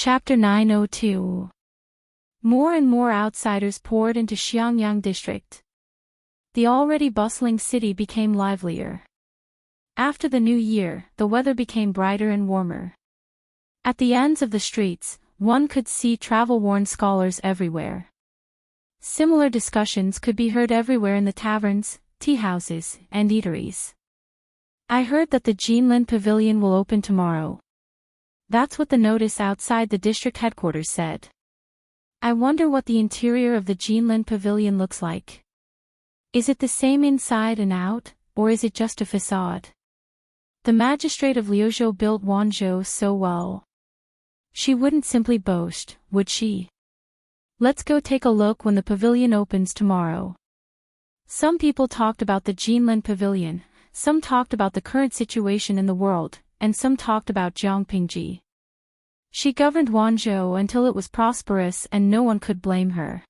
Chapter 902. More and more outsiders poured into Xiangyang district. The already bustling city became livelier. After the new year, the weather became brighter and warmer. At the ends of the streets, one could see travel-worn scholars everywhere. Similar discussions could be heard everywhere in the taverns, tea-houses, and eateries. I heard that the Jinlin Pavilion will open tomorrow. That's what the notice outside the district headquarters said. I wonder what the interior of the Jinlin Pavilion looks like. Is it the same inside and out, or is it just a facade? The magistrate of Liuzhou built Wanzhou so well. She wouldn't simply boast, would she? Let's go take a look when the pavilion opens tomorrow. Some people talked about the Jinlin Pavilion, some talked about the current situation in the world, and some talked about Jiang Pingji. She governed Wanzhou until it was prosperous and no one could blame her.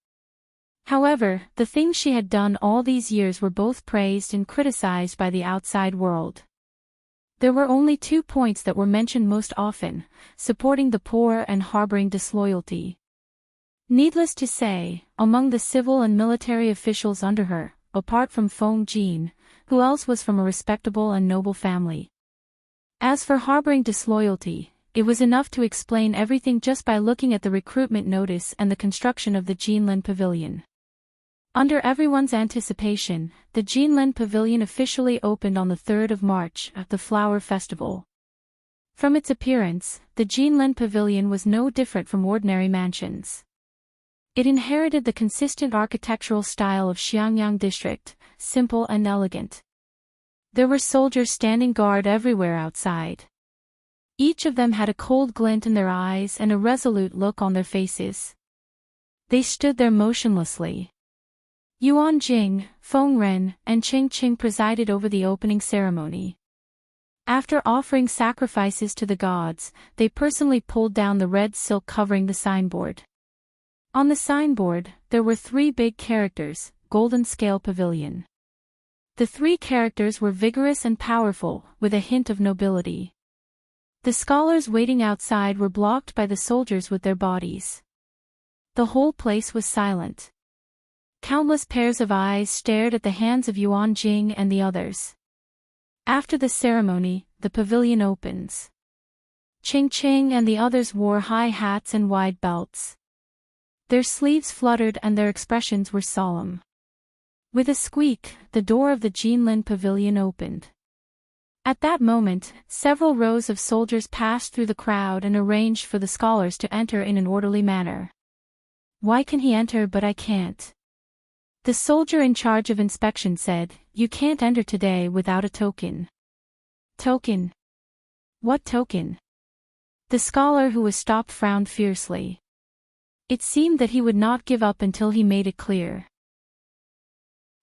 However, the things she had done all these years were both praised and criticized by the outside world. There were only 2 points that were mentioned most often: supporting the poor and harboring disloyalty. Needless to say, among the civil and military officials under her, apart from Feng Jin, who else was from a respectable and noble family? As for harboring disloyalty, it was enough to explain everything just by looking at the recruitment notice and the construction of the Jinlin Pavilion. Under everyone's anticipation, the Jinlin Pavilion officially opened on the 3rd of March at the Flower Festival. From its appearance, the Jinlin Pavilion was no different from ordinary mansions. It inherited the consistent architectural style of Xiangyang district, simple and elegant. There were soldiers standing guard everywhere outside. Each of them had a cold glint in their eyes and a resolute look on their faces. They stood there motionlessly. Yuan Jing, Feng Ren, and Qing Qing presided over the opening ceremony. After offering sacrifices to the gods, they personally pulled down the red silk covering the signboard. On the signboard, there were 3 big characters: Golden Scale Pavilion. The 3 characters were vigorous and powerful, with a hint of nobility. The scholars waiting outside were blocked by the soldiers with their bodies. The whole place was silent. Countless pairs of eyes stared at the hands of Yuan Jing and the others. After the ceremony, the pavilion opens. Qing Qing and the others wore high hats and wide belts. Their sleeves fluttered and their expressions were solemn. With a squeak, the door of the Jinlin Pavilion opened. At that moment, several rows of soldiers passed through the crowd and arranged for the scholars to enter in an orderly manner. Why can he enter but I can't? The soldier in charge of inspection said, "You can't enter today without a token." Token? What token? The scholar who was stopped frowned fiercely. It seemed that he would not give up until he made it clear.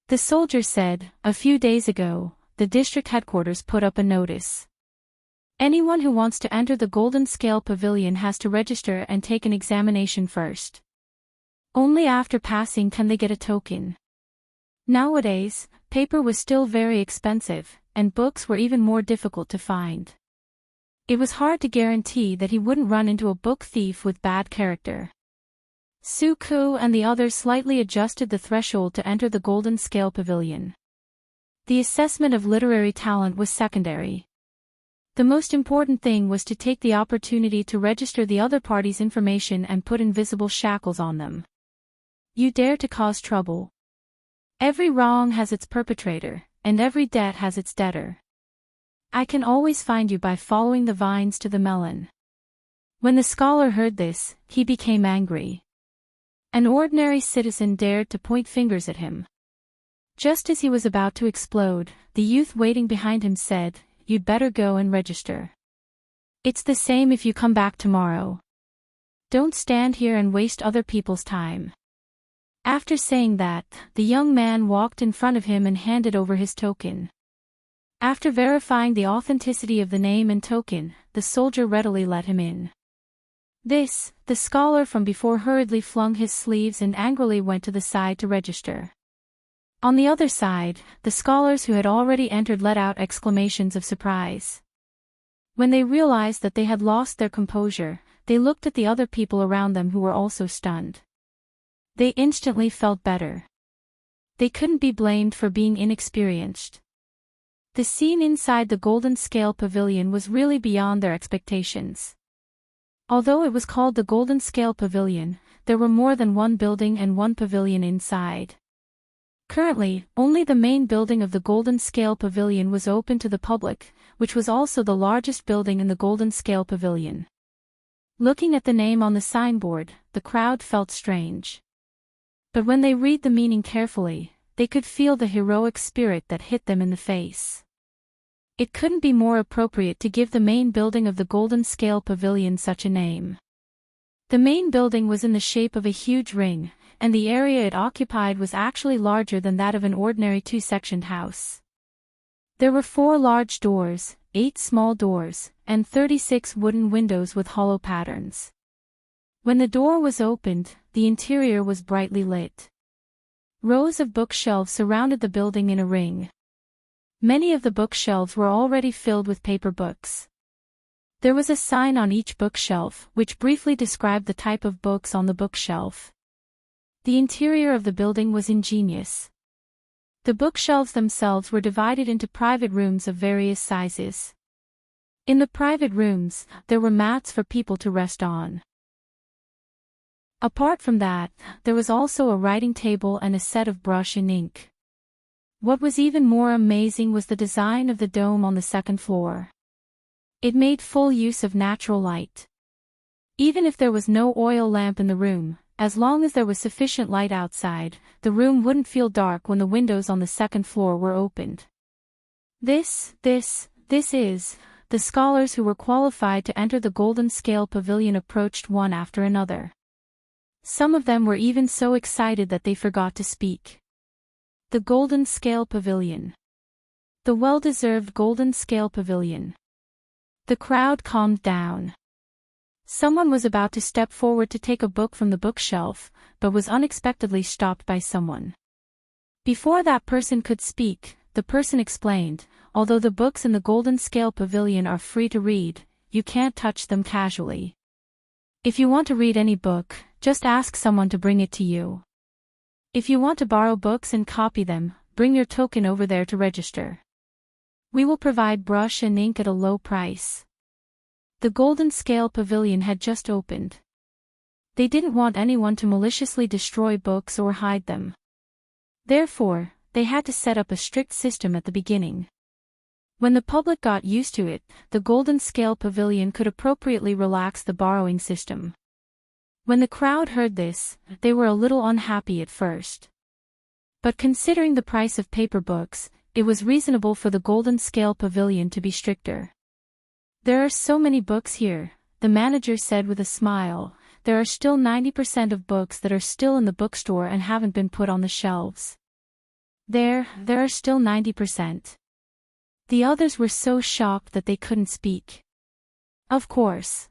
The soldier said, "A few days ago, the district headquarters put up a notice. Anyone who wants to enter the Golden Scale Pavilion has to register and take an examination first. Only after passing can they get a token." Nowadays, paper was still very expensive, and books were even more difficult to find. It was hard to guarantee that he wouldn't run into a book thief with bad character. Su Ku and the others slightly adjusted the threshold to enter the Golden Scale Pavilion. The assessment of literary talent was secondary. The most important thing was to take the opportunity to register the other party's information and put invisible shackles on them. You dare to cause trouble. Every wrong has its perpetrator, and every debt has its debtor. I can always find you by following the vines to the melon. When the scholar heard this, he became angry. An ordinary citizen dared to point fingers at him. Just as he was about to explode, the youth waiting behind him said, "You'd better go and register. It's the same if you come back tomorrow. Don't stand here and waste other people's time." After saying that, the young man walked in front of him and handed over his token. After verifying the authenticity of the name and token, the soldier readily let him in. The scholar from before hurriedly flung his sleeves and angrily went to the side to register. On the other side, the scholars who had already entered let out exclamations of surprise. When they realized that they had lost their composure, they looked at the other people around them who were also stunned. They instantly felt better. They couldn't be blamed for being inexperienced. The scene inside the Golden Scale Pavilion was really beyond their expectations. Although it was called the Golden Scale Pavilion, there were more than one building and one pavilion inside. Currently, only the main building of the Golden Scale Pavilion was open to the public, which was also the largest building in the Golden Scale Pavilion. Looking at the name on the signboard, the crowd felt strange. But when they read the meaning carefully, they could feel the heroic spirit that hit them in the face. It couldn't be more appropriate to give the main building of the Golden Scale Pavilion such a name. The main building was in the shape of a huge ring, and the area it occupied was actually larger than that of an ordinary two-sectioned house. There were 4 large doors, 8 small doors, and 36 wooden windows with hollow patterns. When the door was opened, the interior was brightly lit. Rows of bookshelves surrounded the building in a ring. Many of the bookshelves were already filled with paper books. There was a sign on each bookshelf which briefly described the type of books on the bookshelf. The interior of the building was ingenious. The bookshelves themselves were divided into private rooms of various sizes. In the private rooms, there were mats for people to rest on. Apart from that, there was also a writing table and a set of brush and ink. What was even more amazing was the design of the dome on the second floor. It made full use of natural light. Even if there was no oil lamp in the room, as long as there was sufficient light outside, the room wouldn't feel dark when the windows on the second floor were opened. This is, the scholars who were qualified to enter the Golden Scale Pavilion approached one after another. Some of them were even so excited that they forgot to speak. The Golden Scale Pavilion. The well-deserved Golden Scale Pavilion. The crowd calmed down. Someone was about to step forward to take a book from the bookshelf, but was unexpectedly stopped by someone. Before that person could speak, the person explained, although the books in the Golden Scale Pavilion are free to read, you can't touch them casually. If you want to read any book, just ask someone to bring it to you. If you want to borrow books and copy them, bring your token over there to register. We will provide brush and ink at a low price. The Golden Scale Pavilion had just opened. They didn't want anyone to maliciously destroy books or hide them. Therefore, they had to set up a strict system at the beginning. When the public got used to it, the Golden Scale Pavilion could appropriately relax the borrowing system. When the crowd heard this, they were a little unhappy at first. But considering the price of paper books, it was reasonable for the Golden Scale Pavilion to be stricter. There are so many books here, the manager said with a smile. There are still 90% of books that are still in the bookstore and haven't been put on the shelves. There are still 90%. The others were so shocked that they couldn't speak. Of course.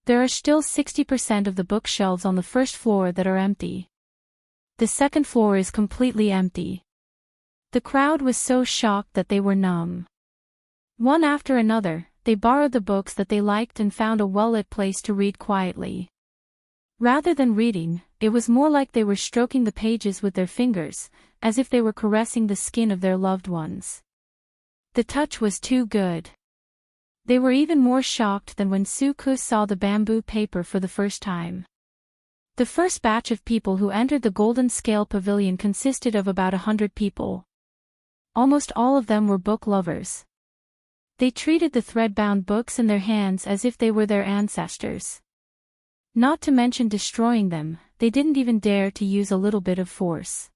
There are still 60% of the bookshelves on the first floor that are empty. The second floor is completely empty. The crowd was so shocked that they were numb. One after another, they borrowed the books that they liked and found a well-lit place to read quietly. Rather than reading, it was more like they were stroking the pages with their fingers, as if they were caressing the skin of their loved ones. The touch was too good. They were even more shocked than when Suku saw the bamboo paper for the first time. The first batch of people who entered the Golden Scale Pavilion consisted of about 100 people. Almost all of them were book lovers. They treated the thread-bound books in their hands as if they were their ancestors. Not to mention destroying them, they didn't even dare to use a little bit of force.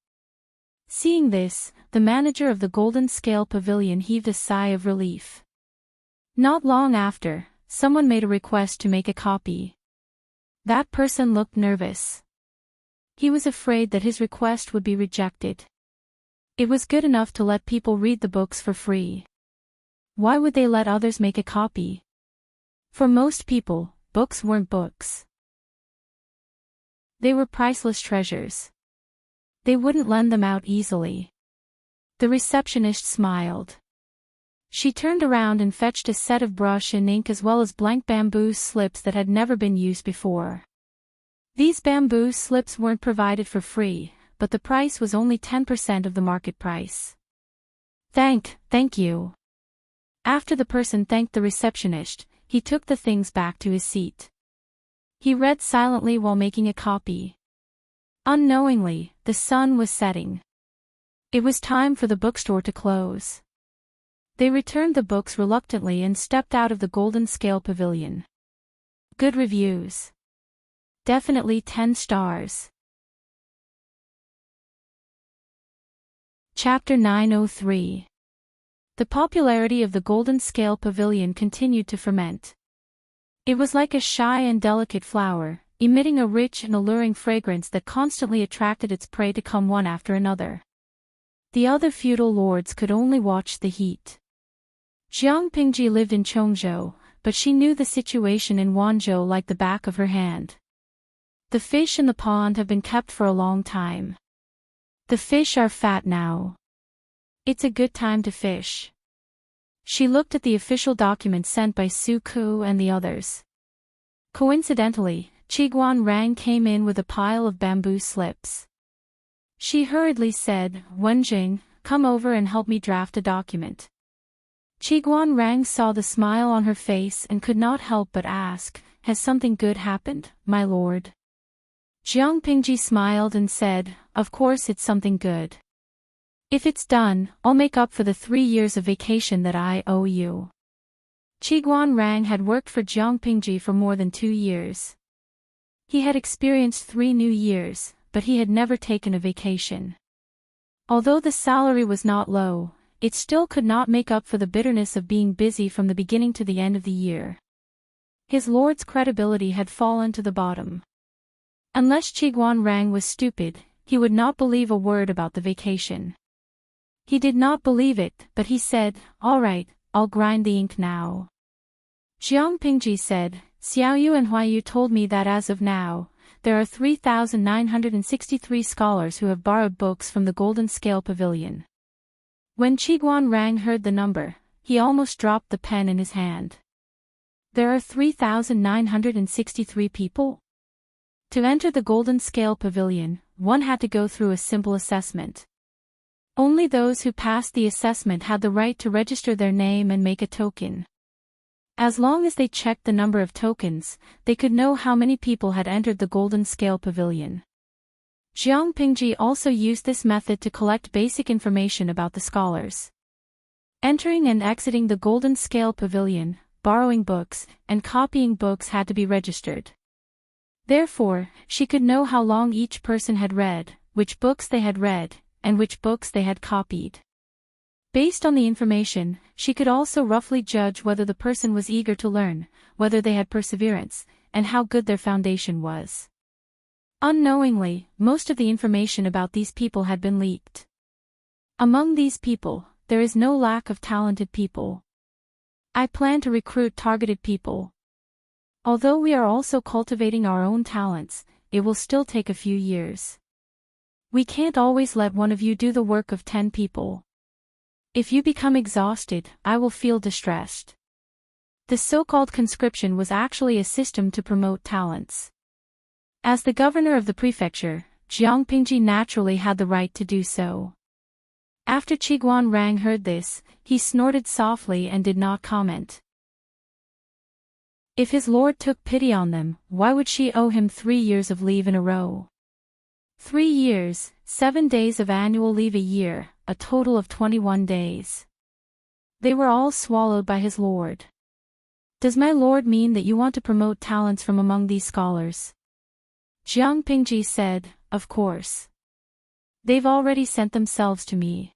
Seeing this, the manager of the Golden Scale Pavilion heaved a sigh of relief. Not long after, someone made a request to make a copy. That person looked nervous. He was afraid that his request would be rejected. It was good enough to let people read the books for free. Why would they let others make a copy? For most people, books weren't books. They were priceless treasures. They wouldn't lend them out easily. The receptionist smiled. She turned around and fetched a set of brush and ink as well as blank bamboo slips that had never been used before. These bamboo slips weren't provided for free, but the price was only 10% of the market price. Thank you. After the person thanked the receptionist, he took the things back to his seat. He read silently while making a copy. Unknowingly, the sun was setting. It was time for the bookstore to close. They returned the books reluctantly and stepped out of the Golden Scale Pavilion. Good reviews. Definitely 10 stars. Chapter 903. The popularity of the Golden Scale Pavilion continued to ferment. It was like a shy and delicate flower, emitting a rich and alluring fragrance that constantly attracted its prey to come one after another. The other feudal lords could only watch the heat. Jiang Pingji lived in Chongzhou, but she knew the situation in Wanzhou like the back of her hand. The fish in the pond have been kept for a long time. The fish are fat now. It's a good time to fish. She looked at the official document sent by Su Ku and the others. Coincidentally, Qiguan Rang came in with a pile of bamboo slips. She hurriedly said, "Wenjing, come over and help me draft a document." Qiguan Rang saw the smile on her face and could not help but ask, "Has something good happened, my lord?" Jiang Pingji smiled and said, "Of course it's something good. If it's done, I'll make up for the 3 years of vacation that I owe you." Qiguan Rang had worked for Jiang Pingji for more than 2 years. He had experienced 3 new years, but he had never taken a vacation. Although the salary was not low, it still could not make up for the bitterness of being busy from the beginning to the end of the year. His lord's credibility had fallen to the bottom. Unless Qiguan Rang was stupid, he would not believe a word about the vacation. He did not believe it, but he said, "All right, I'll grind the ink now." Jiang Pingji said, "Xiaoyu and Huayu told me that as of now, there are 3,963 scholars who have borrowed books from the Golden Scale Pavilion." When Qiguan Rang heard the number, he almost dropped the pen in his hand. There are 3,963 people? To enter the Golden Scale Pavilion, one had to go through a simple assessment. Only those who passed the assessment had the right to register their name and make a token. As long as they checked the number of tokens, they could know how many people had entered the Golden Scale Pavilion. Jiang Pingji also used this method to collect basic information about the scholars. Entering and exiting the Golden Scale Pavilion, borrowing books, and copying books had to be registered. Therefore, she could know how long each person had read, which books they had read, and which books they had copied. Based on the information, she could also roughly judge whether the person was eager to learn, whether they had perseverance, and how good their foundation was. Unknowingly, most of the information about these people had been leaked. Among these people, there is no lack of talented people. I plan to recruit targeted people. Although we are also cultivating our own talents, it will still take a few years. We can't always let one of you do the work of 10 people. If you become exhausted, I will feel distressed. The so-called conscription was actually a system to promote talents. As the governor of the prefecture, Jiang Pingji naturally had the right to do so. After Qiguan Rang heard this, he snorted softly and did not comment. If his lord took pity on them, why would she owe him 3 years of leave in a row? 3 years, 7 days of annual leave a year, a total of 21 days. They were all swallowed by his lord. Does my lord mean that you want to promote talents from among these scholars? Jiang Pingji said, "Of course. They've already sent themselves to me.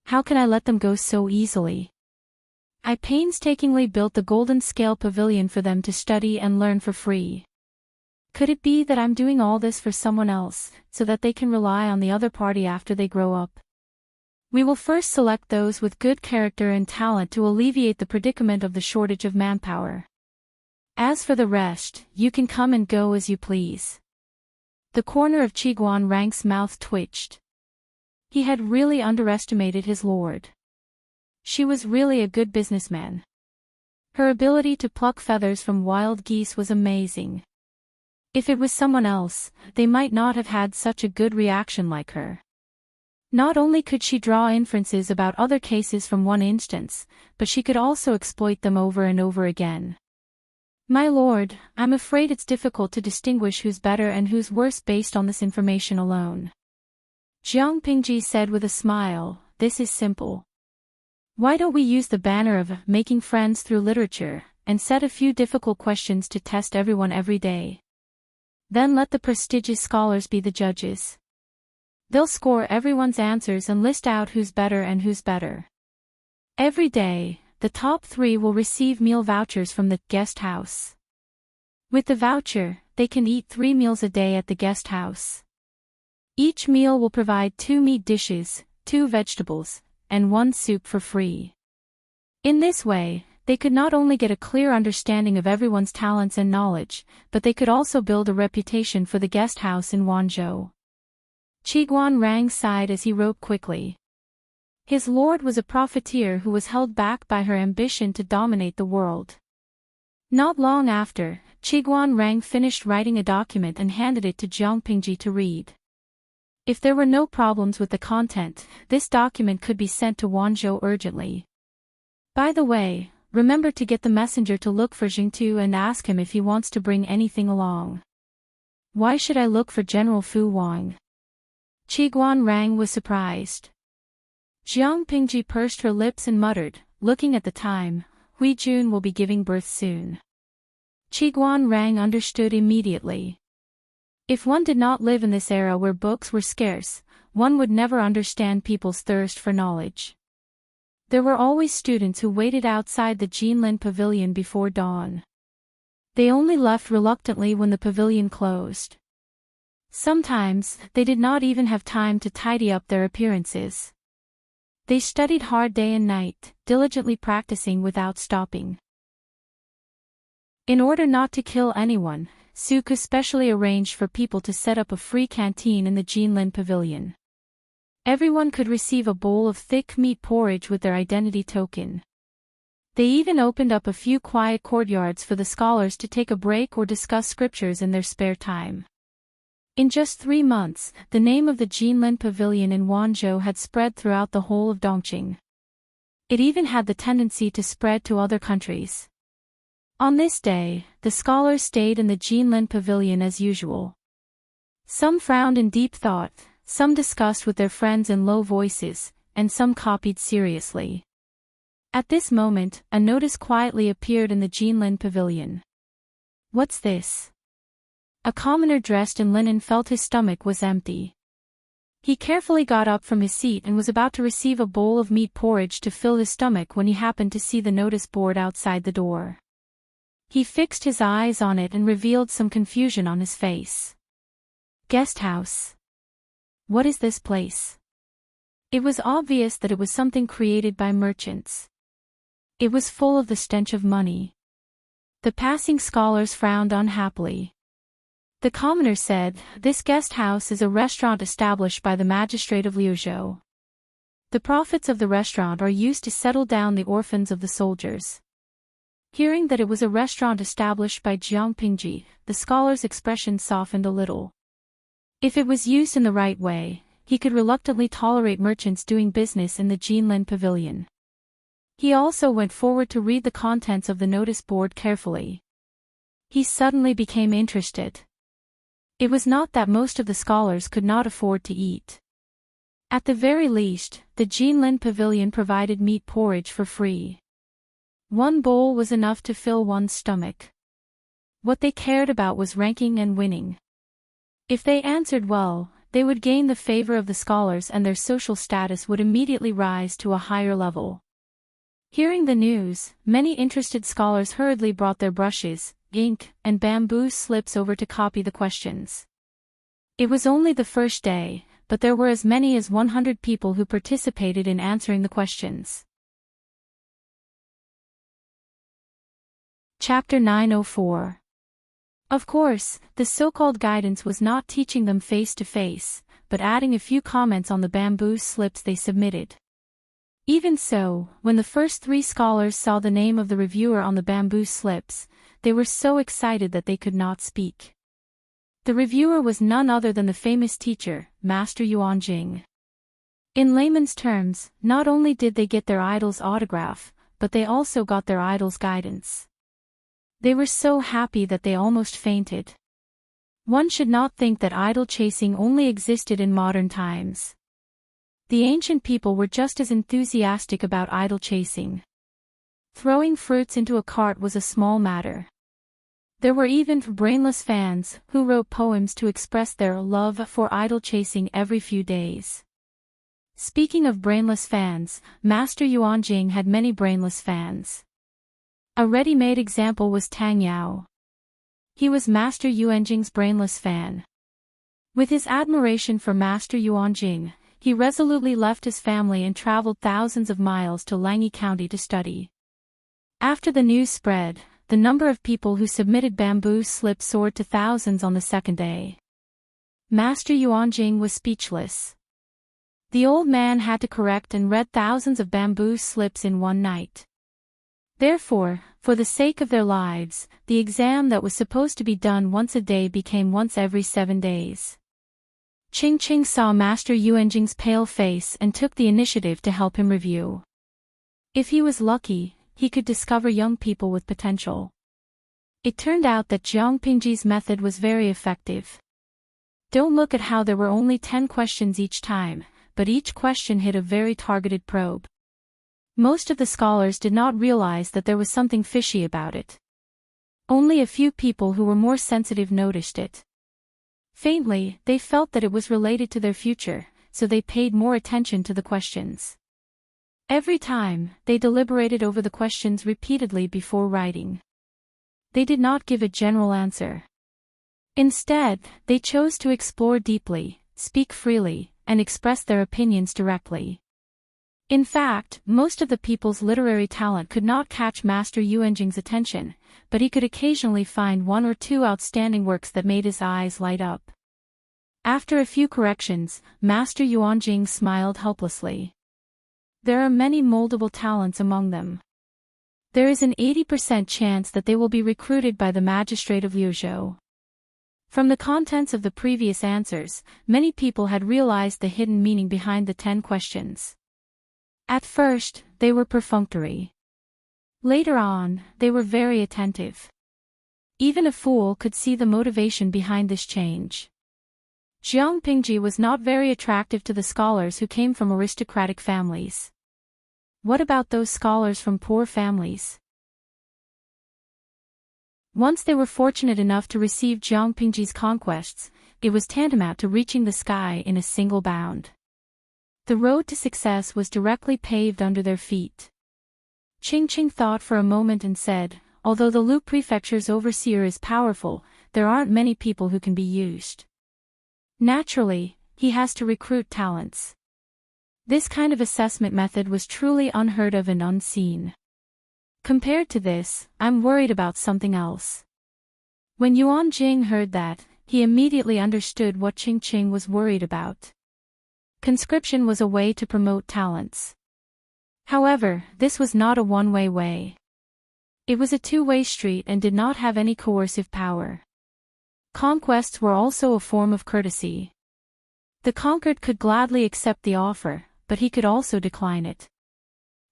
How can I let them go so easily? I painstakingly built the Golden Scale Pavilion for them to study and learn for free. Could it be that I'm doing all this for someone else, so that they can rely on the other party after they grow up? We will first select those with good character and talent to alleviate the predicament of the shortage of manpower. As for the rest, you can come and go as you please." The corner of Qiguan Rang's mouth twitched. He had really underestimated his lord. She was really a good businessman. Her ability to pluck feathers from wild geese was amazing. If it was someone else, they might not have had such a good reaction like her. Not only could she draw inferences about other cases from one instance, but she could also exploit them over and over again. My lord, I'm afraid it's difficult to distinguish who's better and who's worse based on this information alone. Jiang Pingji said with a smile, this is simple. Why don't we use the banner of making friends through literature, and set a few difficult questions to test everyone every day? Then let the prestigious scholars be the judges. They'll score everyone's answers and list out who's better and who's better. Every day, the top 3 will receive meal vouchers from the guest house. With the voucher, they can eat 3 meals a day at the guest house. Each meal will provide 2 meat dishes, 2 vegetables, and 1 soup for free. In this way, they could not only get a clear understanding of everyone's talents and knowledge, but they could also build a reputation for the guest house in Wanzhou. Qiguan Rang sighed as he wrote quickly. His lord was a profiteer who was held back by her ambition to dominate the world. Not long after, Qiguan Rang finished writing a document and handed it to Jiang Pingji to read. If there were no problems with the content, this document could be sent to Wanzhou urgently. By the way, remember to get the messenger to look for Jingtu and ask him if he wants to bring anything along. Why should I look for General Fu Wang? Qiguan Rang was surprised. Jiang Pingji pursed her lips and muttered, looking at the time, Hui Jun will be giving birth soon. Qiguan Rang understood immediately. If one did not live in this era where books were scarce, one would never understand people's thirst for knowledge. There were always students who waited outside the Jinlin pavilion before dawn. They only left reluctantly when the pavilion closed. Sometimes, they did not even have time to tidy up their appearances. They studied hard day and night, diligently practicing without stopping. In order not to kill anyone, Suku specially arranged for people to set up a free canteen in the Jinlin pavilion. Everyone could receive a bowl of thick meat porridge with their identity token. They even opened up a few quiet courtyards for the scholars to take a break or discuss scriptures in their spare time. In just 3 months, the name of the Jinlin Pavilion in Wanzhou had spread throughout the whole of Dongqing. It even had the tendency to spread to other countries. On this day, the scholars stayed in the Jinlin Pavilion as usual. Some frowned in deep thought, some discussed with their friends in low voices, and some copied seriously. At this moment, a notice quietly appeared in the Jinlin Pavilion. What's this? A commoner dressed in linen felt his stomach was empty. He carefully got up from his seat and was about to receive a bowl of meat porridge to fill his stomach when he happened to see the notice board outside the door. He fixed his eyes on it and revealed some confusion on his face. Guest house. What is this place? It was obvious that it was something created by merchants. It was full of the stench of money. The passing scholars frowned unhappily. The commoner said, "This guest house is a restaurant established by the magistrate of Liuzhou. The profits of the restaurant are used to settle down the orphans of the soldiers." Hearing that it was a restaurant established by Jiang Pingji, the scholar's expression softened a little. If it was used in the right way, he could reluctantly tolerate merchants doing business in the Jinlin Pavilion. He also went forward to read the contents of the notice board carefully. He suddenly became interested. It was not that most of the scholars could not afford to eat. At the very least, the Jinlin Pavilion provided meat porridge for free. 1 bowl was enough to fill one's stomach. What they cared about was ranking and winning. If they answered well, they would gain the favor of the scholars and their social status would immediately rise to a higher level. Hearing the news, many interested scholars hurriedly brought their brushes, ink, and bamboo slips over to copy the questions. It was only the first day, but there were as many as 100 people who participated in answering the questions. Chapter 904. Of course, the so-called guidance was not teaching them face to face, but adding a few comments on the bamboo slips they submitted. Even so, when the first 3 scholars saw the name of the reviewer on the bamboo slips, they were so excited that they could not speak. The reviewer was none other than the famous teacher, Master Yuanjing. In layman's terms, not only did they get their idol's autograph, but they also got their idol's guidance. They were so happy that they almost fainted. One should not think that idol chasing only existed in modern times. The ancient people were just as enthusiastic about idol chasing. Throwing fruits into a cart was a small matter. There were even brainless fans who wrote poems to express their love for idol chasing every few days. Speaking of brainless fans, Master Yuanjing had many brainless fans. A ready-made example was Tang Yao. He was Master Yuanjing's brainless fan. With his admiration for Master Yuanjing, he resolutely left his family and traveled thousands of miles to Langyi County to study. After the news spread, the number of people who submitted bamboo slips soared to thousands on the second day. Master Yuanjing was speechless. The old man had to correct and read thousands of bamboo slips in one night. Therefore, for the sake of their lives, the exam that was supposed to be done once a day became once every 7 days. Ching saw Master Yuanjing's pale face and took the initiative to help him review. If he was lucky, he could discover young people with potential. It turned out that Jiang Pingji's method was very effective. Don't look at how there were only 10 questions each time, but each question hit a very targeted probe. Most of the scholars did not realize that there was something fishy about it. Only a few people who were more sensitive noticed it. Faintly, they felt that it was related to their future, so they paid more attention to the questions. Every time, they deliberated over the questions repeatedly before writing. They did not give a general answer. Instead, they chose to explore deeply, speak freely, and express their opinions directly. In fact, most of the people's literary talent could not catch Master Yuanjing's attention, but he could occasionally find 1 or 2 outstanding works that made his eyes light up. After a few corrections, Master Yuanjing smiled helplessly. There are many moldable talents among them. There is an 80% chance that they will be recruited by the magistrate of Liuzhou. From the contents of the previous answers, many people had realized the hidden meaning behind the 10 questions. At first, they were perfunctory. Later on, they were very attentive. Even a fool could see the motivation behind this change. Jiang Pingji was not very attractive to the scholars who came from aristocratic families. What about those scholars from poor families? Once they were fortunate enough to receive Jiang Pingji's conquests, it was tantamount to reaching the sky in a single bound. The road to success was directly paved under their feet. Ching thought for a moment and said, although the Lu Prefecture's overseer is powerful, there aren't many people who can be used. Naturally, he has to recruit talents. This kind of assessment method was truly unheard of and unseen. Compared to this, I'm worried about something else. When Yuanjing heard that, he immediately understood what Ching was worried about. Conscription was a way to promote talents. However, this was not a one-way way. It was a two-way street and did not have any coercive power. Conquests were also a form of courtesy. The conquered could gladly accept the offer, but he could also decline it.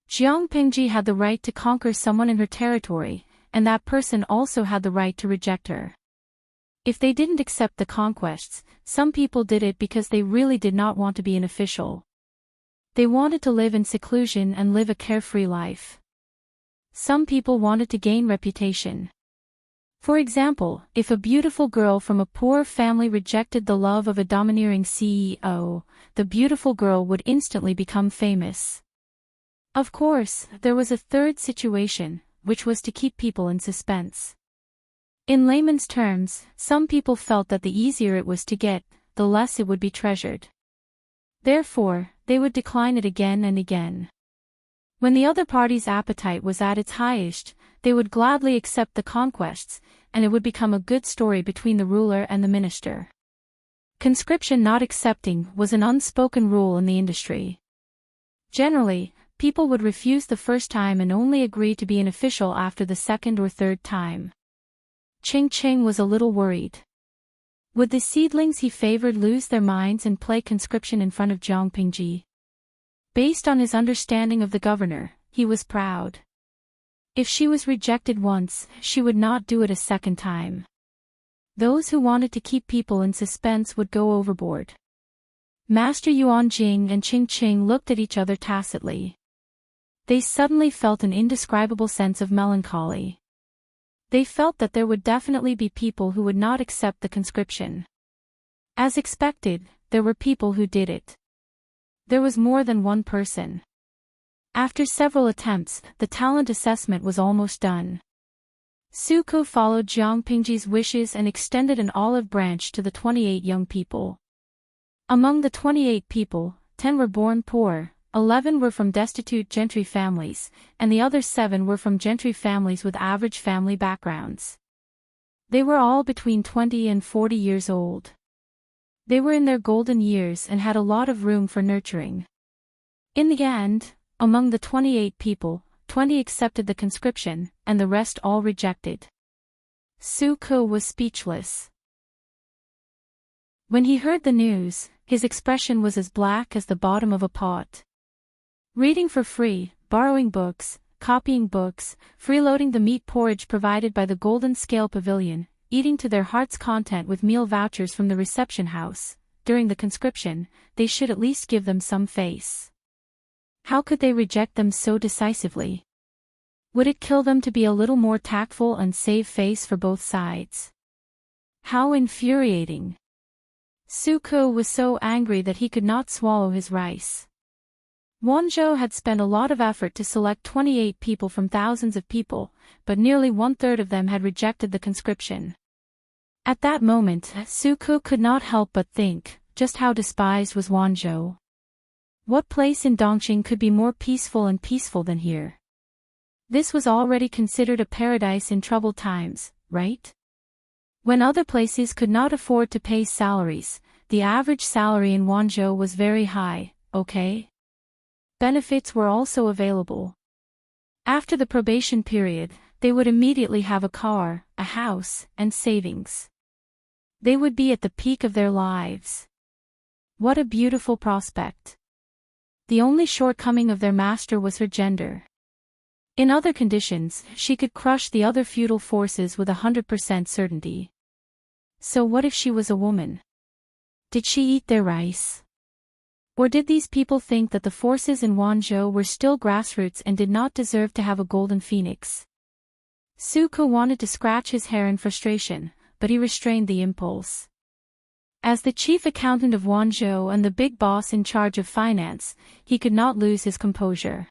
Jiang Pingji had the right to conquer someone in her territory, and that person also had the right to reject her. If they didn't accept the conquests, some people did it because they really did not want to be an official. They wanted to live in seclusion and live a carefree life. Some people wanted to gain reputation. For example, if a beautiful girl from a poor family rejected the love of a domineering CEO, the beautiful girl would instantly become famous. Of course, there was a third situation, which was to keep people in suspense. In layman's terms, some people felt that the easier it was to get, the less it would be treasured. Therefore, they would decline it again and again. When the other party's appetite was at its highest, they would gladly accept the conquests, and it would become a good story between the ruler and the minister. Conscription not accepting was an unspoken rule in the industry. Generally, people would refuse the first time and only agree to be an official after the second or third time. Ching was a little worried. Would the seedlings he favored lose their minds and play conscription in front of Jiang Pingji? Based on his understanding of the governor, he was proud. If she was rejected once, she would not do it a second time. Those who wanted to keep people in suspense would go overboard. Master Yuan Jing and Ching looked at each other tacitly. They suddenly felt an indescribable sense of melancholy. They felt that there would definitely be people who would not accept the conscription. As expected, there were people who did it. There was more than one person. After several attempts, the talent assessment was almost done. Su Ke followed Jiang Pingji's wishes and extended an olive branch to the 28 young people. Among the 28 people, 10 were born poor, 11 were from destitute gentry families, and the other 7 were from gentry families with average family backgrounds. They were all between 20 and 40 years old. They were in their golden years and had a lot of room for nurturing. In the end, among the 28 people, 20 accepted the conscription, and the rest all rejected. Su Ke was speechless. When he heard the news, his expression was as black as the bottom of a pot. Reading for free, borrowing books, copying books, freeloading the meat porridge provided by the Golden Scale Pavilion, eating to their heart's content with meal vouchers from the reception house, during the conscription, they should at least give them some face. How could they reject them so decisively? Would it kill them to be a little more tactful and save face for both sides? How infuriating! Su Ke was so angry that he could not swallow his rice. Wanzhou had spent a lot of effort to select 28 people from thousands of people, but nearly 1/3 of them had rejected the conscription. At that moment, Su Ke could not help but think, just how despised was Wanzhou. What place in Dongqing could be more peaceful than here? This was already considered a paradise in troubled times, right? When other places could not afford to pay salaries, the average salary in Wanzhou was very high, okay? Benefits were also available. After the probation period, they would immediately have a car, a house, and savings. They would be at the peak of their lives. What a beautiful prospect. The only shortcoming of their master was her gender. In other conditions, she could crush the other feudal forces with 100% certainty. So what if she was a woman? Did she eat their rice? Or did these people think that the forces in Wanzhou were still grassroots and did not deserve to have a golden phoenix? Su Ke wanted to scratch his hair in frustration, but he restrained the impulse. As the chief accountant of Wanzhou and the big boss in charge of finance, he could not lose his composure.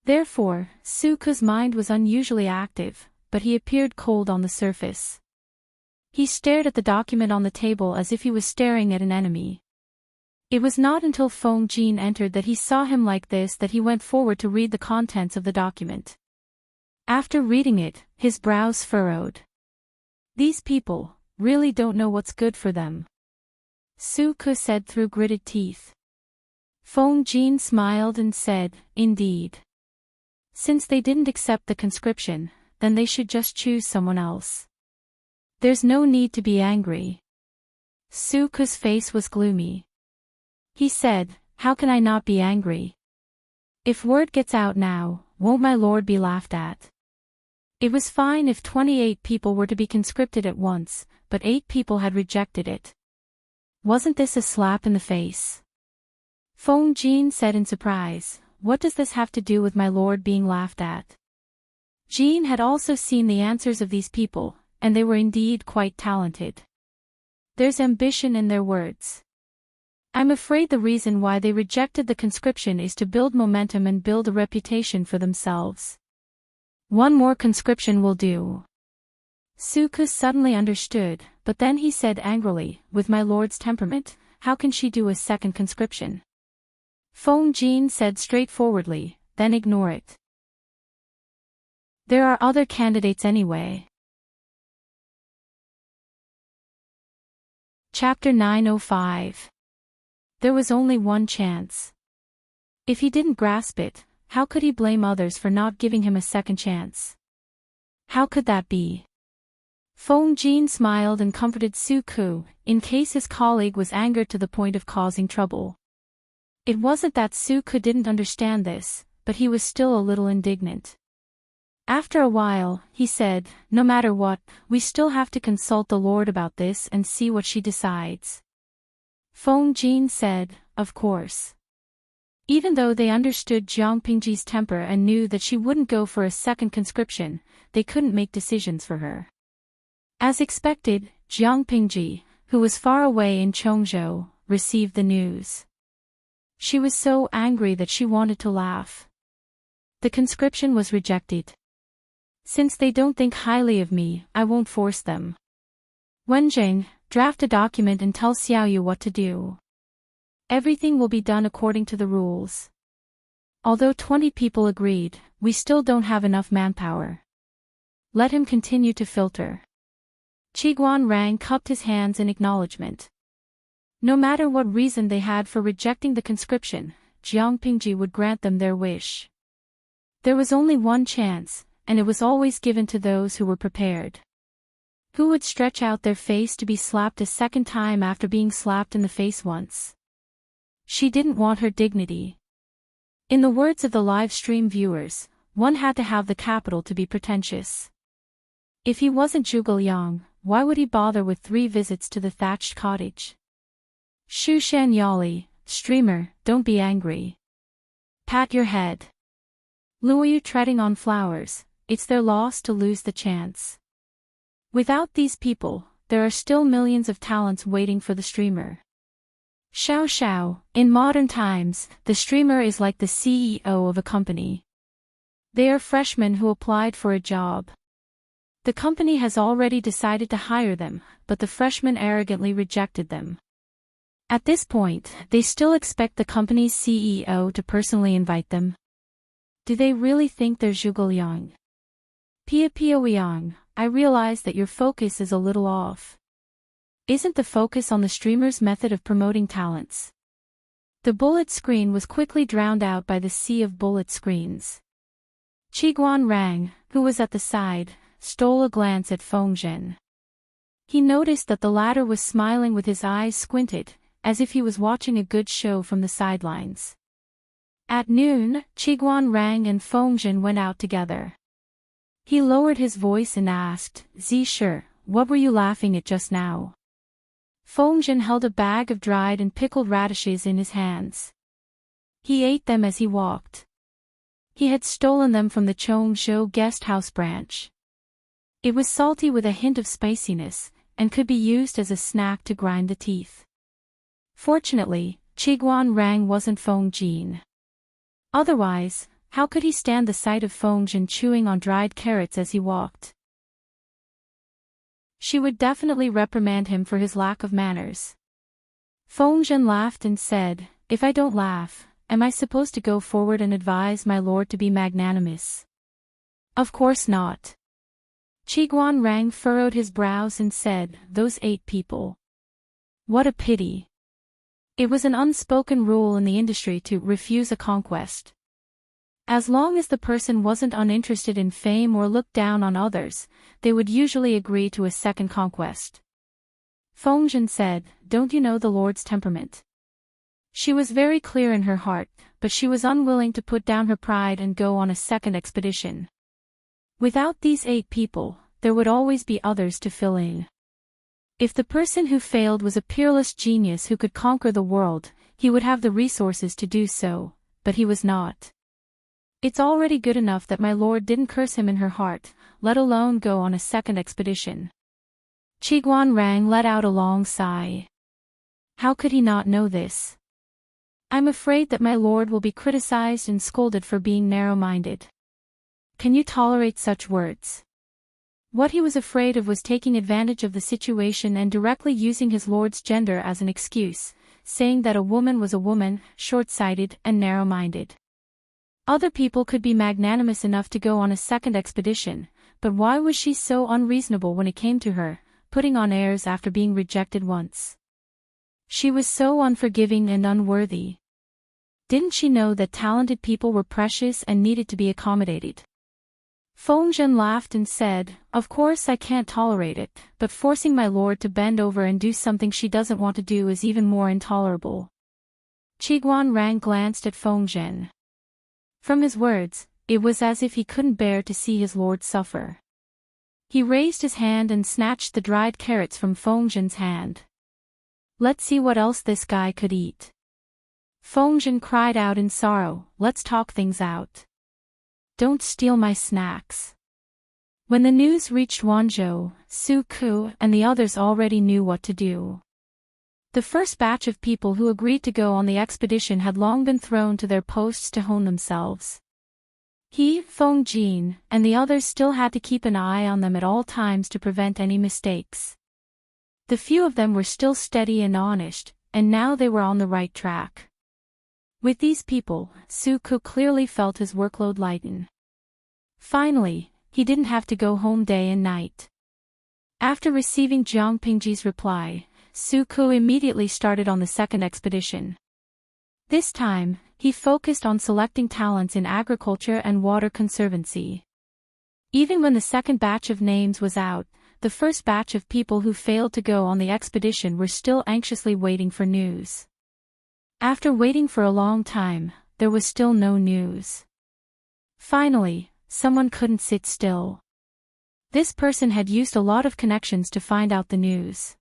Therefore, Su Ke's mind was unusually active, but he appeared cold on the surface. He stared at the document on the table as if he was staring at an enemy. It was not until Feng Jin entered that he saw him like this that he went forward to read the contents of the document. After reading it, his brows furrowed. These people really don't know what's good for them, Su Ke said through gritted teeth. Feng Jin smiled and said, indeed. Since they didn't accept the conscription, then they should just choose someone else. There's no need to be angry. Su Ke's face was gloomy. He said, how can I not be angry? If word gets out now, won't my lord be laughed at? It was fine if 28 people were to be conscripted at once, but 8 people had rejected it. Wasn't this a slap in the face? Feng Jin said in surprise, what does this have to do with my lord being laughed at? Jin had also seen the answers of these people, and they were indeed quite talented. There's ambition in their words. I'm afraid the reason why they rejected the conscription is to build momentum and build a reputation for themselves. One more conscription will do. Su Ke suddenly understood, but then he said angrily, with my lord's temperament, how can she do a second conscription? Feng Jin said straightforwardly, then ignore it. There are other candidates anyway. Chapter 905. There was only one chance. If he didn't grasp it, how could he blame others for not giving him a second chance? How could that be? Feng Jin smiled and comforted Su Ku, in case his colleague was angered to the point of causing trouble. It wasn't that Su Ku didn't understand this, but he was still a little indignant. After a while, he said, no matter what, we still have to consult the Lord about this and see what she decides. Feng Jin said, of course. Even though they understood Jiang Pingji's temper and knew that she wouldn't go for a second conscription, they couldn't make decisions for her. As expected, Jiang Pingji, who was far away in Chongzhou, received the news. She was so angry that she wanted to laugh. The conscription was rejected. Since they don't think highly of me, I won't force them. Wenjing, draft a document and tell Xiaoyu what to do. Everything will be done according to the rules. Although 20 people agreed, we still don't have enough manpower. Let him continue to filter. Qiguan Rang cupped his hands in acknowledgement. No matter what reason they had for rejecting the conscription, Jiang Pingji would grant them their wish. There was only one chance, and it was always given to those who were prepared. Who would stretch out their face to be slapped a second time after being slapped in the face once? She didn't want her dignity. In the words of the live stream viewers, one had to have the capital to be pretentious. If he wasn't Zhuge Liang, why would he bother with 3 visits to the thatched cottage? Shu Shan Yali, streamer, don't be angry. Pat your head. Luoyu treading on flowers, it's their loss to lose the chance. Without these people, there are still millions of talents waiting for the streamer. Xiao Xiao, in modern times, the streamer is like the CEO of a company. They are freshmen who applied for a job. The company has already decided to hire them, but the freshmen arrogantly rejected them. At this point, they still expect the company's CEO to personally invite them. Do they really think they're Zhuge Liang? Pia Ouyang, I realize that your focus is a little off. Isn't the focus on the streamer's method of promoting talents? The bullet screen was quickly drowned out by the sea of bullet screens. Qiguan Rang, who was at the side, stole a glance at Feng Zhen. He noticed that the latter was smiling with his eyes squinted, as if he was watching a good show from the sidelines. At noon, Qiguan Rang and Feng Zhen went out together. He lowered his voice and asked, Zhi, what were you laughing at just now? Feng Zhen held a bag of dried and pickled radishes in his hands. He ate them as he walked. He had stolen them from the Chongzhou guest house branch. It was salty with a hint of spiciness, and could be used as a snack to grind the teeth. Fortunately, Qiguan Rang wasn't Feng Jin. Otherwise, how could he stand the sight of Feng Zhen chewing on dried carrots as he walked? She would definitely reprimand him for his lack of manners. Feng Zhen laughed and said, if I don't laugh, am I supposed to go forward and advise my lord to be magnanimous? Of course not. Qiguan Rang furrowed his brows and said, those 8 people. What a pity. It was an unspoken rule in the industry to refuse a conquest. As long as the person wasn't uninterested in fame or looked down on others, they would usually agree to a second conquest. Feng Zhen said, don't you know the Lord's temperament? She was very clear in her heart, but she was unwilling to put down her pride and go on a second expedition. Without these 8 people, there would always be others to fill in. If the person who failed was a peerless genius who could conquer the world, he would have the resources to do so, but he was not. It's already good enough that my lord didn't curse him in her heart, let alone go on a second expedition. Qiguan Rang let out a long sigh. How could he not know this? I'm afraid that my lord will be criticized and scolded for being narrow-minded. Can you tolerate such words? What he was afraid of was taking advantage of the situation and directly using his lord's gender as an excuse, saying that a woman was a woman, short-sighted and narrow-minded. Other people could be magnanimous enough to go on a second expedition, but why was she so unreasonable when it came to her, putting on airs after being rejected once? She was so unforgiving and unworthy. Didn't she know that talented people were precious and needed to be accommodated? Fengzhen laughed and said, "Of course I can't tolerate it, but forcing my lord to bend over and do something she doesn't want to do is even more intolerable." Qiguan Rang glanced at Fengzhen. From his words, it was as if he couldn't bear to see his lord suffer. He raised his hand and snatched the dried carrots from Fengzhen's hand. "Let's see what else this guy could eat." Fengzhen cried out in sorrow, "Let's talk things out. Don't steal my snacks." When the news reached Wanzhou, Su Ku and the others already knew what to do. The first batch of people who agreed to go on the expedition had long been thrown to their posts to hone themselves. He, Feng Jin, and the others still had to keep an eye on them at all times to prevent any mistakes. The few of them were still steady and honest, and now they were on the right track. With these people, Su Ku clearly felt his workload lighten. Finally, he didn't have to go home day and night. After receiving Jiang Pingji's reply, Su Ku immediately started on the second expedition. This time, he focused on selecting talents in agriculture and water conservancy. Even when the second batch of names was out, the first batch of people who failed to go on the expedition were still anxiously waiting for news. After waiting for a long time, there was still no news. Finally, someone couldn't sit still. This person had used a lot of connections to find out the news.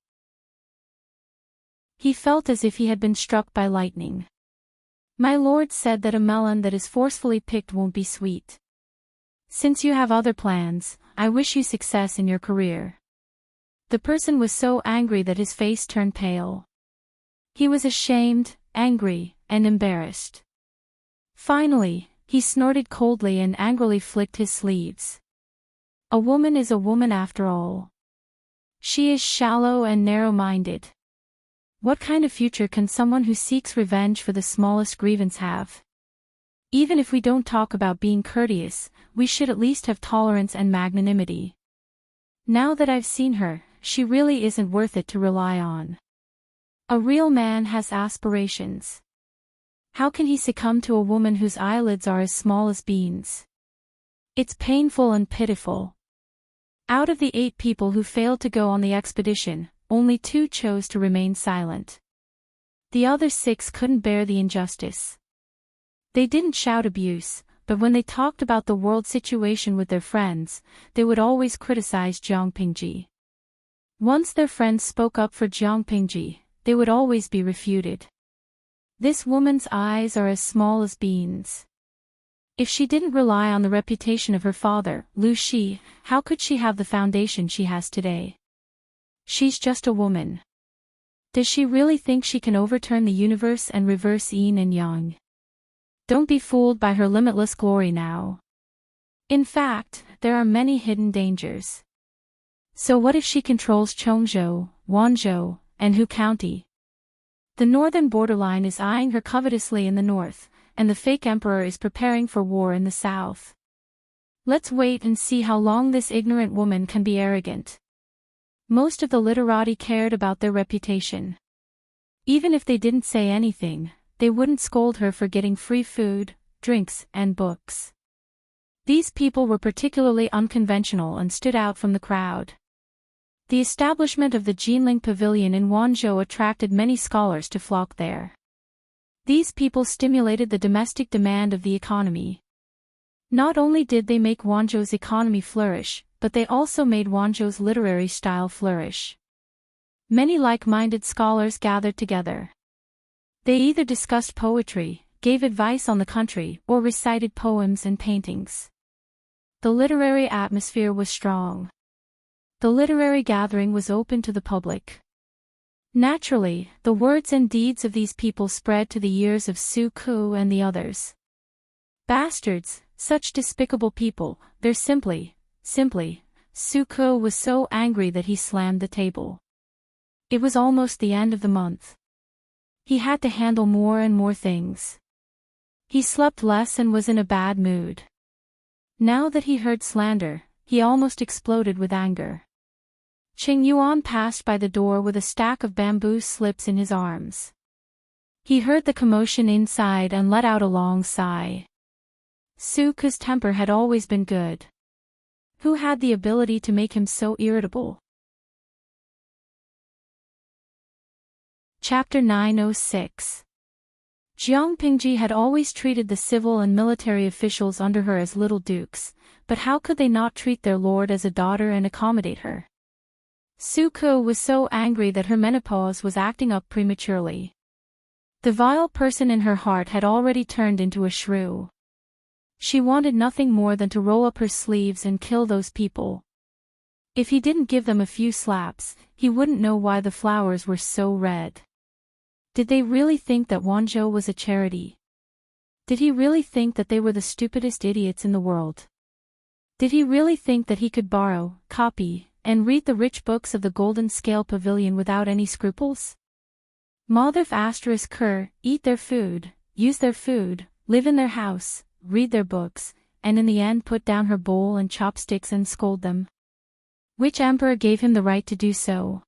He felt as if he had been struck by lightning. "My lord said that a melon that is forcefully picked won't be sweet. Since you have other plans, I wish you success in your career." The person was so angry that his face turned pale. He was ashamed, angry, and embarrassed. Finally, he snorted coldly and angrily flicked his sleeves. A woman is a woman after all. She is shallow and narrow-minded. What kind of future can someone who seeks revenge for the smallest grievance have? Even if we don't talk about being courteous, we should at least have tolerance and magnanimity. Now that I've seen her, she really isn't worth it to rely on. A real man has aspirations. How can he succumb to a woman whose eyelids are as small as beans? It's painful and pitiful. Out of the 8 people who failed to go on the expedition, only 2 chose to remain silent. The other 6 couldn't bear the injustice. They didn't shout abuse, but when they talked about the world situation with their friends, they would always criticize Jiang Pingji. Once their friends spoke up for Jiang Pingji, they would always be refuted. This woman's eyes are as small as beans. If she didn't rely on the reputation of her father, Lu Shi, how could she have the foundation she has today? She's just a woman. Does she really think she can overturn the universe and reverse yin and yang? Don't be fooled by her limitless glory now. In fact, there are many hidden dangers. So what if she controls Chongzhou, Wanzhou, and Hu County? The northern borderline is eyeing her covetously in the north, and the fake emperor is preparing for war in the south. Let's wait and see how long this ignorant woman can be arrogant. Most of the literati cared about their reputation. Even if they didn't say anything, they wouldn't scold her for getting free food, drinks, and books. These people were particularly unconventional and stood out from the crowd. The establishment of the Jinling Pavilion in Wanzhou attracted many scholars to flock there. These people stimulated the domestic demand of the economy. Not only did they make Wanzhou's economy flourish, but they also made Wanzhou's literary style flourish. Many like-minded scholars gathered together. They either discussed poetry, gave advice on the country, or recited poems and paintings. The literary atmosphere was strong. The literary gathering was open to the public. Naturally, the words and deeds of these people spread to the ears of Su Ku and the others. Bastards, such despicable people, they're simply. Su Ku was so angry that he slammed the table. It was almost the end of the month. He had to handle more and more things. He slept less and was in a bad mood. Now that he heard slander, he almost exploded with anger. Qing Yuan passed by the door with a stack of bamboo slips in his arms. He heard the commotion inside and let out a long sigh. Su Ke's temper had always been good. Who had the ability to make him so irritable? Chapter 906. Jiang Pingji had always treated the civil and military officials under her as little dukes, but how could they not treat their lord as a daughter and accommodate her? Su Ke was so angry that her menopause was acting up prematurely. The vile person in her heart had already turned into a shrew. She wanted nothing more than to roll up her sleeves and kill those people. If he didn't give them a few slaps, he wouldn't know why the flowers were so red. Did they really think that Wanzhou was a charity? Did he really think that they were the stupidest idiots in the world? Did he really think that he could borrow, copy, and read the rich books of the Golden Scale Pavilion without any scruples? Motherf asterisk her, eat their food, use their food, live in their house, read their books, and in the end put down her bowl and chopsticks and scold them. Which emperor gave him the right to do so?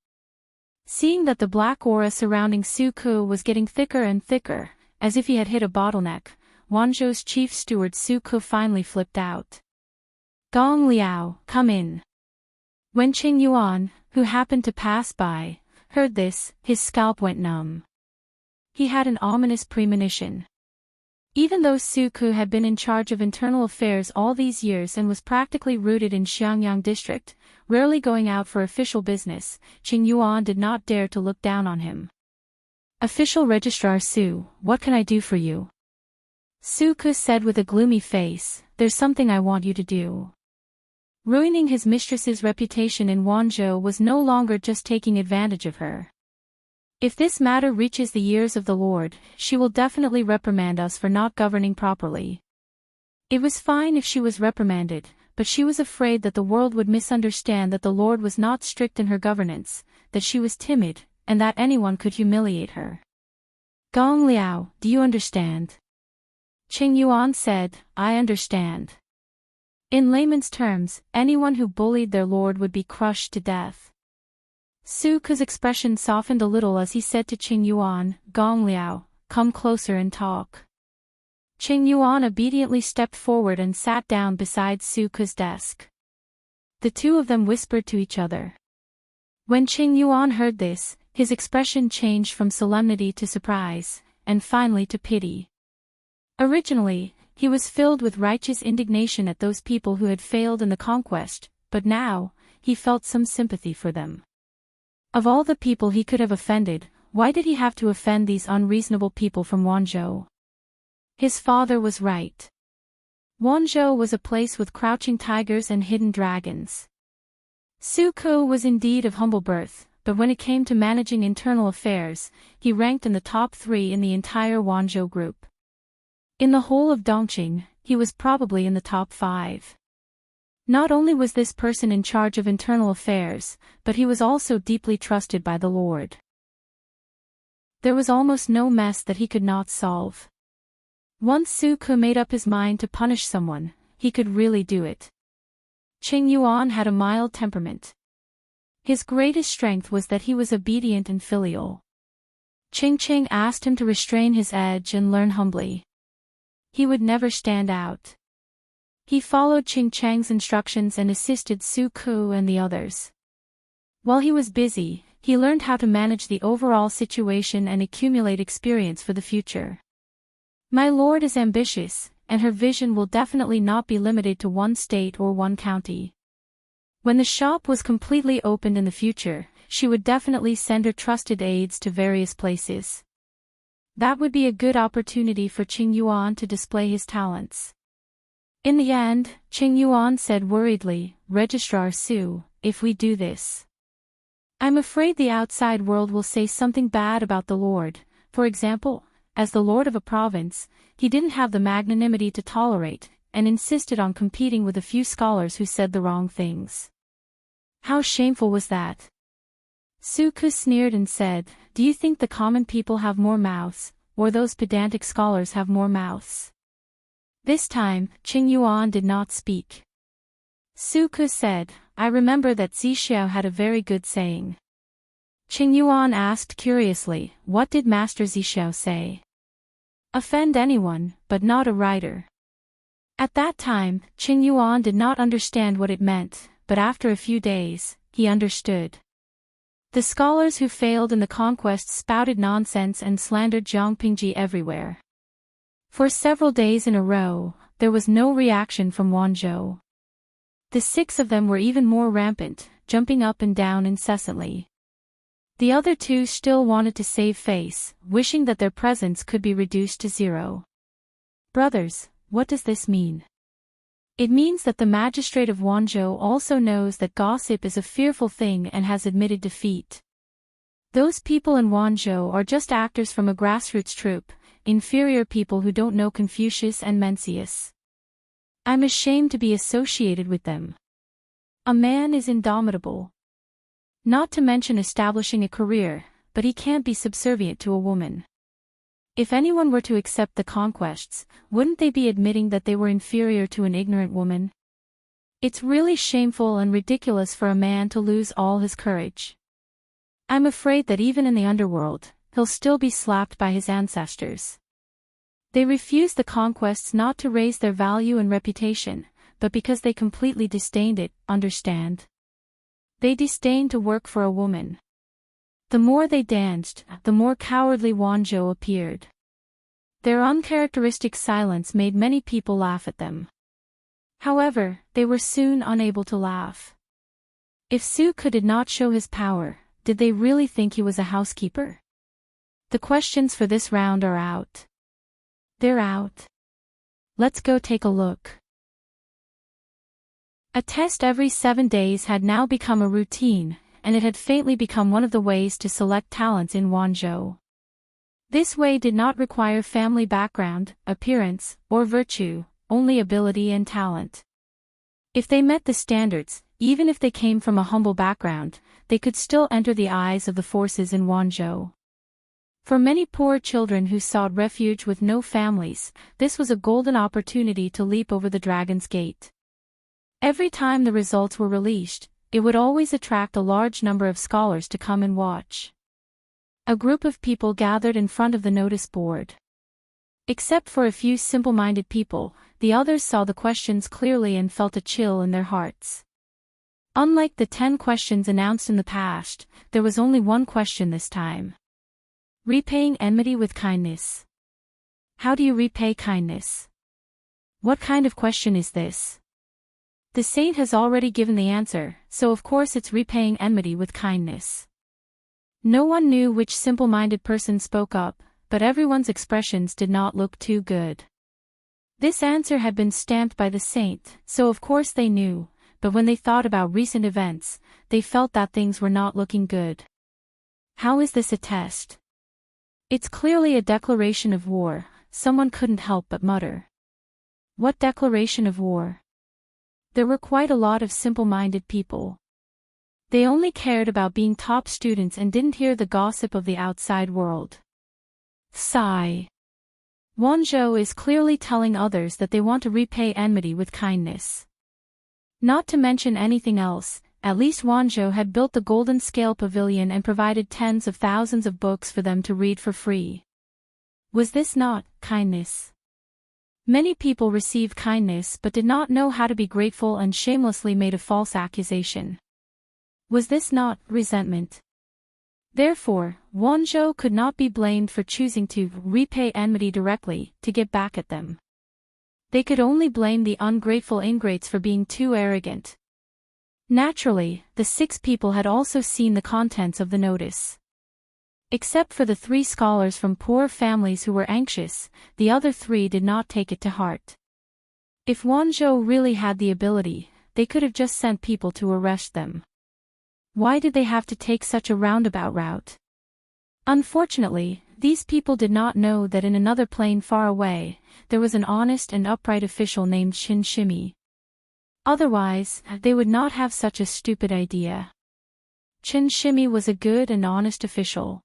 Seeing that the black aura surrounding Su Ke was getting thicker and thicker, as if he had hit a bottleneck, Wanzhou's chief steward Su Ke finally flipped out. Gong Liao, come in. When Qing Yuan, who happened to pass by, heard this, his scalp went numb. He had an ominous premonition. Even though Su Ke had been in charge of internal affairs all these years and was practically rooted in Xiangyang district, rarely going out for official business, Qing Yuan did not dare to look down on him. Official Registrar Su, what can I do for you? Su Ke said with a gloomy face, there's something I want you to do. Ruining his mistress's reputation in Wanzhou was no longer just taking advantage of her. If this matter reaches the ears of the Lord, she will definitely reprimand us for not governing properly. It was fine if she was reprimanded, but she was afraid that the world would misunderstand that the Lord was not strict in her governance, that she was timid, and that anyone could humiliate her. Gong Liao, do you understand? Qing Yuan said, I understand. In layman's terms, anyone who bullied their lord would be crushed to death. Su Ke's expression softened a little as he said to Qing Yuan, Gong Liao, come closer and talk. Qing Yuan obediently stepped forward and sat down beside Su Ke's desk. The two of them whispered to each other. When Qing Yuan heard this, his expression changed from solemnity to surprise, and finally to pity. Originally, he was filled with righteous indignation at those people who had failed in the conquest, but now, he felt some sympathy for them. Of all the people he could have offended, why did he have to offend these unreasonable people from Wanzhou? His father was right. Wanzhou was a place with crouching tigers and hidden dragons. Su Ke was indeed of humble birth, but when it came to managing internal affairs, he ranked in the top 3 in the entire Wanzhou group. In the whole of Dongqing, he was probably in the top 5. Not only was this person in charge of internal affairs, but he was also deeply trusted by the Lord. There was almost no mess that he could not solve. Once Su Ke made up his mind to punish someone, he could really do it. Qing Yuan had a mild temperament. His greatest strength was that he was obedient and filial. Qing asked him to restrain his edge and learn humbly. He would never stand out. He followed Qing Chang's instructions and assisted Su Ke and the others. While he was busy, he learned how to manage the overall situation and accumulate experience for the future. My lord is ambitious, and her vision will definitely not be limited to one state or one county. When the shop was completely opened in the future, she would definitely send her trusted aides to various places. That would be a good opportunity for Qing Yuan to display his talents. In the end, Qing Yuan said worriedly, Registrar Su, if we do this, I'm afraid the outside world will say something bad about the Lord. For example, as the lord of a province, he didn't have the magnanimity to tolerate, and insisted on competing with a few scholars who said the wrong things. How shameful was that? Su Ke sneered and said, do you think the common people have more mouths, or those pedantic scholars have more mouths? This time, Qing Yuan did not speak. Su Ke said, I remember that Zixiao had a very good saying. Qing Yuan asked curiously, what did Master Zhixiao say? Offend anyone, but not a writer. At that time, Qing Yuan did not understand what it meant, but after a few days, he understood. The scholars who failed in the conquest spouted nonsense and slandered Jiang Pingji everywhere. For several days in a row, there was no reaction from Wanzhou. The 6 of them were even more rampant, jumping up and down incessantly. The other 2 still wanted to save face, wishing that their presence could be reduced to 0. Brothers, what does this mean? It means that the magistrate of Wanzhou also knows that gossip is a fearful thing and has admitted defeat. Those people in Wanzhou are just actors from a grassroots troupe, inferior people who don't know Confucius and Mencius. I'm ashamed to be associated with them. A man is indomitable. Not to mention establishing a career, but he can't be subservient to a woman. If anyone were to accept the conquests, wouldn't they be admitting that they were inferior to an ignorant woman? It's really shameful and ridiculous for a man to lose all his courage. I'm afraid that even in the underworld, he'll still be slapped by his ancestors. They refused the conquests not to raise their value and reputation, but because they completely disdained it, understand? They disdained to work for a woman. The more they danced, the more cowardly Wanzhou appeared. Their uncharacteristic silence made many people laugh at them. However, they were soon unable to laugh. If Su Ke did not show his power, did they really think he was a housekeeper? The questions for this round are out. They're out. Let's go take a look. A test every 7 days had now become a routine, and it had faintly become one of the ways to select talents in Wanzhou. This way did not require family background, appearance, or virtue, only ability and talent. If they met the standards, even if they came from a humble background, they could still enter the eyes of the forces in Wanzhou. For many poor children who sought refuge with no families, this was a golden opportunity to leap over the dragon's gate. Every time the results were released, it would always attract a large number of scholars to come and watch. A group of people gathered in front of the notice board. Except for a few simple-minded people, the others saw the questions clearly and felt a chill in their hearts. Unlike the 10 questions announced in the past, there was only one question this time. Repaying enmity with kindness. How do you repay kindness? What kind of question is this? The saint has already given the answer, so of course it's repaying enmity with kindness. No one knew which simple-minded person spoke up, but everyone's expressions did not look too good. This answer had been stamped by the saint, so of course they knew, but when they thought about recent events, they felt that things were not looking good. How is this a test? It's clearly a declaration of war, someone couldn't help but mutter. What declaration of war? There were quite a lot of simple-minded people. They only cared about being top students and didn't hear the gossip of the outside world. Sigh. Wanzhou is clearly telling others that they want to repay enmity with kindness. Not to mention anything else, at least Wanzhou had built the Golden Scale Pavilion and provided tens of thousands of books for them to read for free. Was this not kindness? Many people received kindness but did not know how to be grateful and shamelessly made a false accusation. Was this not resentment? Therefore, Wanzhou could not be blamed for choosing to repay enmity directly, to get back at them. They could only blame the ungrateful ingrates for being too arrogant. Naturally, the 6 people had also seen the contents of the notice. Except for the 3 scholars from poor families who were anxious, the other 3 did not take it to heart. If Wanzhou really had the ability, they could have just sent people to arrest them. Why did they have to take such a roundabout route? Unfortunately, these people did not know that in another plane far away, there was an honest and upright official named Qin Shimi. Otherwise, they would not have such a stupid idea. Qin Shimi was a good and honest official.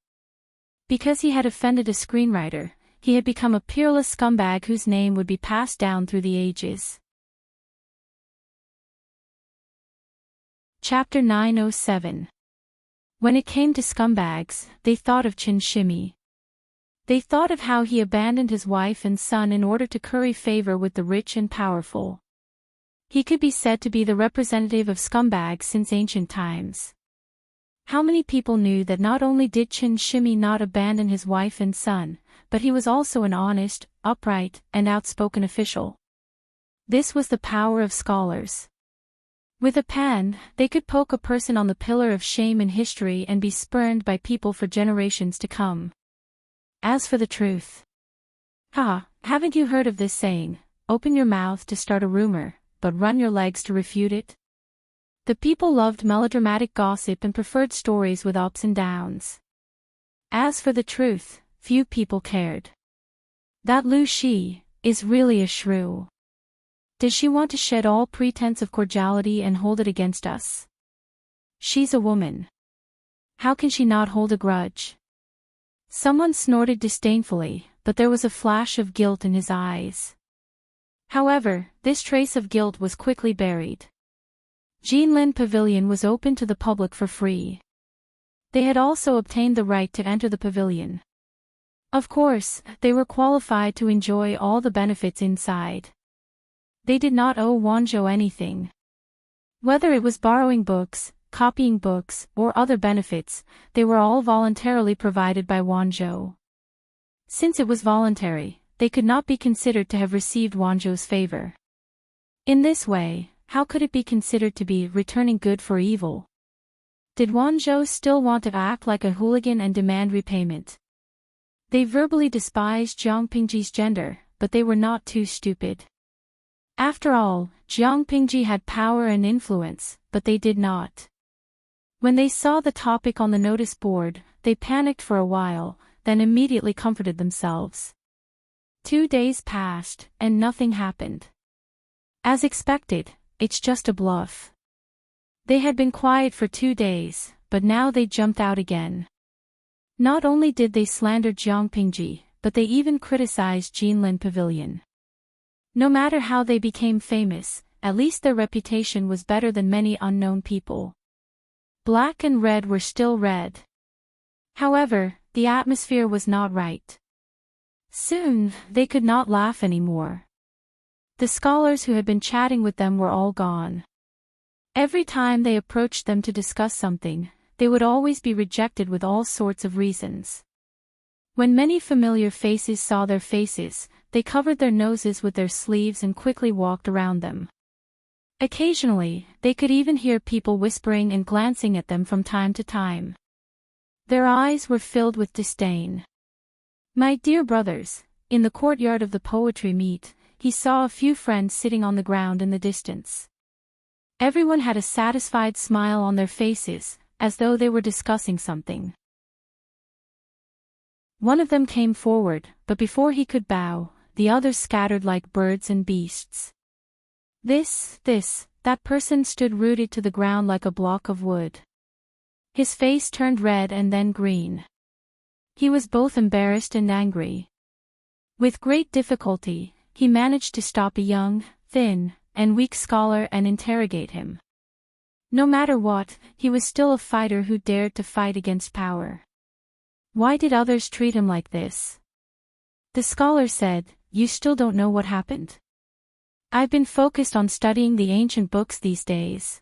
Because he had offended a screenwriter, he had become a peerless scumbag whose name would be passed down through the ages. Chapter 907. When it came to scumbags, they thought of Chin Shimmy. They thought of how he abandoned his wife and son in order to curry favor with the rich and powerful. He could be said to be the representative of scumbags since ancient times. How many people knew that not only did Chin Shimmy not abandon his wife and son, but he was also an honest, upright, and outspoken official? This was the power of scholars. With a pen, they could poke a person on the pillar of shame in history and be spurned by people for generations to come. As for the truth. Haven't you heard of this saying, open your mouth to start a rumor, but run your legs to refute it? The people loved melodramatic gossip and preferred stories with ups and downs. As for the truth, few people cared. That Lu Shi is really a shrew. Does she want to shed all pretense of cordiality and hold it against us? She's a woman. How can she not hold a grudge? Someone snorted disdainfully, but there was a flash of guilt in his eyes. However, this trace of guilt was quickly buried. Jinlin Pavilion was open to the public for free. They had also obtained the right to enter the pavilion. Of course, they were qualified to enjoy all the benefits inside. They did not owe Wanzhou anything. Whether it was borrowing books, copying books, or other benefits, they were all voluntarily provided by Wanzhou. Since it was voluntary, they could not be considered to have received Wanzhou's favor. In this way, how could it be considered to be returning good for evil? Did Wanzhou still want to act like a hooligan and demand repayment? They verbally despised Jiang Pingji's gender, but they were not too stupid. After all, Jiang Pingji had power and influence, but they did not. When they saw the topic on the notice board, they panicked for a while, then immediately comforted themselves. 2 days passed, and nothing happened. As expected, it's just a bluff. They had been quiet for 2 days, but now they jumped out again. Not only did they slander Jiang Pingji, but they even criticized Jinlin Pavilion. No matter how they became famous, at least their reputation was better than many unknown people. Black and red were still red. However, the atmosphere was not right. Soon, they could not laugh anymore. The scholars who had been chatting with them were all gone. Every time they approached them to discuss something, they would always be rejected with all sorts of reasons. When many familiar faces saw their faces, they covered their noses with their sleeves and quickly walked around them. Occasionally, they could even hear people whispering and glancing at them from time to time. Their eyes were filled with disdain. My dear brothers, in the courtyard of the poetry meet, he saw a few friends sitting on the ground in the distance. Everyone had a satisfied smile on their faces, as though they were discussing something. One of them came forward, but before he could bow, the others scattered like birds and beasts. That person stood rooted to the ground like a block of wood. His face turned red and then green. He was both embarrassed and angry. With great difficulty, he managed to stop a young, thin, and weak scholar and interrogate him. No matter what, he was still a fighter who dared to fight against power. Why did others treat him like this? The scholar said, "You still don't know what happened? I've been focused on studying the ancient books these days.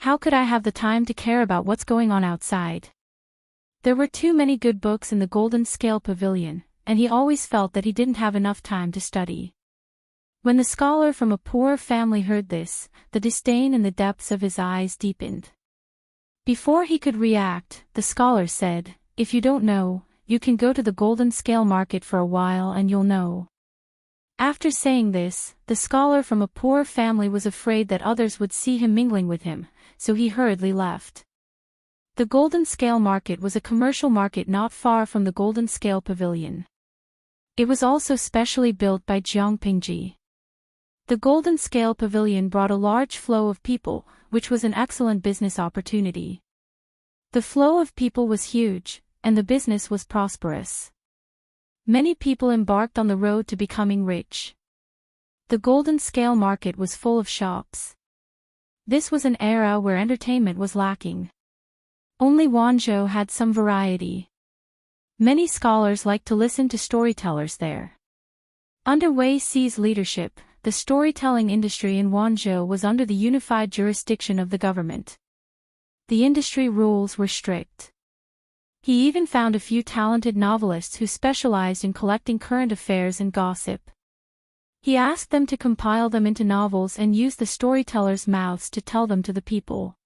How could I have the time to care about what's going on outside?" There were too many good books in the Golden Scale Pavilion, and he always felt that he didn't have enough time to study. When the scholar from a poor family heard this, the disdain in the depths of his eyes deepened. Before he could react, the scholar said, "If you don't know, you can go to the Golden Scale Market for a while and you'll know." After saying this, the scholar from a poor family was afraid that others would see him mingling with him, so he hurriedly left. The Golden Scale Market was a commercial market not far from the Golden Scale Pavilion. It was also specially built by Jiang Pingji. The Golden Scale Pavilion brought a large flow of people, which was an excellent business opportunity. The flow of people was huge, and the business was prosperous. Many people embarked on the road to becoming rich. The Golden Scale Market was full of shops. This was an era where entertainment was lacking. Only Wanzhou had some variety. Many scholars liked to listen to storytellers there. Under Wei Si's leadership, the storytelling industry in Wanzhou was under the unified jurisdiction of the government. The industry rules were strict. He even found a few talented novelists who specialized in collecting current affairs and gossip. He asked them to compile them into novels and use the storytellers' mouths to tell them to the people.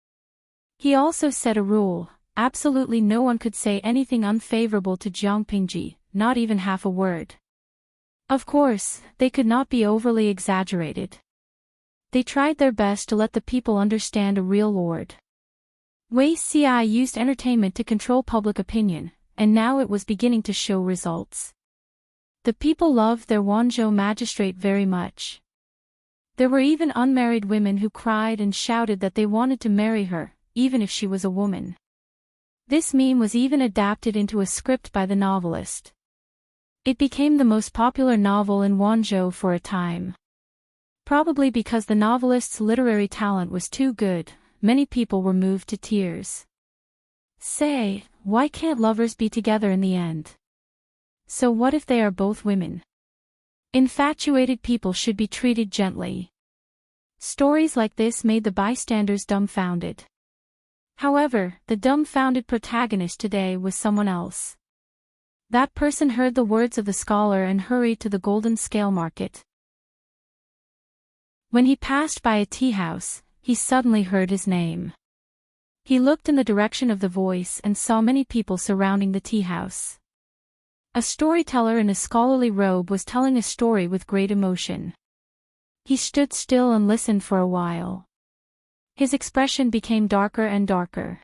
He also set a rule: absolutely no one could say anything unfavorable to Jiang Pingji, not even half a word. Of course, they could not be overly exaggerated. They tried their best to let the people understand a real lord. Wei Si used entertainment to control public opinion, and now it was beginning to show results. The people loved their Wanzhou magistrate very much. There were even unmarried women who cried and shouted that they wanted to marry her, even if she was a woman. This meme was even adapted into a script by the novelist. It became the most popular novel in Wanzhou for a time. Probably because the novelist's literary talent was too good, many people were moved to tears. Say, why can't lovers be together in the end? So what if they are both women? Infatuated people should be treated gently. Stories like this made the bystanders dumbfounded. However, the dumbfounded protagonist today was someone else. That person heard the words of the scholar and hurried to the golden scale market. When he passed by a tea house, he suddenly heard his name. He looked in the direction of the voice and saw many people surrounding the tea house. A storyteller in a scholarly robe was telling a story with great emotion. He stood still and listened for a while. His expression became darker and darker.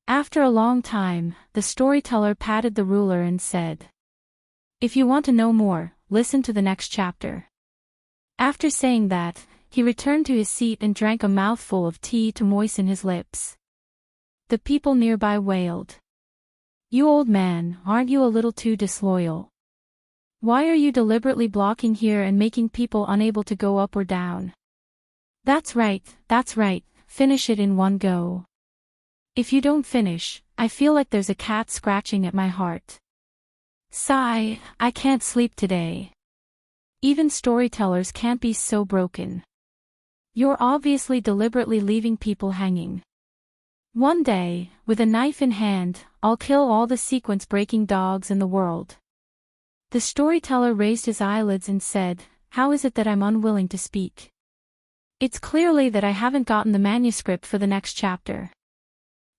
After a long time, the storyteller patted the ruler and said, "If you want to know more, listen to the next chapter." After saying that, he returned to his seat and drank a mouthful of tea to moisten his lips. The people nearby wailed, "You old man, aren't you a little too disloyal? Why are you deliberately blocking here and making people unable to go up or down? That's right, finish it in one go. If you don't finish, I feel like there's a cat scratching at my heart. Sigh, I can't sleep today. Even storytellers can't be so broken. You're obviously deliberately leaving people hanging. One day, with a knife in hand, I'll kill all the sequence-breaking dogs in the world." The storyteller raised his eyelids and said, "How is it that I'm unwilling to speak? It's clearly that I haven't gotten the manuscript for the next chapter."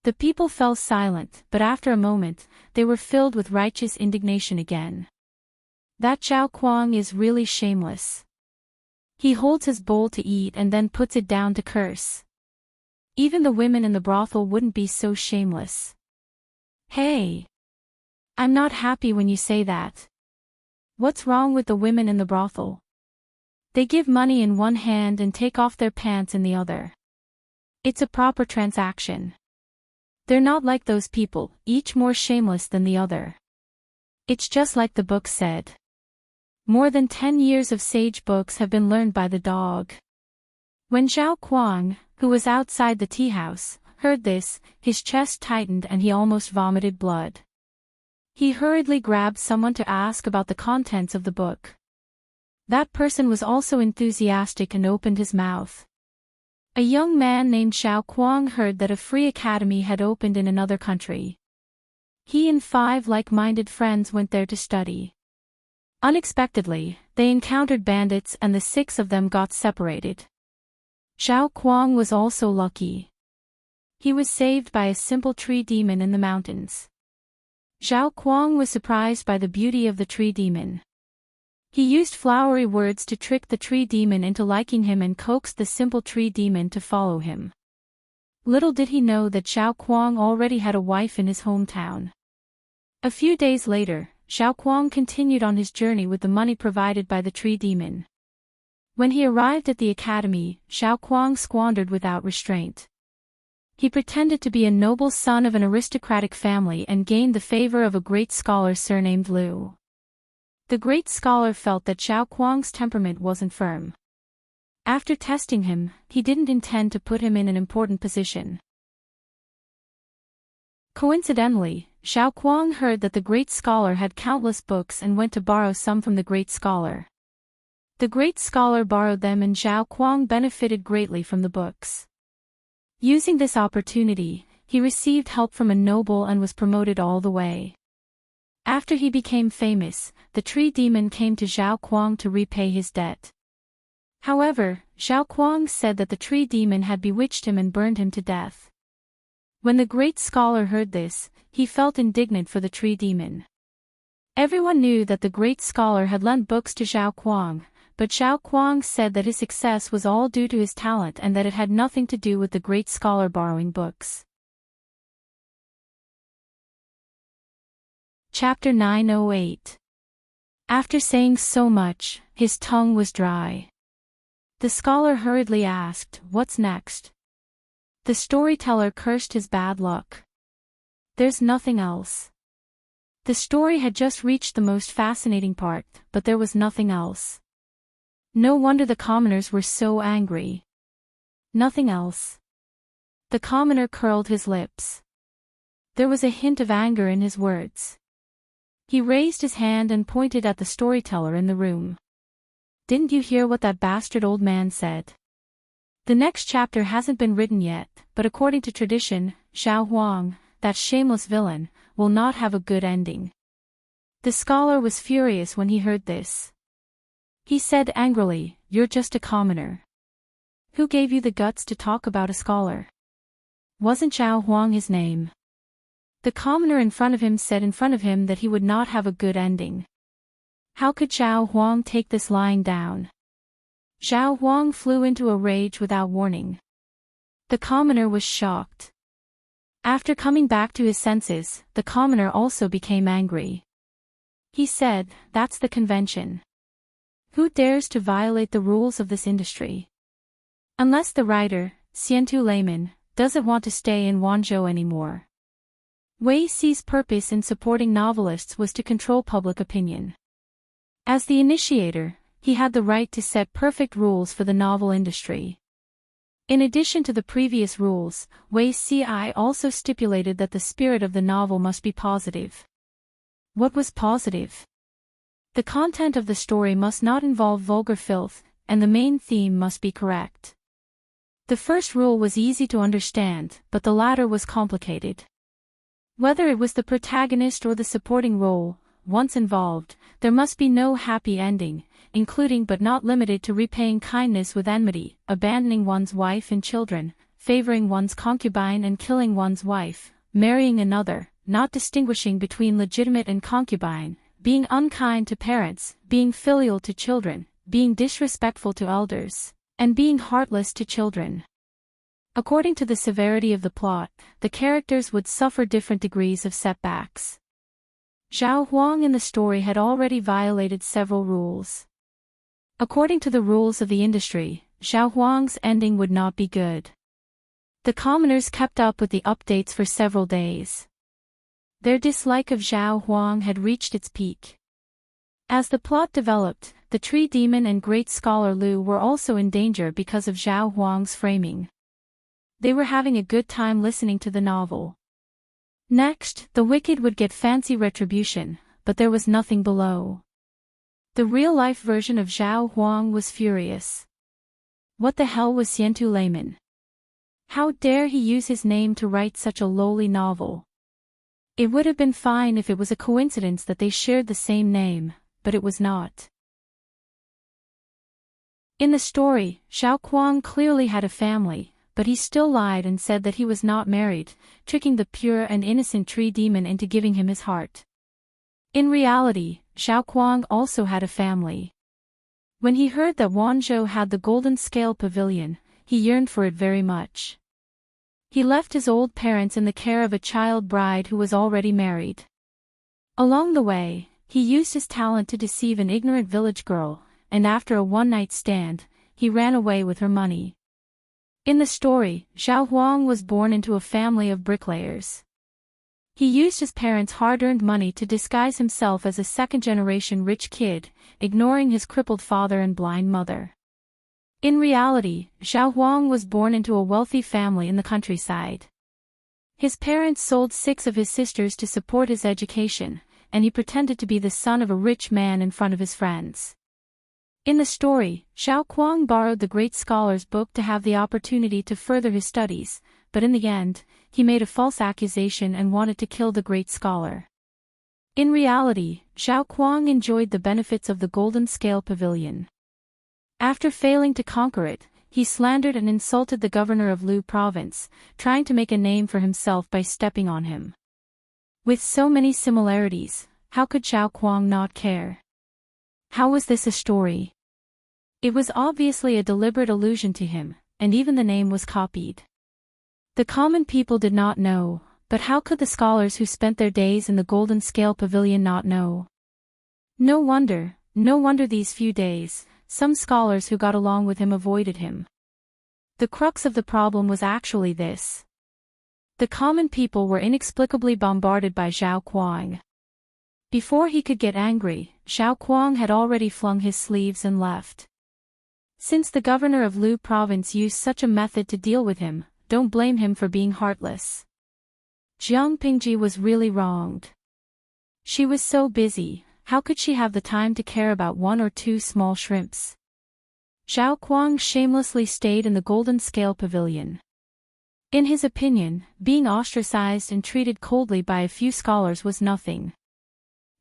The people fell silent, but after a moment, they were filled with righteous indignation again. "That Zhao Kuang is really shameless. He holds his bowl to eat and then puts it down to curse. Even the women in the brothel wouldn't be so shameless." Hey! I'm not happy when you say that. What's wrong with the women in the brothel? They give money in one hand and take off their pants in the other. It's a proper transaction. They're not like those people, each more shameless than the other. It's just like the book said. More than 10 years of sage books have been learned by the dog. When Zhao Kuang, who was outside the tea house, heard this, his chest tightened and he almost vomited blood. He hurriedly grabbed someone to ask about the contents of the book. That person was also enthusiastic and opened his mouth. A young man named Zhao Kuang heard that a free academy had opened in another country. He and 5 like-minded friends went there to study. Unexpectedly, they encountered bandits and the 6 of them got separated. Zhao Kuang was also lucky. He was saved by a simple tree demon in the mountains. Zhao Kuang was surprised by the beauty of the tree demon. He used flowery words to trick the tree demon into liking him and coaxed the simple tree demon to follow him. Little did he know that Zhao Kuang already had a wife in his hometown. A few days later, Zhao Kuang continued on his journey with the money provided by the tree demon. When he arrived at the academy, Zhao Kuang squandered without restraint. He pretended to be a noble son of an aristocratic family and gained the favor of a great scholar surnamed Liu. The great scholar felt that Zhao Kuang's temperament wasn't firm. After testing him, he didn't intend to put him in an important position. Coincidentally, Xiao Kuang heard that the great scholar had countless books and went to borrow some from the great scholar. The great scholar borrowed them and Xiao Kuang benefited greatly from the books. Using this opportunity, he received help from a noble and was promoted all the way. After he became famous, the tree demon came to Xiao Kuang to repay his debt. However, Xiao Kuang said that the tree demon had bewitched him and burned him to death. When the great scholar heard this, he felt indignant for the tree demon. Everyone knew that the great scholar had lent books to Xiao Kuang, but Xiao Kuang said that his success was all due to his talent and that it had nothing to do with the great scholar borrowing books. Chapter 908. After saying so much, his tongue was dry. The scholar hurriedly asked, "What's next?" The storyteller cursed his bad luck. "There's nothing else." The story had just reached the most fascinating part, but there was nothing else. No wonder the commoners were so angry. Nothing else. The commoner curled his lips. There was a hint of anger in his words. He raised his hand and pointed at the storyteller in the room. "Didn't you hear what that bastard old man said? The next chapter hasn't been written yet, but according to tradition, Xiao Huang, that shameless villain, will not have a good ending." The scholar was furious when he heard this. He said angrily, "You're just a commoner. Who gave you the guts to talk about a scholar? Wasn't Xiao Huang his name?" The commoner in front of him said in front of him that he would not have a good ending. How could Xiao Huang take this lying down? Xiao Huang flew into a rage without warning. The commoner was shocked. After coming back to his senses, the commoner also became angry. He said, "That's the convention. Who dares to violate the rules of this industry? Unless the writer, Xiantu Layman, doesn't want to stay in Wanzhou anymore." Wei Xi's purpose in supporting novelists was to control public opinion. As the initiator, he had the right to set perfect rules for the novel industry. In addition to the previous rules, Wei Xi also stipulated that the spirit of the novel must be positive. What was positive? The content of the story must not involve vulgar filth, and the main theme must be correct. The first rule was easy to understand, but the latter was complicated. Whether it was the protagonist or the supporting role, once involved, there must be no happy ending, including but not limited to repaying kindness with enmity, abandoning one's wife and children, favoring one's concubine and killing one's wife, marrying another, not distinguishing between legitimate and concubine, being unkind to parents, being filial to children, being disrespectful to elders, and being heartless to children. According to the severity of the plot, the characters would suffer different degrees of setbacks. Xiao Huang in the story had already violated several rules. According to the rules of the industry, Xiao Huang's ending would not be good. The commoners kept up with the updates for several days. Their dislike of Xiao Huang had reached its peak. As the plot developed, the tree demon and great scholar Lu were also in danger because of Xiao Huang's framing. They were having a good time listening to the novel. Next, the wicked would get fancy retribution, but there was nothing below. The real-life version of Xiao Huang was furious. What the hell was Xiantu Layman? How dare he use his name to write such a lowly novel? It would have been fine if it was a coincidence that they shared the same name, but it was not. In the story, Xiao Kuang clearly had a family, but he still lied and said that he was not married, tricking the pure and innocent tree demon into giving him his heart. In reality, Xiao Kuang also had a family. When he heard that Wanzhou had the golden scale pavilion, he yearned for it very much. He left his old parents in the care of a child bride who was already married. Along the way, he used his talent to deceive an ignorant village girl, and after a one-night stand, he ran away with her money. In the story, Xiao Huang was born into a family of bricklayers. He used his parents' hard-earned money to disguise himself as a second-generation rich kid, ignoring his crippled father and blind mother. In reality, Xiao Huang was born into a wealthy family in the countryside. His parents sold 6 of his sisters to support his education, and he pretended to be the son of a rich man in front of his friends. In the story, Xiao Kuang borrowed the great scholar's book to have the opportunity to further his studies, but in the end, he made a false accusation and wanted to kill the great scholar. In reality, Xiao Kuang enjoyed the benefits of the Golden Scale Pavilion. After failing to conquer it, he slandered and insulted the governor of Lu province, trying to make a name for himself by stepping on him. With so many similarities, how could Xiao Kuang not care? How was this a story? It was obviously a deliberate allusion to him, and even the name was copied. The common people did not know, but how could the scholars who spent their days in the Golden Scale Pavilion not know? No wonder these few days, some scholars who got along with him avoided him. The crux of the problem was actually this. The common people were inexplicably bombarded by Xiao Kuang. Before he could get angry, Xiao Kuang had already flung his sleeves and left. Since the governor of Lu province used such a method to deal with him, don't blame him for being heartless. Jiang Pingji was really wronged. She was so busy, how could she have the time to care about 1 or 2 small shrimps? Xiao Kuang shamelessly stayed in the Golden Scale Pavilion. In his opinion, being ostracized and treated coldly by a few scholars was nothing.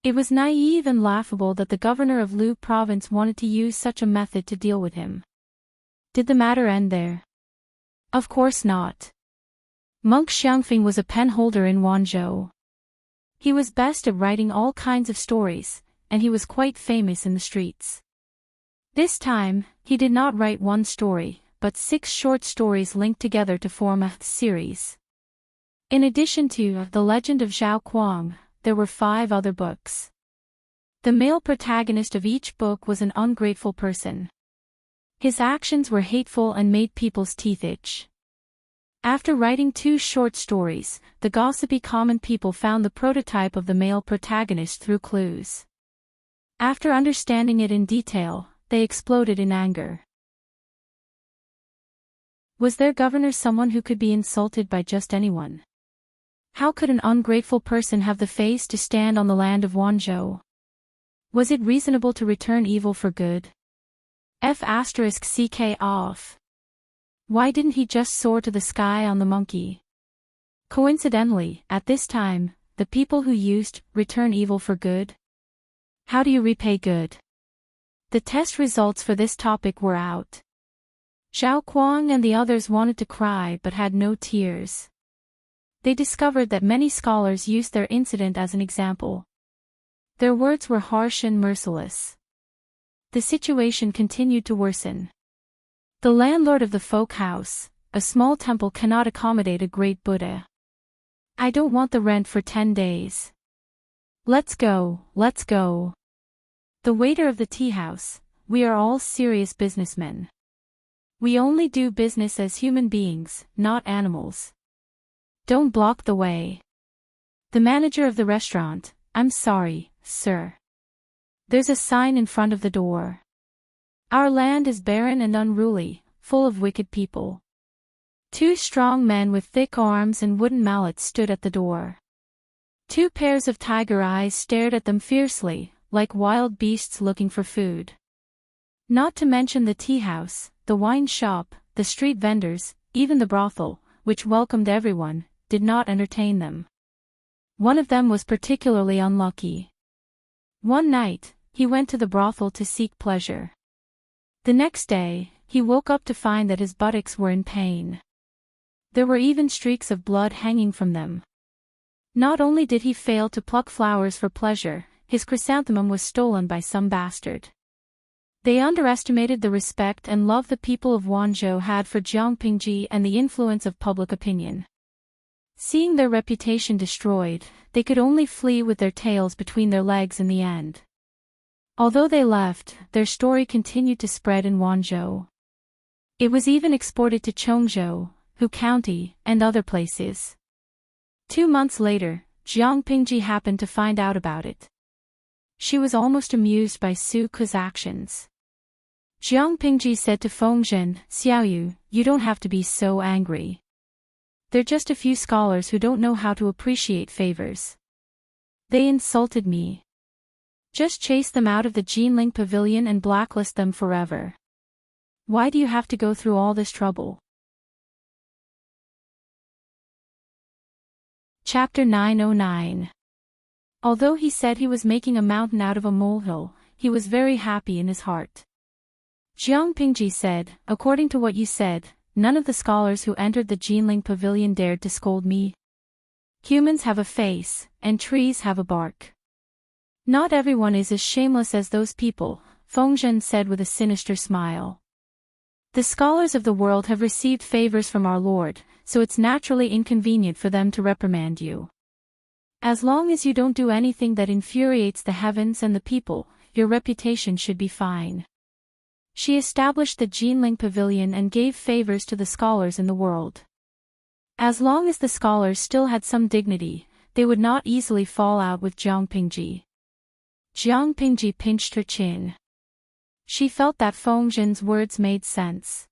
It was naive and laughable that the governor of Lu province wanted to use such a method to deal with him. Did the matter end there? Of course not. Monk Xiangfeng was a penholder in Wanzhou. He was best at writing all kinds of stories, and he was quite famous in the streets. This time, he did not write 1 story, but 6 short stories linked together to form a series. In addition to The Legend of Xiao Kuang, there were 5 other books. The male protagonist of each book was an ungrateful person. His actions were hateful and made people's teeth itch. After writing 2 short stories, the gossipy common people found the prototype of the male protagonist through clues. After understanding it in detail, they exploded in anger. Was their governor someone who could be insulted by just anyone? How could an ungrateful person have the face to stand on the land of Wanzhou? Was it reasonable to return evil for good? F***ck off. Why didn't he just soar to the sky on the monkey? Coincidentally, at this time, the people who used return evil for good? How do you repay good? The test results for this topic were out. Xiao Kuang and the others wanted to cry but had no tears. They discovered that many scholars used their incident as an example. Their words were harsh and merciless. The situation continued to worsen. The landlord of the folk house, a small temple, cannot accommodate a great Buddha. I don't want the rent for 10 days. Let's go, let's go. The waiter of the tea house, we are all serious businessmen. We only do business as human beings, not animals. Don't block the way. The manager of the restaurant, I'm sorry, sir. There's a sign in front of the door. Our land is barren and unruly, full of wicked people. 2 strong men with thick arms and wooden mallets stood at the door. 2 pairs of tiger eyes stared at them fiercely, like wild beasts looking for food. Not to mention the tea house, the wine shop, the street vendors, even the brothel, which welcomed everyone, did not entertain them. One of them was particularly unlucky. One night, he went to the brothel to seek pleasure. The next day, he woke up to find that his buttocks were in pain. There were even streaks of blood hanging from them. Not only did he fail to pluck flowers for pleasure, his chrysanthemum was stolen by some bastard. They underestimated the respect and love the people of Wanzhou had for Jiang Pingji and the influence of public opinion. Seeing their reputation destroyed, they could only flee with their tails between their legs in the end. Although they left, their story continued to spread in Wanzhou. It was even exported to Chongzhou, Hu County, and other places. 2 months later, Jiang Pingji happened to find out about it. She was almost amused by Su Ke's actions. Jiang Pingji said to Fengzhen, Xiaoyu, you don't have to be so angry. They're just a few scholars who don't know how to appreciate favors. They insulted me. Just chase them out of the Jinling Pavilion and blacklist them forever. Why do you have to go through all this trouble? Chapter 909. Although he said he was making a mountain out of a molehill, he was very happy in his heart. Jiang Pingji said, according to what you said, none of the scholars who entered the Jinling Pavilion dared to scold me. Humans have a face, and trees have a bark. Not everyone is as shameless as those people, Fengzhen said with a sinister smile. The scholars of the world have received favors from our Lord, so it's naturally inconvenient for them to reprimand you. As long as you don't do anything that infuriates the heavens and the people, your reputation should be fine. She established the Jinling Pavilion and gave favors to the scholars in the world. As long as the scholars still had some dignity, they would not easily fall out with Jiang Pingji. Jiang Pingji pinched her chin. She felt that Fengzhen's words made sense.